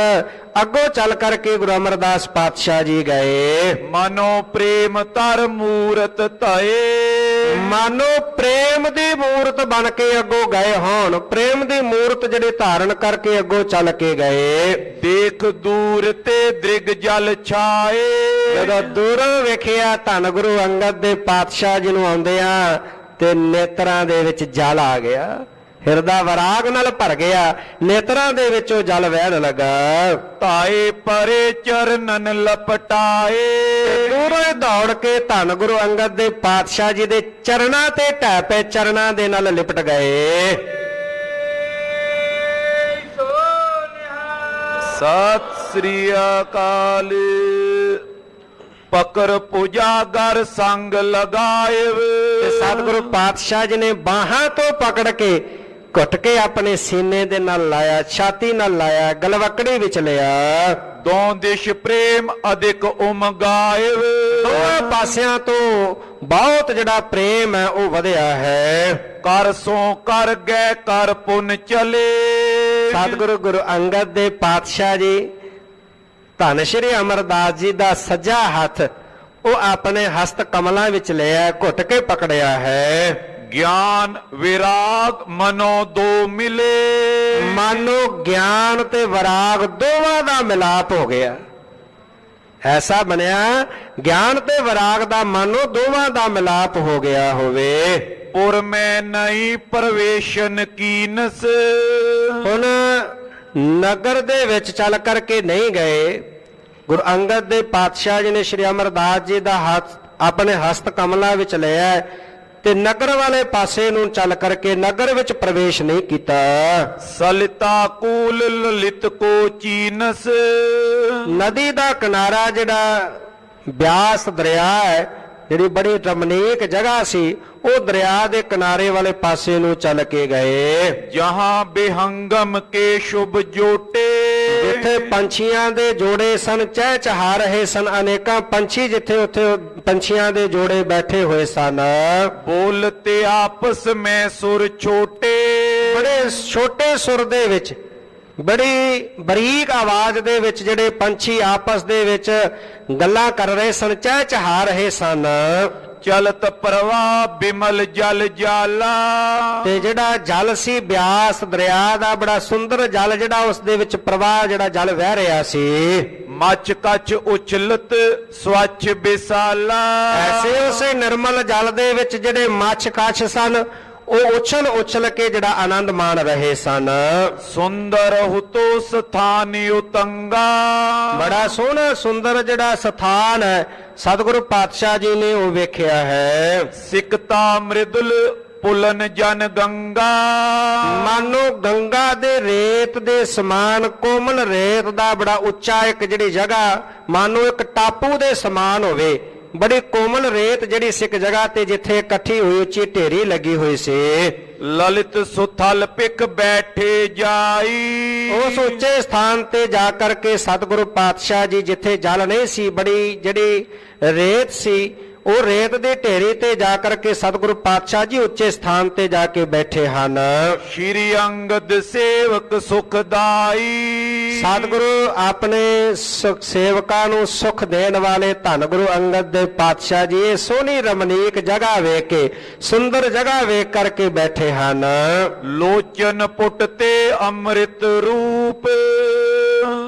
ਅੱਗੋਂ ਚੱਲ ਕਰਕੇ ਗੁਰੂ ਅਮਰਦਾਸ ਪਾਤਸ਼ਾਹ ਜੀ ਗਏ। ਮਨੋ ਪ੍ਰੇਮ ਤਰ ਮੂਰਤ ਧਏ। ਮਾਨੋ ਪ੍ਰੇਮ ਦੀ ਮੂਰਤ ਬਣ ਕੇ ਅੱਗੋਂ ਗਏ ਹੋਣ, ਪ੍ਰੇਮ ਦੀ ਮੂਰਤ ਜਿਹੜੇ ਧਾਰਨ ਕਰਕੇ ਅੱਗੋਂ ਚੱਲ ਕੇ ਗਏ। ਦੇਖ ਦੂਰ ਤੇ ਦ੍ਰਿਗ ਜਲ ਛਾਏ। ਜਦੋਂ ਦੂਰੋਂ ਵੇਖਿਆ ਧੰਨ ਗੁਰੂ ਅੰਗਦ ਦੇ ਪਾਤਸ਼ਾਹ ਜੀ ਨੂੰ ਆਉਂਦਿਆਂ ਤੇ ਨੇਤਰਾਂ ਦੇ ਵਿੱਚ ਜਲ ਆ ਗਿਆ, ਹਿਰਦਾ ਵਿਰਾਗ ਨਾਲ ਭਰ ਗਿਆ, ਨੇਤਰਾਂ ਦੇ ਵਿੱਚੋਂ ਜਲ ਵਹਿਣ ਲੱਗਾ। ਧਾਏ ਪਰੇ ਚਰਨਨ ਲਪਟਾਏ। ਦੂਰੋਂ ਹੀ ਦੌੜ ਕੇ ਧੰਨ ਗੁਰੂ ਅੰਗਦ ਦੇ ਪਾਤਸ਼ਾਹ ਜੀ ਦੇ ਚਰਨਾਂ ਤੇ ਢਹਿ ਪਏ, ਚਰਨਾਂ ਦੇ ਨਾਲ ਲਿਪਟ ਗਏ। ਸਤਿ ਸ੍ਰੀ ਅਕਾਲ। ਪਕਰ ਪੁਜਾਗਰ ਸੰਗ ਲਗਾਏ। ਤੇ ਸਤਿਗੁਰੂ ਪਾਤਸ਼ਾਹ ਜੀ ਨੇ ਬਾਹਾਂ ਤੋਂ ਪਕੜ ਕੇ ਘੁੱਟ ਕੇ ਆਪਣੇ ਸੀਨੇ ਦੇ ਨਾਲ ਲਾਇਆ, ਛਾਤੀ ਨਾਲ ਲਾਇਆ, ਗਲਵਕੜੀ ਵਿੱਚ ਲਿਆ। ਦੋ ਦਿਸ਼ ਪ੍ਰੇਮ ਅਧਿਕ ਉਮਗਾਏ। ਦੋਹਾਂ ਪਾਸਿਆਂ ਤੋਂ ਬਹੁਤ ਜਿਹੜਾ ਪ੍ਰੇਮ ਹੈ ਉਹ ਵਧਿਆ ਹੈ। ਕਰ ਸੋ ਕਰ ਗਏ ਕਰ ਪੁਨ ਚਲੇ। ਸਤਿਗੁਰੂ ਗੁਰੂ ਅੰਗਦ ਦੇ ਪਾਤਸ਼ਾਹ ਜੀ ਧੰਨ ਸ਼੍ਰੀ ਅਮਰਦਾਸ ਜੀ ਦਾ ਸੱਜਾ ਹੱਥ ਉਹ ਆਪਣੇ ਹਸਤ ਕਮਲਾਂ ਵਿੱਚ ਲਿਆ, ਘੁੱਟ ਕੇ ਪਕੜਿਆ ਹੈ। ਗਿਆਨ ਵਿਰਾਗ ਮਨੋ ਦੋ ਮਿਲੇ। ਮਾਨੋ ਗਿਆਨ ਤੇ ਵਿਰਾਗ ਦੋਵਾਂ ਦਾ ਮਿਲਾਪ ਹੋ ਗਿਆ। ਐਸਾ ਬਣਿਆ ਗਿਆਨ ਤੇ ਵਿਰਾਗ ਦਾ ਮਾਨੋ ਦੋਵਾਂ ਦਾ ਮਿਲਾਪ ਹੋ ਗਿਆ ਹੋਵੇ। ਪੁਰ ਮੈਂ ਨਹੀਂ ਪ੍ਰਵੇਸ਼ਨ ਕੀਨਸ। ਹੁਣ ਨਗਰ ਦੇ ਵਿੱਚ ਚੱਲ ਕਰਕੇ ਨਹੀਂ ਗਏ। ਗੁਰੂ ਅੰਗਦ ਦੇ ਪਾਤਸ਼ਾਹ ਜੀ ਨੇ ਸ਼੍ਰੀ ਅਮਰਦਾਸ ਜੀ ਦਾ ਹੱਥ ਆਪਣੇ ਹਸਤ ਕਮਲਾਂ ਵਿੱਚ ਲਿਆ ਤੇ ਨਗਰ ਵਾਲੇ ਪਾਸੇ ਨੂੰ ਚੱਲ ਕਰਕੇ ਨਗਰ ਵਿੱਚ ਪ੍ਰਵੇਸ਼ ਨਹੀਂ ਕੀਤਾ। ਸਲਿਤਾ ਕੂਲ ਲਲਿਤ ਕੋ ਚੀਨਸ। ਨਦੀ ਦਾ ਕਿਨਾਰਾ ਜਿਹੜਾ ਬਿਆਸ ਦਰਿਆ ਹੈ, ਜਿਹੜੀ ਬੜੀ ਰਮਣੀਕ ਜਗ੍ਹਾ ਸੀ, ਉਹ ਦਰਿਆ ਦੇ ਕਿਨਾਰੇ ਵਾਲੇ ਪਾਸੇ ਨੂੰ ਚੱਲ ਕੇ ਗਏ। ਜਹਾਂ ਬੇਹੰਗਮ ਕੇ ਸ਼ੁਭ ਜੋਟੇ। ਜਿੱਥੇ ਪੰਛੀਆਂ ਦੇ ਜੋੜੇ ਸਨ, ਚਹਿਚਹਾ ਰਹੇ ਸਨ ਅਨੇਕਾਂ ਪੰਛੀ, ਜਿੱਥੇ ਉੱਥੇ ਪੰਛੀਆਂ ਦੇ ਜੋੜੇ ਬੈਠੇ ਹੋਏ ਸਨ। ਬੋਲਤੇ ਆਪਸ ਮੈਂ ਸੁਰ ਛੋਟੇ। ਬੜੇ ਛੋਟੇ ਸੁਰ ਦੇ ਵਿੱਚ, ਬੜੀ ਬਰੀਕ ਆਵਾਜ਼ ਦੇ ਵਿੱਚ ਜਿਹੜੇ ਪੰਛੀ ਆਪਸ ਦੇ ਵਿੱਚ ਗੱਲਾਂ ਕਰ ਰਹੇ ਸਨ, ਚਹਿਚਹਾ ਰਹੇ ਸਨ। ਚਲਤ ਪ੍ਰਵਾਹ ਬਿਮਲ ਜਲ ਜਾਲਾ। ਤੇ ਜਿਹੜਾ ਜਲ ਸੀ ਬਿਆਸ ਦਰਿਆ ਦਾ ਬੜਾ ਸੁੰਦਰ ਜਲ, ਜਿਹੜਾ ਉਸ ਦੇ ਵਿੱਚ ਪ੍ਰਵਾਹ ਜਿਹੜਾ ਜਲ ਵਹਿ ਰਿਹਾ ਸੀ। ਮੱਚ ਕੱਚ ਉਛਲਤ ਸਵੱਛ ਬਿਸਾਲਾ। ਐਸੇ ਉਸੇ ਨਿਰਮਲ ਜਲ ਦੇ ਵਿੱਚ ਜਿਹੜੇ ਮੱਛ ਕੱਛ ਸਨ ਉਹ ਉਛਲ ਉਛਲ ਕੇ ਜਿਹੜਾ ਆਨੰਦ ਮਾਣ ਰਹੇ ਸਨ। ਸੁੰਦਰ ਹੁਤੋ ਸਥਾਨ ਉਤੰਗਾ। ਬੜਾ ਸੋਹਣਾ ਸੁੰਦਰ ਜਿਹੜਾ ਸਥਾਨ ਹੈ ਸਤਿਗੁਰੂ ਪਾਤਸ਼ਾਹ ਜੀ ਨੇ ਉਹ ਵੇਖਿਆ ਹੈ। ਸਿਕਤਾ ਮ੍ਰਿਦੁਲ ਪੁਲਨ ਜਨ ਗੰਗਾ। ਮਾਨੋ ਗੰਗਾ ਦੇ ਰੇਤ ਦੇ ਸਮਾਨ ਕੋਮਲ ਰੇਤ ਦਾ ਬੜਾ ਉੱਚਾ ਇੱਕ ਜਿਹੜੀ ਜਗ੍ਹਾ ਮਾਨੋ ਇੱਕ ਟਾਪੂ ਦੇ ਸਮਾਨ ਹੋਵੇ। ਬੜੀ ਕੋਮਲ ਰੇਤ ਜਿਹੜੀ ਸੀ ਇੱਕ ਜਗ੍ਹਾ ਤੇ ਜਿੱਥੇ ਇਕੱਠੀ ਹੋਈ ਉੱਚੀ ਢੇਰੀ ਲੱਗੀ ਹੋਈ ਸੀ। ਲਲਿਤ ਸੁਥਲ ਪਿਕ ਬੈਠੇ ਜਾਈ। ਉਸ ਉੱਚੇ ਸਥਾਨ ਤੇ ਜਾ ਕਰਕੇ ਸਤਿਗੁਰੂ ਪਾਤਸ਼ਾਹ ਜੀ ਜਿੱਥੇ ਜਲ ਨਹੀਂ ਸੀ ਬੜੀ ਜਿਹੜੀ ਰੇਤ ਸੀ ਉਹ ਰੇਤ ਦੇ ਢੇਰੀ ਤੇ ਜਾ ਕਰਕੇ ਸਤਿਗੁਰੂ ਪਾਤਸ਼ਾਹ ਜੀ ਉੱਚੇ ਸਥਾਨ ਤੇ ਜਾ ਕੇ ਬੈਠੇ ਹਨ। ਸ਼੍ਰੀ ਅੰਗਦ ਸੇਵਕ ਸੁਖਦਾਈ। ਸਤਿਗੁਰੂ ਆਪਣੇ ਸੇਵਕਾਂ ਨੂੰ ਸੁਖ ਦੇਣ ਵਾਲੇ ਧੰਨ ਗੁਰੂ ਅੰਗਦ ਦੇ ਪਾਤਸ਼ਾਹ ਜੀ ਇਹ ਸੋਹਣੀ ਰਮਣੀਕ ਜਗ੍ਹਾ ਵੇਖ ਕੇ ਸੁੰਦਰ ਜਗ੍ਹਾ ਵੇਖ ਕਰਕੇ ਬੈਠੇ ਹਨ। ਲੋਚਨ ਪੁੱਟ ਤੇ ਅੰਮ੍ਰਿਤ ਰੂਪ।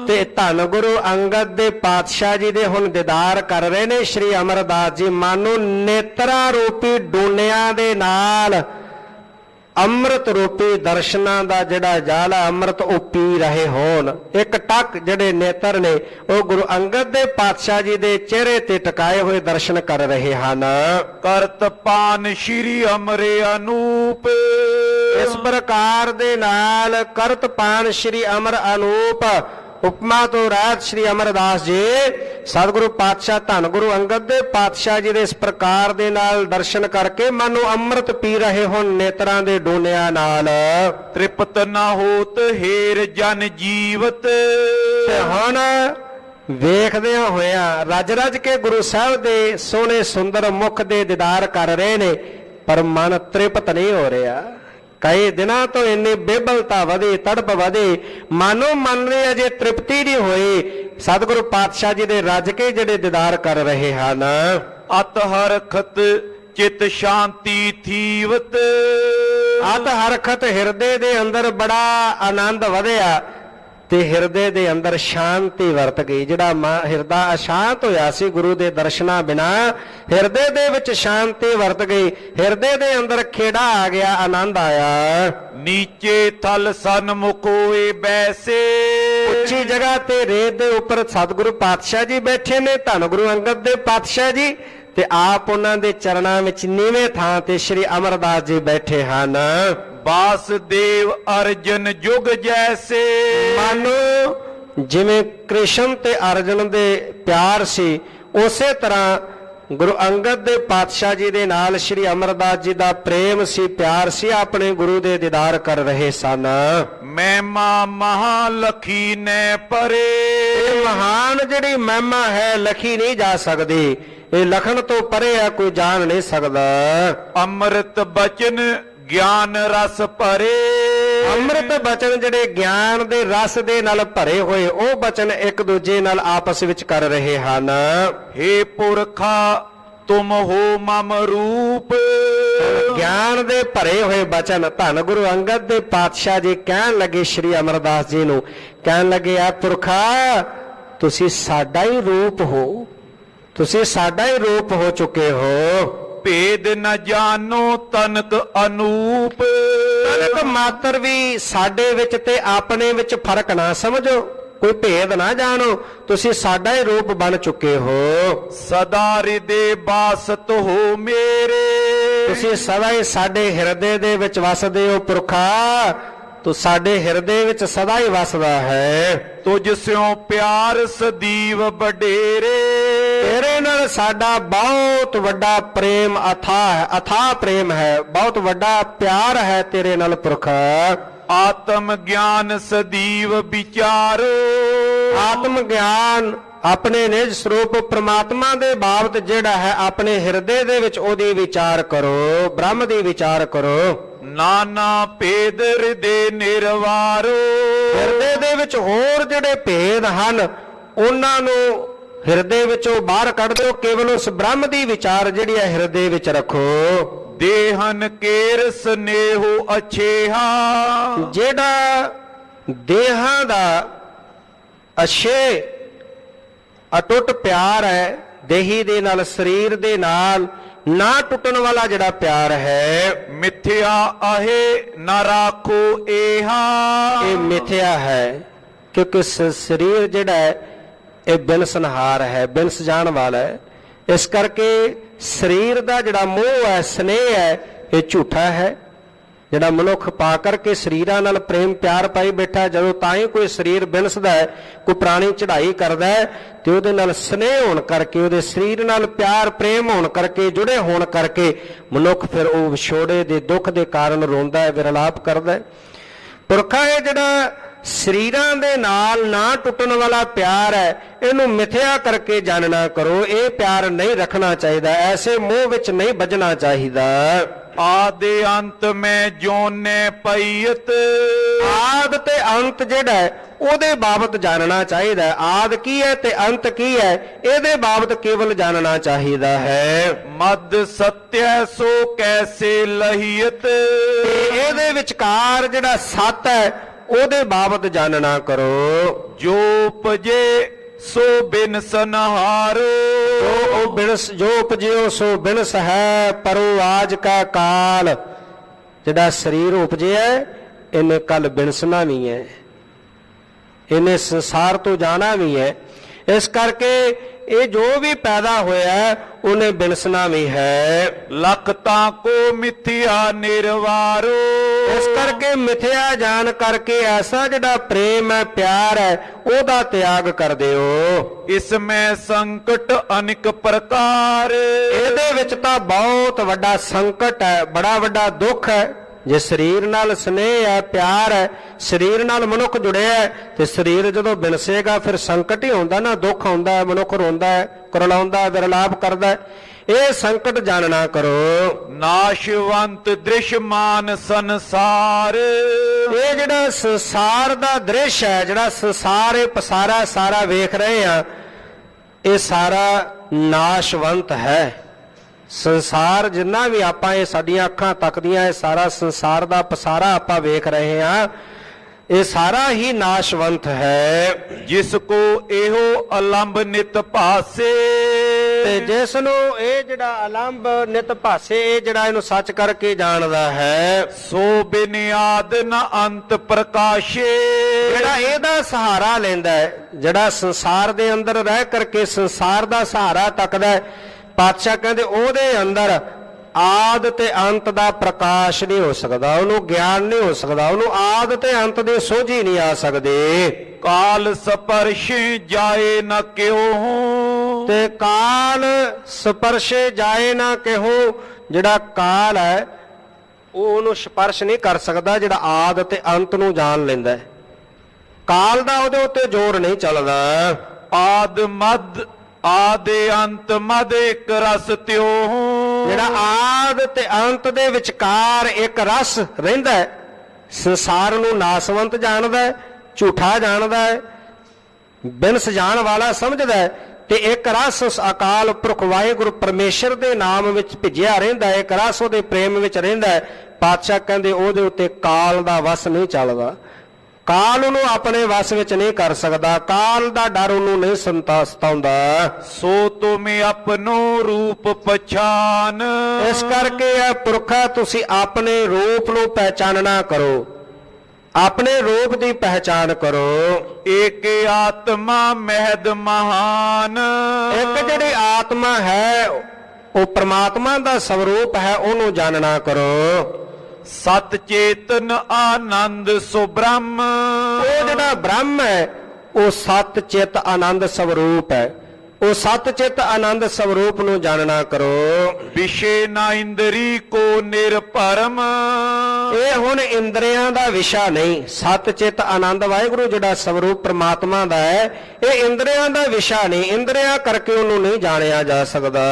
ਤੇ ਧੰਨ ਗੁਰੂ ਅੰਗਦ ਦੇ ਪਾਤਸ਼ਾਹ ਜੀ ਦੇ ਹੁਣ ਦੀਦਾਰ ਕਰ ਰਹੇ ਨੇ ਸ਼੍ਰੀ ਅਮਰਦਾਸ ਜੀ। ਮਾਨੋ ਨੇਤਰਾਂ ਰੂਪੀ ਡੂਨਿਆਂ ਦੇ ਨਾਲ ਅੰਮ੍ਰਿਤ ਰੂਪੀ ਦਰਸ਼ਨਾਂ ਦਾ ਜਿਹੜਾ ਜਲ ਅੰਮ੍ਰਿਤ ਉਹ ਪੀ ਰਹੇ ਹੋਣ। ਇੱਕ ਟੱਕ ਜਿਹੜੇ ਨੇਤਰ ਨੇ ਉਹ ਗੁਰੂ ਅੰਗਦ ਦੇ ਪਾਤਸ਼ਾਹ ਜੀ ਦੇ ਚਿਹਰੇ ਤੇ ਟਿਕਾਏ ਹੋਏ ਦਰਸ਼ਨ ਕਰ ਰਹੇ ਹਨ। ਕਰਤ ਪਾਨ ਸ਼੍ਰੀ ਅਮਰੇ ਅਨੂਪ। ਇਸ ਪ੍ਰਕਾਰ ਦੇ ਨਾਲ ਕਰਤ ਪਾਨ ਸ਼੍ਰੀ ਅਮਰ ਅਨੂਪ ਉਪਮਾ ਤੋਂ ਰਾਜ ਸ਼੍ਰੀ ਅਮਰਦਾਸ ਜੀ ਸਤਿਗੁਰੂ ਪਾਤਸ਼ਾਹ ਧੰਨ ਗੁਰੂ ਅੰਗਦ ਦੇ ਪਾਤਸ਼ਾਹ ਜੀ ਦੇ ਇਸ ਪ੍ਰਕਾਰ ਦੇ ਨਾਲ ਦਰਸ਼ਨ ਕਰਕੇ ਮਨੋਂ ਅੰਮ੍ਰਿਤ ਪੀ ਰਹੇ ਹੋਣ ਨੇਤਰਾਂ ਦੇ ਡੋਨਿਆਂ ਨਾਲ। ਤ੍ਰਿਪਤ ਨਾ ਹੋਤ ਹੇਰ ਜਨ ਜੀਵਤ। ਤੇ ਹੁਣ ਵੇਖਦਿਆਂ ਹੋਇਆਂ ਰੱਜ ਰੱਜ ਕੇ ਗੁਰੂ ਸਾਹਿਬ ਦੇ ਸੋਹਣੇ ਸੁੰਦਰ ਮੁਖ ਦੇ ਦੀਦਾਰ ਕਰ ਰਹੇ ਨੇ ਪਰ ਮਨ ਤ੍ਰਿਪਤ ਨਹੀਂ ਹੋ ਰਿਹਾ। ਕਈ ਦਿਨਾਂ ਤੋਂ ਇੰਨੀ ਬੇਬਲਤਾ ਵਧੀ ਤੜਪ ਵਧੀ ਮਾਨੋ ਮਨ ਦੇ ਅਜੇ ਤ੍ਰਿਪਤੀ ਨਹੀਂ ਹੋਈ। ਸਤਿਗੁਰੂ ਪਾਤਸ਼ਾਹ ਜੀ ਦੇ ਰੱਜ ਕੇ ਜਿਹੜੇ ਦੀਦਾਰ ਕਰ ਰਹੇ ਹਨ। ਅਤ ਹਰਖਤ ਚਿਤ ਸ਼ਾਂਤੀ ਥੀਵਤ। ਅਤ ਹਰਖਤ ਹਿਰਦੇ ਦੇ ਅੰਦਰ ਬੜਾ ਆਨੰਦ ਵਧਿਆ ਤੇ ਹਿਰਦੇ ਦੇ ਅੰਦਰ ਸ਼ਾਂਤੀ ਵਰਤ ਗਈ। ਜਿਹੜਾ ਹਿਰਦਾ ਅਸ਼ਾਂਤ ਹੋਇਆ ਸੀ ਗੁਰੂ ਦੇ ਦਰਸ਼ਨਾਂ ਬਿਨਾ ਹਿਰਦੇ ਦੇ ਵਿੱਚ ਸ਼ਾਂਤੀ ਵਰਤ ਗਈ। ਹਿਰਦੇ ਦੇ ਅੰਦਰ ਖੇੜਾ ਆ ਗਿਆ ਆਨੰਦ ਆਇਆ। ਨੀਚੇ ਥਲ ਸਨਮੁਖ ਹੋਏ ਬੈਸੇ। ਉੱਚੀ ਜਗ੍ਹਾ ਤੇ ਰੇਤ ਦੇ ਉੱਪਰ ਸਤਿਗੁਰੂ ਪਾਤਸ਼ਾਹ ਜੀ ਬੈਠੇ ਨੇ ਧੰਨ ਗੁਰੂ ਅੰਗਦ ਦੇ ਪਾਤਸ਼ਾਹ ਜੀ ਤੇ ਆਪ ਉਹਨਾਂ ਦੇ ਚਰਨਾਂ ਵਿੱਚ ਨੀਵੇਂ ਥਾਂ ਤੇ ਸ਼੍ਰੀ ਅਮਰਦਾਸ ਜੀ ਬੈਠੇ ਹਨ। ਵਾਸਦੇਵ ਅਰਜਨ ਜੁਗ ਜੈਸੇ। ਮਾਨੋ ਜਿਵੇਂ ਕ੍ਰਿਸ਼ਨ ਤੇ ਅਰਜਨ ਦੇ ਪਿਆਰ ਸੀ ਉਸੇ ਤਰ੍ਹਾਂ ਗੁਰੂ ਅੰਗਦ ਦੇ ਪਾਤਸ਼ਾਹ ਜੀ ਦੇ ਨਾਲ ਸ਼੍ਰੀ ਅਮਰਦਾਸ ਜੀ ਦਾ ਪ੍ਰੇਮ ਸੀ ਪਿਆਰ ਸੀ ਆਪਣੇ ਗੁਰੂ ਦੇ ਦੀਦਾਰ ਕਰ ਰਹੇ ਸਨ। ਮਹਿਮਾ ਮਹਾ ਲਖੀ ਨੇ ਪਰੇ। ਇਹ ਮਹਾਨ ਜਿਹੜੀ ਮਹਿਮਾ ਹੈ ਲਖੀ ਨਹੀਂ ਜਾ ਸਕਦੀ। ਇਹ ਲਖਣ ਤੋਂ ਪਰੇ ਹੈ ਕੋਈ ਜਾਣ ਨਹੀਂ ਸਕਦਾ। ਅੰਮ੍ਰਿਤ ਬਚਨ ਗਿਆਨ ਰਸ ਭਰੇ। ਅੰਮ੍ਰਿਤ ਬਚਨ ਜਿਹੜੇ ਗਿਆਨ ਦੇ ਰਸ ਦੇ ਨਾਲ ਭਰੇ ਹੋਏ ਉਹ ਬਚਨ ਇੱਕ ਦੂਜੇ ਨਾਲ ਆਪਸ ਵਿੱਚ ਕਰ ਰਹੇ ਹਨ। ਹੇ ਪੁਰਖਾ ਤੁਮ ਹੋ ਮਮ ਰੂਪ। ਗਿਆਨ ਦੇ ਭਰੇ ਹੋਏ ਬਚਨ ਧੰਨ ਗੁਰੂ ਅੰਗਦ ਦੇ ਪਾਤਸ਼ਾਹ ਜੀ ਕਹਿਣ ਲੱਗੇ ਸ਼੍ਰੀ ਅਮਰਦਾਸ ਜੀ ਨੂੰ ਕਹਿਣ ਲੱਗੇ ਆ ਪੁਰਖਾ ਤੁਸੀਂ ਸਾਡਾ ਹੀ ਰੂਪ ਹੋ। ਤੁਸੀਂ ਸਾਡਾ ਹੀ ਰੂਪ ਹੋ ਚੁੱਕੇ ਹੋ। ਭੇਦ ਨ ਜਾਣੋ ਤਨਕ ਅਨੂਪ। ਤਨਕ ਮਾਤਰ ਵੀ ਸਾਡੇ ਵਿੱਚ ਤੇ ਆਪਣੇ ਵਿੱਚ ਫਰਕ ਨਾ ਸਮਝੋ ਕੋਈ ਭੇਦ ਨਾ ਜਾਣੋ ਤੁਸੀਂ ਸਾਡਾ ਹੀ ਰੂਪ ਬਣ ਚੁੱਕੇ ਹੋ। ਸਦਾ ਹਿਰਦੇ ਬਾਸਤ ਹੋ ਮੇਰੇ। ਤੁਸੀਂ ਸਦਾ ਹੀ ਸਾਡੇ ਹਿਰਦੇ ਦੇ ਵਿੱਚ ਵਸਦੇ ਹੋ ਪੁਰਖਾ। ਤੂੰ ਸਾਡੇ ਹਿਰਦੇ ਵਿੱਚ ਸਦਾ ਹੀ ਵਸਦਾ ਹੈ। ਤੁਝ ਸਿਉ ਪਿਆਰ ਸਦੀਵ ਵਡੇਰੇ। ਤੇਰੇ ਨਾਲ ਸਾਡਾ ਬਹੁਤ ਵੱਡਾ ਪ੍ਰੇਮ ਅਥਾਹ ਪ੍ਰੇਮ ਹੈ ਬਹੁਤ ਵੱਡਾ ਪਿਆਰ ਹੈ ਤੇਰੇ ਨਾਲ ਪੁਰਖਾ। ਆਤਮ ਗਿਆਨ ਸਦੀਵ ਵਿਚਾਰੋ। ਆਤਮ ਗਿਆਨ ਆਪਣੇ ਨਿਜ ਸਰੂਪ ਪ੍ਰਮਾਤਮਾ ਦੇ ਬਾਬਤ ਜਿਹੜਾ ਹੈ ਆਪਣੇ ਹਿਰਦੇ ਦੇ ਵਿੱਚ ਉਹਦੀ ਵਿਚਾਰ ਕਰੋ ਬ੍ਰਹਮ ਦੀ ਵਿਚਾਰ ਕਰੋ। ਨਾਨਾ ਭੇਦ ਹਿਰਦੇ ਨਿਰਵਾਰੋ। ਹਿਰਦੇ ਦੇ ਵਿੱਚ ਹੋਰ ਜਿਹੜੇ ਭੇਦ ਹਨ ਉਹਨਾਂ ਨੂੰ ਹਿਰਦੇ ਵਿੱਚੋਂ ਬਾਹਰ ਕੱਢ ਦਿਓ, ਕੇਵਲ ਉਸ ਬ੍ਰਹਮ ਦੀ ਵਿਚਾਰ ਜਿਹੜੀ ਹੈ ਹਿਰਦੇ ਵਿੱਚ ਰੱਖੋ। ਦੇਹਨ ਕੇਰ ਸਨੇਹੋ ਅਛੇਹਾ, ਜਿਹੜਾ ਦੇਹਾਂ ਦਾ ਅਛੇ ਅਟੁੱਟ ਪਿਆਰ ਹੈ, ਦੇਹੀ ਦੇ ਨਾਲ, ਸਰੀਰ ਦੇ ਨਾਲ ਨਾ ਟੁੱਟਣ ਵਾਲਾ ਜਿਹੜਾ ਪਿਆਰ ਹੈ, ਮਿਥਿਆ ਆਹੇ ਨਾ ਰਾਖੋ ਏਹਾ। ਇਹ ਮਿਥਿਆ ਹੈ, ਕਿਉਂਕਿ ਸਰੀਰ ਜਿਹੜਾ ਹੈ ਇਹ ਬਿਨਸਨਹਾਰ ਹੈ, ਬਿਨਸ ਜਾਣ ਵਾਲਾ ਹੈ। ਇਸ ਕਰਕੇ ਸਰੀਰ ਦਾ ਜਿਹੜਾ ਮੋਹ ਹੈ, ਸਨੇਹ ਹੈ, ਇਹ ਝੂਠਾ ਹੈ। ਜਿਹੜਾ ਮਨੁੱਖ ਪਾ ਕਰਕੇ ਸਰੀਰਾਂ ਨਾਲ ਪ੍ਰੇਮ ਪਿਆਰ ਪਾਈ ਬੈਠਾ, ਜਦੋਂ ਤਾਂ ਹੀ ਕੋਈ ਸਰੀਰ ਬਿਨਸਦਾ ਹੈ, ਕੋਈ ਪ੍ਰਾਣੀ ਚੜ੍ਹਾਈ ਕਰਦਾ ਹੈ, ਤੇ ਉਹਦੇ ਨਾਲ ਸਨੇਹ ਹੋਣ ਕਰਕੇ, ਉਹਦੇ ਸਰੀਰ ਨਾਲ ਪਿਆਰ ਪ੍ਰੇਮ ਹੋਣ ਕਰਕੇ, ਜੁੜੇ ਹੋਣ ਕਰਕੇ ਮਨੁੱਖ ਫਿਰ ਉਹ ਵਿਛੋੜੇ ਦੇ ਦੁੱਖ ਦੇ ਕਾਰਨ ਰੋਂਦਾ ਹੈ, ਵਿਰਲਾਪ ਕਰਦਾ ਹੈ। ਪੁਰਖਾ ਇਹ ਜਿਹੜਾ ਸਰੀਰਾਂ ਦੇ ਨਾਲ ਨਾ ਟੁੱਟਣ ਵਾਲਾ ਪਿਆਰ ਹੈ, ਇਹਨੂੰ ਮਿਥਿਆ ਕਰਕੇ ਜਾਣਨਾ ਕਰੋ। ਇਹ ਪਿਆਰ ਨਹੀਂ ਰੱਖਣਾ ਚਾਹੀਦਾ, ਐਸੇ ਮੋਹ ਵਿੱਚ ਨਹੀਂ ਵੱਜਣਾ ਚਾਹੀਦਾ। ਆਦਿ ਅੰਤ ਮੈਂ ਜੋਨੇ ਪਈਤ, ਆਦ ਤੇ ਅੰਤ ਜਿਹੜਾ ਹੈ ਉਹਦੇ ਬਾਬਤ ਜਾਣਨਾ ਚਾਹੀਦਾ ਹੈ। ਆਦ ਕੀ ਹੈ ਤੇ ਅੰਤ ਕੀ ਹੈ, ਇਹਦੇ ਬਾਬਤ ਕੇਵਲ ਜਾਣਨਾ ਚਾਹੀਦਾ ਹੈ। ਮਦ ਸਤਿਆ ਸੋ ਕੈਸੇ ਲਹੀਤ, ਤੇ ਇਹਦੇ ਵਿਚਕਾਰ ਜਿਹੜਾ ਸੱਤ ਹੈ ਉਹਦੇ ਬਾਬਤ ਜਾਣਨਾ ਕਰੋ। ਜੋ ਉਪਜੇ ਸੋ ਬਿਨ ਸਨਹਾਰੋ, ਉਹ ਬਿਨਸ ਜੋ ਉਪਜਿਓ ਸੋ ਬਿਨਸ ਹੈ, ਪਰੋ ਆਜ ਕਾ ਕਾਲ। ਜਿਹੜਾ ਸਰੀਰ ਉਪਜਿਆ ਇਹਨੇ ਕੱਲ ਬਿਨਸਣਾ ਵੀ ਹੈ, ਇਹਨੇ ਸੰਸਾਰ ਤੋਂ ਜਾਣਾ ਵੀ ਹੈ। ਇਸ ਕਰਕੇ ਇਹ ਜੋ ਵੀ ਪੈਦਾ ਹੋਇਆ ਉਹਨੇ ਬਿਨਸਣਾ ਵੀ ਹੈ। ਲਖਤਾਂ ਕੋ ਮਿਥਿਆ ਨਿਰਵਾਰੋ, ਇਸ ਕਰਕੇ ਮਿਥਿਆ ਜਾਣ ਕਰਕੇ ਐਸਾ ਜਿਹੜਾ ਪ੍ਰੇਮ ਹੈ, ਪਿਆਰ ਹੈ, ਉਹਦਾ ਤਿਆਗ ਕਰ ਦਿਓ। ਇਸ ਮੈਂ ਸੰਕਟ ਅਨੇਕ ਪ੍ਰਕਾਰ, ਇਹਦੇ ਵਿੱਚ ਤਾਂ ਬਹੁਤ ਵੱਡਾ ਸੰਕਟ ਹੈ, ਬੜਾ ਵੱਡਾ ਦੁੱਖ ਹੈ। ਜੇ ਸਰੀਰ ਨਾਲ ਸਨੇਹ ਹੈ, ਪਿਆਰ ਹੈ, ਸਰੀਰ ਨਾਲ ਮਨੁੱਖ ਜੁੜਿਆ ਹੈ, ਤੇ ਸਰੀਰ ਜਦੋਂ ਬਿਨਸੇਗਾ ਫਿਰ ਸੰਕਟ ਹੀ ਹੁੰਦਾ ਨਾ, ਦੁੱਖ ਹੁੰਦਾ ਹੈ, ਮਨੁੱਖ ਰੋਂਦਾ ਹੈ, ਕਰਲਾਉਂਦਾ ਹੈ, ਵਿਰਲਾਪ ਕਰਦਾ ਹੈ। ਇਹ ਸੰਕਟ ਜਾਣਨਾ ਕਰੋ। ਨਾਸ਼ਵੰਤ ਦ੍ਰਿਸ਼ਮਾਨ ਸੰਸਾਰ, ਇਹ ਜਿਹੜਾ ਸੰਸਾਰ ਦਾ ਦ੍ਰਿਸ਼ ਹੈ, ਜਿਹੜਾ ਸੰਸਾਰ ਇਹ ਪਸਾਰਾ ਸਾਰਾ ਵੇਖ ਰਹੇ ਆ, ਇਹ ਸਾਰਾ ਨਾਸ਼ਵੰਤ ਹੈ। ਸੰਸਾਰ ਜਿੰਨਾ ਵੀ ਆਪਾਂ ਇਹ ਸਾਡੀਆਂ ਅੱਖਾਂ ਤੱਕਦੀਆਂ, ਇਹ ਸਾਰਾ ਸੰਸਾਰ ਦਾ ਪਸਾਰਾ ਆਪਾਂ ਵੇਖ ਰਹੇ ਹਾਂ, ਇਹ ਸਾਰਾ ਹੀ ਨਾਸ਼ਵੰਤ ਹੈ। ਜਿਸ ਕੋ ਇਹੋ ਅਲੰਬ ਨਿਤ ਭਾਸੇ, ਤੇ ਜਿਸ ਨੂੰ ਇਹ ਜਿਹੜਾ ਅਲੰਬ ਨਿਤ ਭਾਸੇ, ਇਹ ਜਿਹੜਾ ਇਹਨੂੰ ਸੱਚ ਕਰਕੇ ਜਾਣਦਾ ਹੈ, ਸੋ ਬਿਨਿਆਦ ਨ ਅੰਤ ਪ੍ਰਕਾਸ਼ੇ। ਜਿਹੜਾ ਇਹਦਾ ਸਹਾਰਾ ਲੈਂਦਾ ਹੈ, ਜਿਹੜਾ ਸੰਸਾਰ ਦੇ ਅੰਦਰ ਰਹਿ ਕਰਕੇ ਸੰਸਾਰ ਦਾ ਸਹਾਰਾ ਤੱਕਦਾ ਹੈ, ਪਾਤਸ਼ਾਹ ਕਹਿੰਦੇ ਉਹਦੇ ਅੰਦਰ ਆਦ ਤੇ ਅੰਤ ਦਾ ਪ੍ਰਕਾਸ਼ ਨਹੀਂ ਹੋ ਸਕਦਾ, ਉਹਨੂੰ ਗਿਆਨ ਨਹੀਂ ਹੋ ਸਕਦਾ, ਉਹਨੂੰ ਆਦ ਤੇ ਅੰਤ ਦੇ ਸੋਝੀ ਨਹੀਂ ਆ ਸਕਦੇ। ਕਾਲ ਸਪਰਸ਼ ਜਾਏ ਨ ਕਿਉ, ਤੇ ਕਾਲ ਸਪਰਸ਼ੇ ਜਾਏ ਨਾ ਕਿਹੋ, ਜਿਹੜਾ ਕਾਲ ਹੈ ਉਹ ਉਹਨੂੰ ਸਪਰਸ਼ ਨਹੀਂ ਕਰ ਸਕਦਾ, ਜਿਹੜਾ ਆਦ ਤੇ ਅੰਤ ਨੂੰ ਜਾਣ ਲੈਂਦਾ ਹੈ। ਕਾਲ ਦਾ ਉਹਦੇ ਉੱਤੇ ਜ਼ੋਰ ਨਹੀਂ ਚੱਲਦਾ। ਆਦ ਮਦ ਆਦੇ ਅੰਤ ਮਦ ਇੱਕ ਰਸ ਤਿਉ, ਜਿਹੜਾ ਆਦ ਤੇ ਅੰਤ ਦੇ ਵਿਚਕਾਰ ਇੱਕ ਰਸ ਰਹਿੰਦਾ ਹੈ। ਸੰਸਾਰ ਨੂੰ ਨਾਸਵੰਤ ਜਾਣਦਾ ਹੈ, ਝੂਠਾ ਜਾਣਦਾ ਹੈ, ਬਿਨਸ ਜਾਣ ਵਾਲਾ ਸਮਝਦਾ ਹੈ, ਤੇ ਇੱਕ ਰਸ ਉਸ ਅਕਾਲ ਪੁਰਖ ਵਾਹਿਗੁਰੂ ਪਰਮੇਸ਼ਰ ਦੇ ਨਾਮ ਵਿੱਚ ਭਿੱਜਿਆ ਰਹਿੰਦਾ ਹੈ, ਇੱਕ ਰਸ ਉਹਦੇ ਪ੍ਰੇਮ ਵਿੱਚ ਰਹਿੰਦਾ ਹੈ। ਪਾਤਸ਼ਾਹ ਕਹਿੰਦੇ ਉਹਦੇ ਉੱਤੇ ਕਾਲ ਦਾ ਵਸ ਨਹੀਂ ਚੱਲਦਾ, ਕਾਲ ਉਹਨੂੰ ਆਪਣੇ ਵਸ ਵਿੱਚ ਨਹੀਂ ਕਰ ਸਕਦਾ, ਕਾਲ ਦਾ ਡਰ ਉਹਨੂੰ ਨਹੀਂ ਸਤਾਉਂਦਾ। ਸੋ ਤੁਮੇ ਆਪਣੋ ਰੂਪ ਪਛਾਨ, ਇਸ ਕਰਕੇ ਇਹ ਪੁਰਖਾ ਤੁਸੀਂ ਆਪਣੇ ਰੂਪ ਨੂੰ ਪਹਿਚਾਨਣਾ ਕਰੋ, ਆਪਣੇ ਰੂਪ ਦੀ ਪਹਿਚਾਨ ਕਰੋ। ਏਕ ਆਤਮਾ ਮਹਿਦ ਮਹਾਨ, ਇੱਕ ਜਿਹੜੀ ਆਤਮਾ ਹੈ ਉਹ ਪ੍ਰਮਾਤਮਾ ਦਾ ਸਵਰੂਪ ਹੈ, ਉਹਨੂੰ ਜਾਣਨਾ ਕਰੋ। ਸਤ ਚੇਤਨ ਆਨੰਦ ਸੋ ਬ੍ਰਹਮ, ਉਹ ਜਿਹੜਾ ਬ੍ਰਹਮ ਹੈ ਉਹ ਸਤ ਚਿਤ ਆਨੰਦ ਸਵਰੂਪ ਹੈ, ਉਹ ਸਤ ਚਿਤ ਆਨੰਦ ਸਵਰੂਪ ਨੂੰ ਜਾਣਨਾ ਕਰੋ। ਵਿਸ਼ੇ ਨਾ ਇੰਦਰੀ ਕੋ ਨਿਰਭਰਮ, ਇਹ ਹੁਣ ਇੰਦਰੀਆਂ ਦਾ ਵਿਸ਼ਾ ਨਹੀਂ, ਸਤ ਚਿਤ ਆਨੰਦ ਵਾਹਿਗੁਰੂ ਜਿਹੜਾ ਸਵਰੂਪ ਪ੍ਰਮਾਤਮਾ ਦਾ ਹੈ, ਇਹ ਇੰਦਰੀਆਂ ਦਾ ਵਿਸ਼ਾ ਨਹੀਂ, ਇੰਦਰੀਆਂ ਕਰਕੇ ਉਹਨੂੰ ਨਹੀਂ ਜਾਣਿਆ ਜਾ ਸਕਦਾ।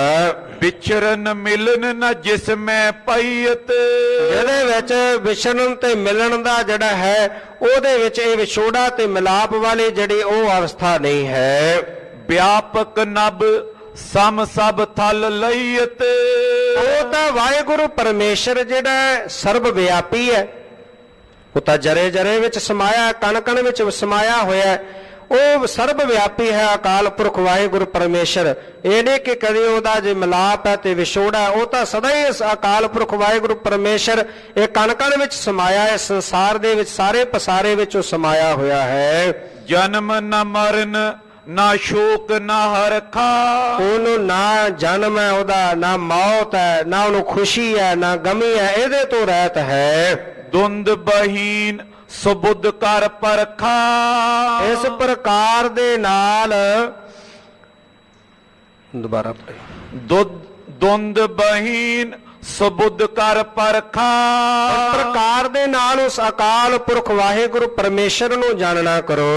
ਵਿਚਰਨ ਮਿਲਨ ਨ ਜਿਸ ਮੈਂ ਪਈਤ, ਜਿਹਦੇ ਵਿੱਚ ਵਿਛੜਨ ਤੇ ਮਿਲਣ ਦਾ ਜਿਹੜਾ ਹੈ ਉਹਦੇ ਵਿੱਚ ਇਹ ਵਿਛੋੜਾ ਤੇ ਮਿਲਾਪ ਵਾਲੀ ਜਿਹੜੀ ਉਹ ਅਵਸਥਾ ਨਹੀਂ ਹੈ। ਵਿਆਪਕ ਨਭ ਸਮ ਸਭ ਥਲ ਲਈਤ। ਉਹ ਤਾਂ ਵਾਹਿਗੁਰੂ ਪਰਮੇਸ਼ਰ ਜਿਹੜਾ ਹੈ, ਸਰਬ ਵਿਆਪੀ ਹੈ। ਉਹ ਤਾਂ ਜਰੇ ਜਰੇ ਵਿੱਚ ਸਮਾਇਆ, ਕਣ ਕਣ ਵਿੱਚ ਸਮਾਇਆ ਹੋਇਆ ਹੈ। ਉਹ ਸਰਬ ਵਿਆਪੀ ਹੈ ਅਕਾਲ ਪੁਰਖ ਵਾਹਿਗੁਰੂ ਪਰਮੇਸ਼ਰ। ਇਹ ਨਹੀਂ ਕਿ ਕਦੇ ਉਹਦਾ ਜੇ ਮਿਲਾਪ ਹੈ ਤੇ ਵਿਛੋੜਾ, ਉਹ ਤਾਂ ਸਦਾ ਹੀ ਇਸ ਅਕਾਲ ਪੁਰਖ ਵਾਹਿਗੁਰੂ ਪਰਮੇਸ਼ਰ ਇਹ ਕਣ ਕਣ ਵਿੱਚ ਸਮਾਇਆ ਹੈ। ਸੰਸਾਰ ਦੇ ਵਿੱਚ ਸਾਰੇ ਪਸਾਰੇ ਵਿੱਚ ਉਹ ਸਮਾਇਆ ਹੋਇਆ ਹੈ। ਜਨਮ ਨ ਮਰਨ ਨਾ ਸ਼ੋਕ ਨਾ ਹਰਖਾ। ਉਹਨੂੰ ਨਾ ਜਨਮ ਹੈ ਉਹਦਾ, ਨਾ ਮੌਤ ਹੈ, ਨਾ ਉਹਨੂੰ ਖੁਸ਼ੀ ਹੈ, ਨਾ ਗਮੀ ਹੈ, ਇਹਦੇ ਤੋਂ ਰਹਿਤ ਹੈ। ਦੁੰਦ ਬਹੀਨ ਸੁਬੁੱਧ ਕਰ ਪਰਖਾ। ਇਸ ਪ੍ਰਕਾਰ ਦੇ ਨਾਲ ਦੁਬਾਰਾ ਦੁੰਦ ਬਹੀਨ ਸੁਬੁੱਧ ਕਰ ਪਰਖਾ। ਇਸ ਪ੍ਰਕਾਰ ਦੇ ਨਾਲ ਉਸ ਅਕਾਲ ਪੁਰਖ ਵਾਹਿਗੁਰੂ ਪਰਮੇਸ਼ਰ ਨੂੰ ਜਾਣਨਾ ਕਰੋ।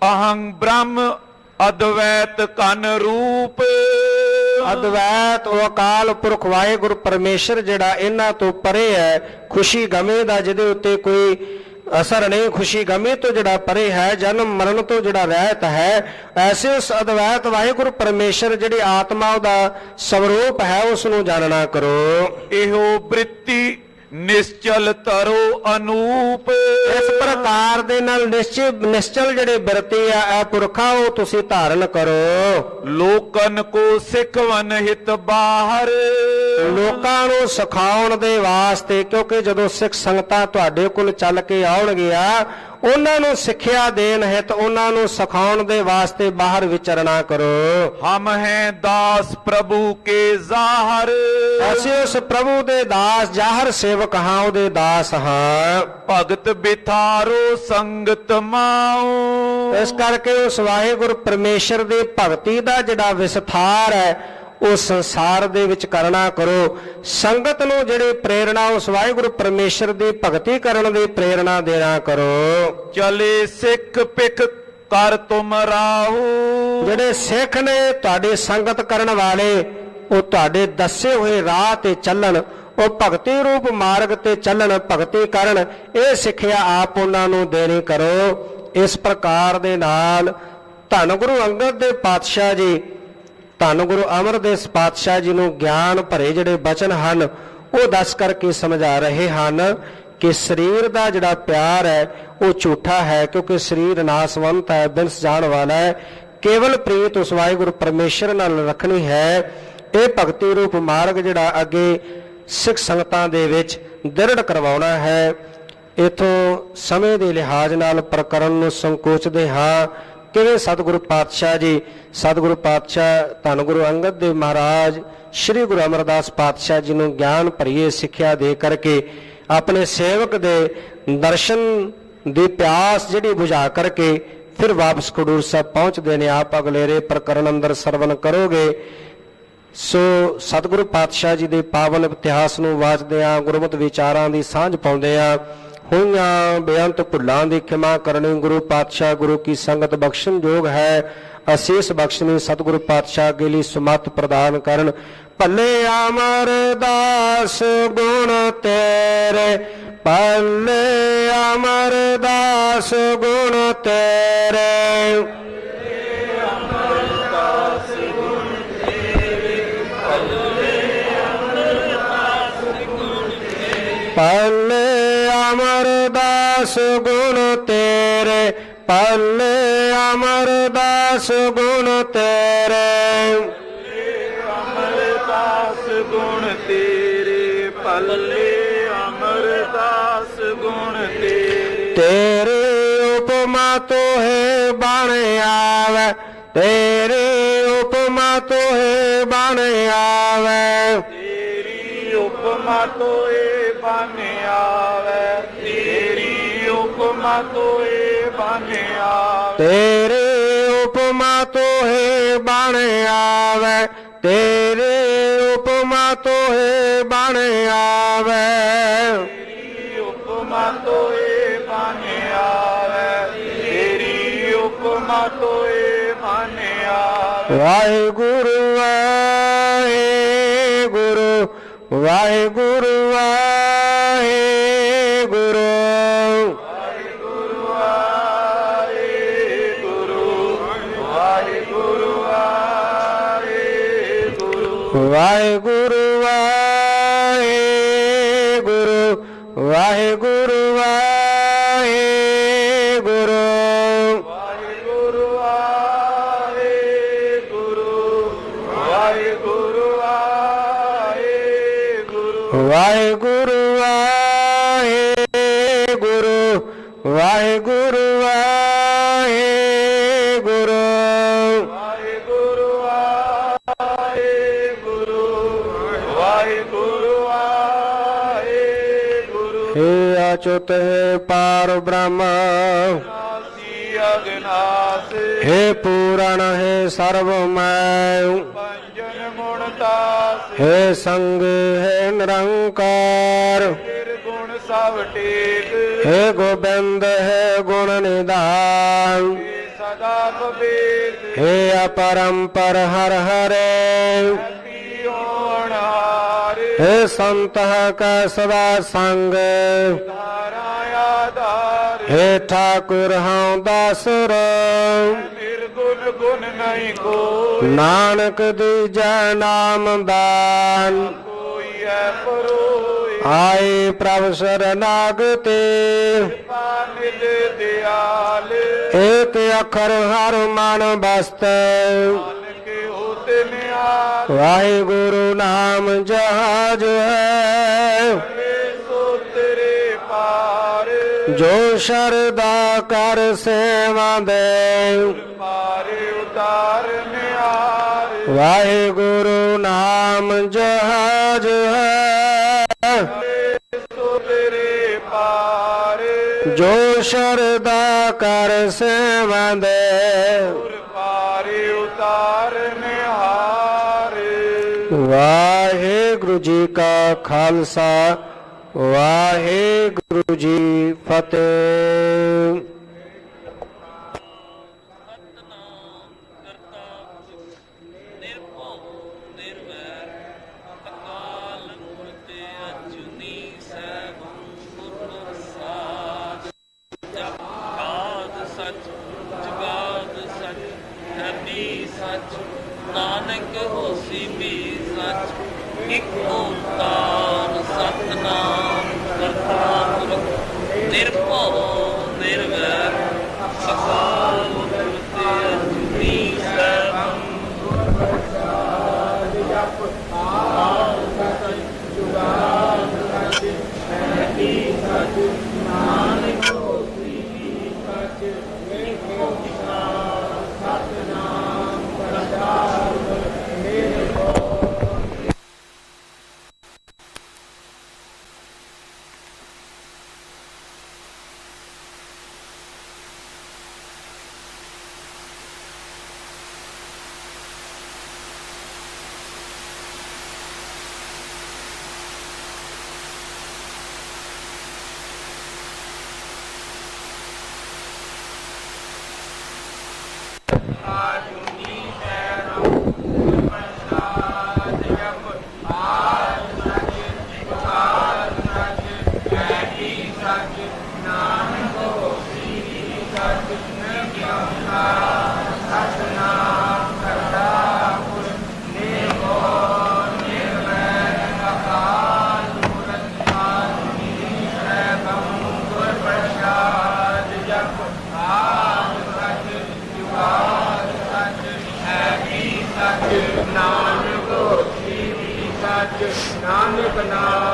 ਅਹੰ ਬ੍ਰਹਮ ਅਦਵੈਤ ਕਨ ਰੂਪ। ਅਦਵੈਤ ਉਹ ਅਕਾਲ ਪੁਰਖ ਵਾਹਿਗੁਰੂ ਪਰਮੇਸ਼ਰ ਜਿਹੜਾ ਇਹਨਾਂ ਤੋਂ ਪਰੇ ਹੈ, ਖੁਸ਼ੀ ਗਮੇ ਦਾ ਜਿਹਦੇ ਉੱਤੇ ਕੋਈ ਅਸਰ ਨਹੀਂ, ਖੁਸ਼ੀ ਗਮੇ ਤੋਂ ਜਿਹੜਾ ਪਰੇ ਹੈ, ਜਨਮ ਮਰਨ ਤੋਂ ਜਿਹੜਾ ਰਹਿਤ ਹੈ, ਐਸੇ ਉਸ ਅਦਵੈਤ ਵਾਹਿਗੁਰੂ ਪਰਮੇਸ਼ਰ ਜਿਹੜੀ ਆਤਮਾ ਉਹਦਾ ਸਵਰੂਪ ਹੈ, ਉਸ ਨੂੰ ਜਾਣਨਾ ਕਰੋ। ਇਹੋ ਬ੍ਰਿਤੀ ਨਿਸ਼ਚਲ ਤਰੋ ਅਨੂਪ। ਇਸ ਪ੍ਰਕਾਰ ਦੇ ਨਾਲ ਨਿਸ਼ਚਲ ਜਿਹੜੇ ਬਿਰਤੀ ਆ ਇਹ ਪੁਰਖਾ ਉਹ ਤੁਸੀਂ ਧਾਰਨ ਕਰੋ। ਲੋਕਨ ਕੋ ਸਿਖਵਨ ਹਿਤ ਬਾਹਰ। ਲੋਕਾਂ ਨੂੰ ਸਿਖਾਉਣ ਦੇ ਵਾਸਤੇ, ਕਿਉਂਕਿ ਜਦੋਂ ਸਿੱਖ ਸੰਗਤਾਂ ਤੁਹਾਡੇ ਕੋਲ ਚੱਲ ਕੇ ਆਉਣਗੀਆਂ, ਉਹਨਾਂ ਨੂੰ ਸਿੱਖਿਆ ਦੇਣ ਹਿਤ, ਉਹਨਾਂ ਨੂੰ ਸਿਖਾਉਣ ਦੇ ਵਾਸਤੇ ਬਾਹਰ ਵਿਚਰਨਾ ਕਰੋ। ਹਮ ਹੈ ਦਾਸ ਪ੍ਰਭੂ ਕੇ ਜ਼ਾਹਰ। ਅਸੀਂ ਉਸ ਪ੍ਰਭੂ ਦੇ ਦਾਸ, ਜ਼ਾਹਰ ਸੇਵਕ ਹਾਂ, ਉਹਦੇ ਦਾਸ ਹਾਂ। ਭਗਤ ਬਿਥਾਰੋ ਸੰਗਤ ਮਾਉ। ਇਸ ਕਰਕੇ ਉਸ ਵਾਹਿਗੁਰੂ ਪਰਮੇਸ਼ਰ ਦੀ ਭਗਤੀ ਦਾ ਜਿਹੜਾ ਵਿਸਥਾਰ ਹੈ ਉਹ ਸੰਸਾਰ ਦੇ ਵਿੱਚ ਕਰਨਾ ਕਰੋ। ਸੰਗਤ ਨੂੰ ਜਿਹੜੀ ਪ੍ਰੇਰਣਾ ਉਸ ਵਾਹਿਗੁਰੂ ਪਰਮੇਸ਼ਰ ਦੀ ਭਗਤੀ ਕਰਨ ਦੀ ਪ੍ਰੇਰਣਾ ਦੇਣਾ ਕਰੋ। ਚਲੇ ਸਿੱਖ ਪਿਖ ਕਰ ਤੁਮ ਰਾਹੂ। ਜਿਹੜੇ ਸਿੱਖ ਨੇ ਤੁਹਾਡੀ ਸੰਗਤ ਕਰਨ ਵਾਲੇ, ਉਹ ਤੁਹਾਡੇ ਦੱਸੇ ਹੋਏ ਰਾਹ ਤੇ ਚੱਲਣ, ਉਹ ਭਗਤੀ ਰੂਪ ਮਾਰਗ ਤੇ ਚੱਲਣ, ਭਗਤੀ ਕਰਨ, ਇਹ ਸਿੱਖਿਆ ਆਪ ਉਹਨਾਂ ਨੂੰ ਦੇਣੀ ਕਰੋ। ਇਸ ਪ੍ਰਕਾਰ ਦੇ ਨਾਲ ਧੰਨ ਗੁਰੂ ਅੰਗਦ ਦੇਵ ਪਾਤਸ਼ਾਹ ਜੀ, ਧੰਨ ਗੁਰੂ ਅਮਰਦਾਸ ਪਾਤਸ਼ਾਹ ਜੀ ਨੂੰ ਗਿਆਨ ਭਰੇ ਜਿਹੜੇ ਬਚਨ ਹਨ ਉਹ ਦੱਸ ਕਰਕੇ ਸਮਝਾ ਰਹੇ ਹਨ ਕਿ ਸਰੀਰ ਦਾ ਜਿਹੜਾ ਪਿਆਰ ਹੈ ਉਹ ਝੂਠਾ ਹੈ, ਕਿਉਂਕਿ ਸਰੀਰ ਨਾਸਵੰਤ ਹੈ, ਬਿਨਸ ਜਾਣ ਵਾਲਾ ਹੈ। ਕੇਵਲ ਪ੍ਰੀਤ ਉਸ ਵਾਹਿਗੁਰੂ ਪਰਮੇਸ਼ਰ ਨਾਲ ਰੱਖਣੀ ਹੈ। ਇਹ ਭਗਤੀ ਰੂਪ ਮਾਰਗ ਜਿਹੜਾ ਅੱਗੇ ਸਿੱਖ ਸੰਗਤਾਂ ਦੇ ਵਿੱਚ ਦ੍ਰਿੜ ਕਰਵਾਉਣਾ ਹੈ। ਇਥੋਂ ਸਮੇਂ ਦੇ ਲਿਹਾਜ਼ ਨਾਲ ਪ੍ਰਕਰਨ ਨੂੰ ਸੰਕੋਚਦੇ ਹਾਂ। ਕਿਵੇਂ ਸਤਿਗੁਰੂ ਪਾਤਸ਼ਾਹ ਜੀ, ਸਤਿਗੁਰੂ ਪਾਤਸ਼ਾਹ ਧੰਨ ਗੁਰੂ ਅੰਗਦ ਦੇਵ ਮਹਾਰਾਜ, ਸ੍ਰੀ ਗੁਰੂ ਅਮਰਦਾਸ ਪਾਤਸ਼ਾਹ ਜੀ ਨੂੰ ਗਿਆਨ ਭਰੀਏ ਸਿੱਖਿਆ ਦੇ ਕਰਕੇ ਆਪਣੇ ਸੇਵਕ ਦੇ ਦਰਸ਼ਨ ਦੀ ਪਿਆਸ ਜਿਹੜੀ ਬੁਝਾ ਕਰਕੇ ਫਿਰ ਵਾਪਸ ਖਡੂਰ ਸਾਹਿਬ ਪਹੁੰਚਦੇ ਨੇ। ਆਪ ਅਗਲੇਰੇ ਪ੍ਰਕਰਨ ਅੰਦਰ ਸਰਵਨ ਕਰੋਗੇ। ਸੋ ਸਤਿਗੁਰੂ ਪਾਤਸ਼ਾਹ ਜੀ ਦੇ ਪਾਵਨ ਇਤਿਹਾਸ ਨੂੰ ਵਾਚਦਿਆਂ ਗੁਰਮਤਿ ਵਿਚਾਰਾਂ ਦੀ ਸਾਂਝ ਪਾਉਂਦਿਆਂ ਹੋਈਆਂ ਬੇਅੰਤ ਭੁੱਲਾਂ ਦੀ ਖਿਮਾ ਕਰਨੀ ਗੁਰੂ ਪਾਤਸ਼ਾਹ ਗੁਰੂ ਕੀ ਸੰਗਤ ਬਖਸ਼ਣ ਯੋਗ ਹੈ। ਅਸੀਸ ਬਖਸ਼ਣੀ ਸਤਿਗੁਰੂ ਪਾਤਸ਼ਾਹ ਅੱਗੇ ਲਈ ਸੁਮਤ ਪ੍ਰਦਾਨ ਕਰਨ। ਭੱਲੇ ਅਮਰਦਾਸ ਗੁਣ ਤੇਰੇ, ਭੱਲੇ ਅਮਰਦਾਸ ਗੁਣ ਤੇਰੇ। ਭੱਲੇ ਅਮਰਦਾਸ ਗੁਣ ਤੇਰੇ, ਭੱਲੇ ਅਮਰਦਾਸ ਗੁਣ ਤੇਰੇ। ਅਮਰਦਾਸ ਗੁਣ ਤੇਰੇ, ਭੱਲੇ ਅਮਰਦਾਸ ਗੁਣ ਤੇਰੇ। ਤੇਰੀ ਉਪਮਾ ਤੋਹੇ ਬਣ ਆਵੇ, ਤੇਰੀ ਉਪਮਾ ਤੋਹੇ ਬਣ ਆਵੇ। ਤੇਰੀ ਉਪਮਾ ਤੋਏ ਬਨ ਆਵੇ, ਤੇਰੀ ਉਪਮਾ ਤੋਏ ਬਨ ਆਵੇ। ਤੇਰੀ ਉਪਮਾ ਤੋਹੇ ਬਣ ਆਵੇ, ਤੇਰੀ ਉਪਮਾ ਤੋਹੇ ਬਣ ਆਵੇ। ਤੇਰੀ ਉਪਮਾ ਤੋਏ ਬਨ ਆਵੇ, ਤੇਰੀ ਉਪਮਾ ਤੋਏ ਬਨ ਆਵੇ। ਵਾਹਿਗੁਰੂ ਵਾਹਿਗੁਰੂ, ਵਾਹਿਗੁਰੂ ਵਾਹਿਗੁਰੂ। ਵਾਹਿਗੁਰੂ ਵਾਹਿਗੁਰੂ, ਵਾਹਿਗੁਰੂ ਵਾਹਿਗੁਰੂ ਵਾਹਿਗੁਰੂ ਵਾਹਿਗੁਰੂ ਵਾਹਿਗੁਰੂ ਵਾਹਿਗੁਰੂ ਵਾਹਿਗੁਰੂ ਵਾਹਿਗੁਰੂ ਵਾਹਿਗੁਰੂ ਵਾਹਿਗੁਰੂ ਵਾਹਿਗੁਰੂ ਵਾਹਿਗੁਰੂ ਵਾਹਿਗੁਰੂ ਵਾਹਿਗੁਰੂ ਹੇ ਅਚੁੱਤ ਹੈ ਪਾਰ ਬ੍ਰਹਮ ਨਾਸੀ ਅਗਨਾਸ हे पूरण हे सर्वमय ਪੰਜਨ ਮੁਣਤਾਸ हे संग हे निरंकार ਨਿਰਗੁਣ ਸਭ ਟੇਕ हे गोविंद हे गुण निधान ਸਦਾ ਬਵੇਦ हे अपरंपर हर हरे ਪੀਓਣਹਾਰ हे संत का सदा संग ਧਾਰਾ ਆਧਾਰ हे ठाकुर हूँ दासुर ਨਿਰਗੁਣ ਗੁਣ ਨਹੀਂ ਕੋਈ नानक दूजा नाम दान ਕੋਈ ਹੈ ਪਰੋਏ आए प्रभु शरणागते ਪਾਨਿਲ ਦਿਆਲ एक अखर हर मन बस्त ਨਾਨਕ ਹੋਤੇ ਨਿਆਲ वाहिगुरु नाम जहाज है ਸੋ ਤੇਰੇ ਪਾਰ जो शरदा कर सेवा दे ਪਾਰ ਉਤਾਰ ਨਿਆਰ वाहिगुरु नाम जहाज है ਸੋ ਤੇਰੇ ਪਾਰ जो शरदा कर सेवा दे ਪਾਰ ਉਤਾਰ ਨਿਹਾਰ ਵਾਹਿਗੁਰੂ ਜੀ ਕਾ ਖਾਲਸਾ ਵਾਹਿਗੁਰੂ ਜੀ ਫਤਿਹ। ਨਾਨਕ ਹੋਸੀ ਵੀ ਸੱਚ ਇਕ ਓੰਕਾਰ ਸਤਨਾਮ ਕਰਤਾ ਪੁਰਖ ਨਿਰਭਉ ਨਿਰਵੈਰ ਅਕਾਲ ਮੂਰਤ ਅਜੂਨੀ ਸੈਭੰ ਗੁਰ ਪ੍ਰਸਾਦਿ ਜਪ ਆਦ ਸਚ ਜੁਗਾਦ ਸਚ ਹੈ ਸਚ ਨਾਨਕ ਹੋਸੀ ਵੀ ਸੱਚ ਇਕ ਓੰਕਾਰ ਸਤਨਾਮ ਕਰਤਾ ਪੁਰਖ ਨਿਰਭਉ ਨਾਨਕ ਹੋਸੀ ਵੀ ਸੱਚ ਨਾਨਕ ਨਾਮ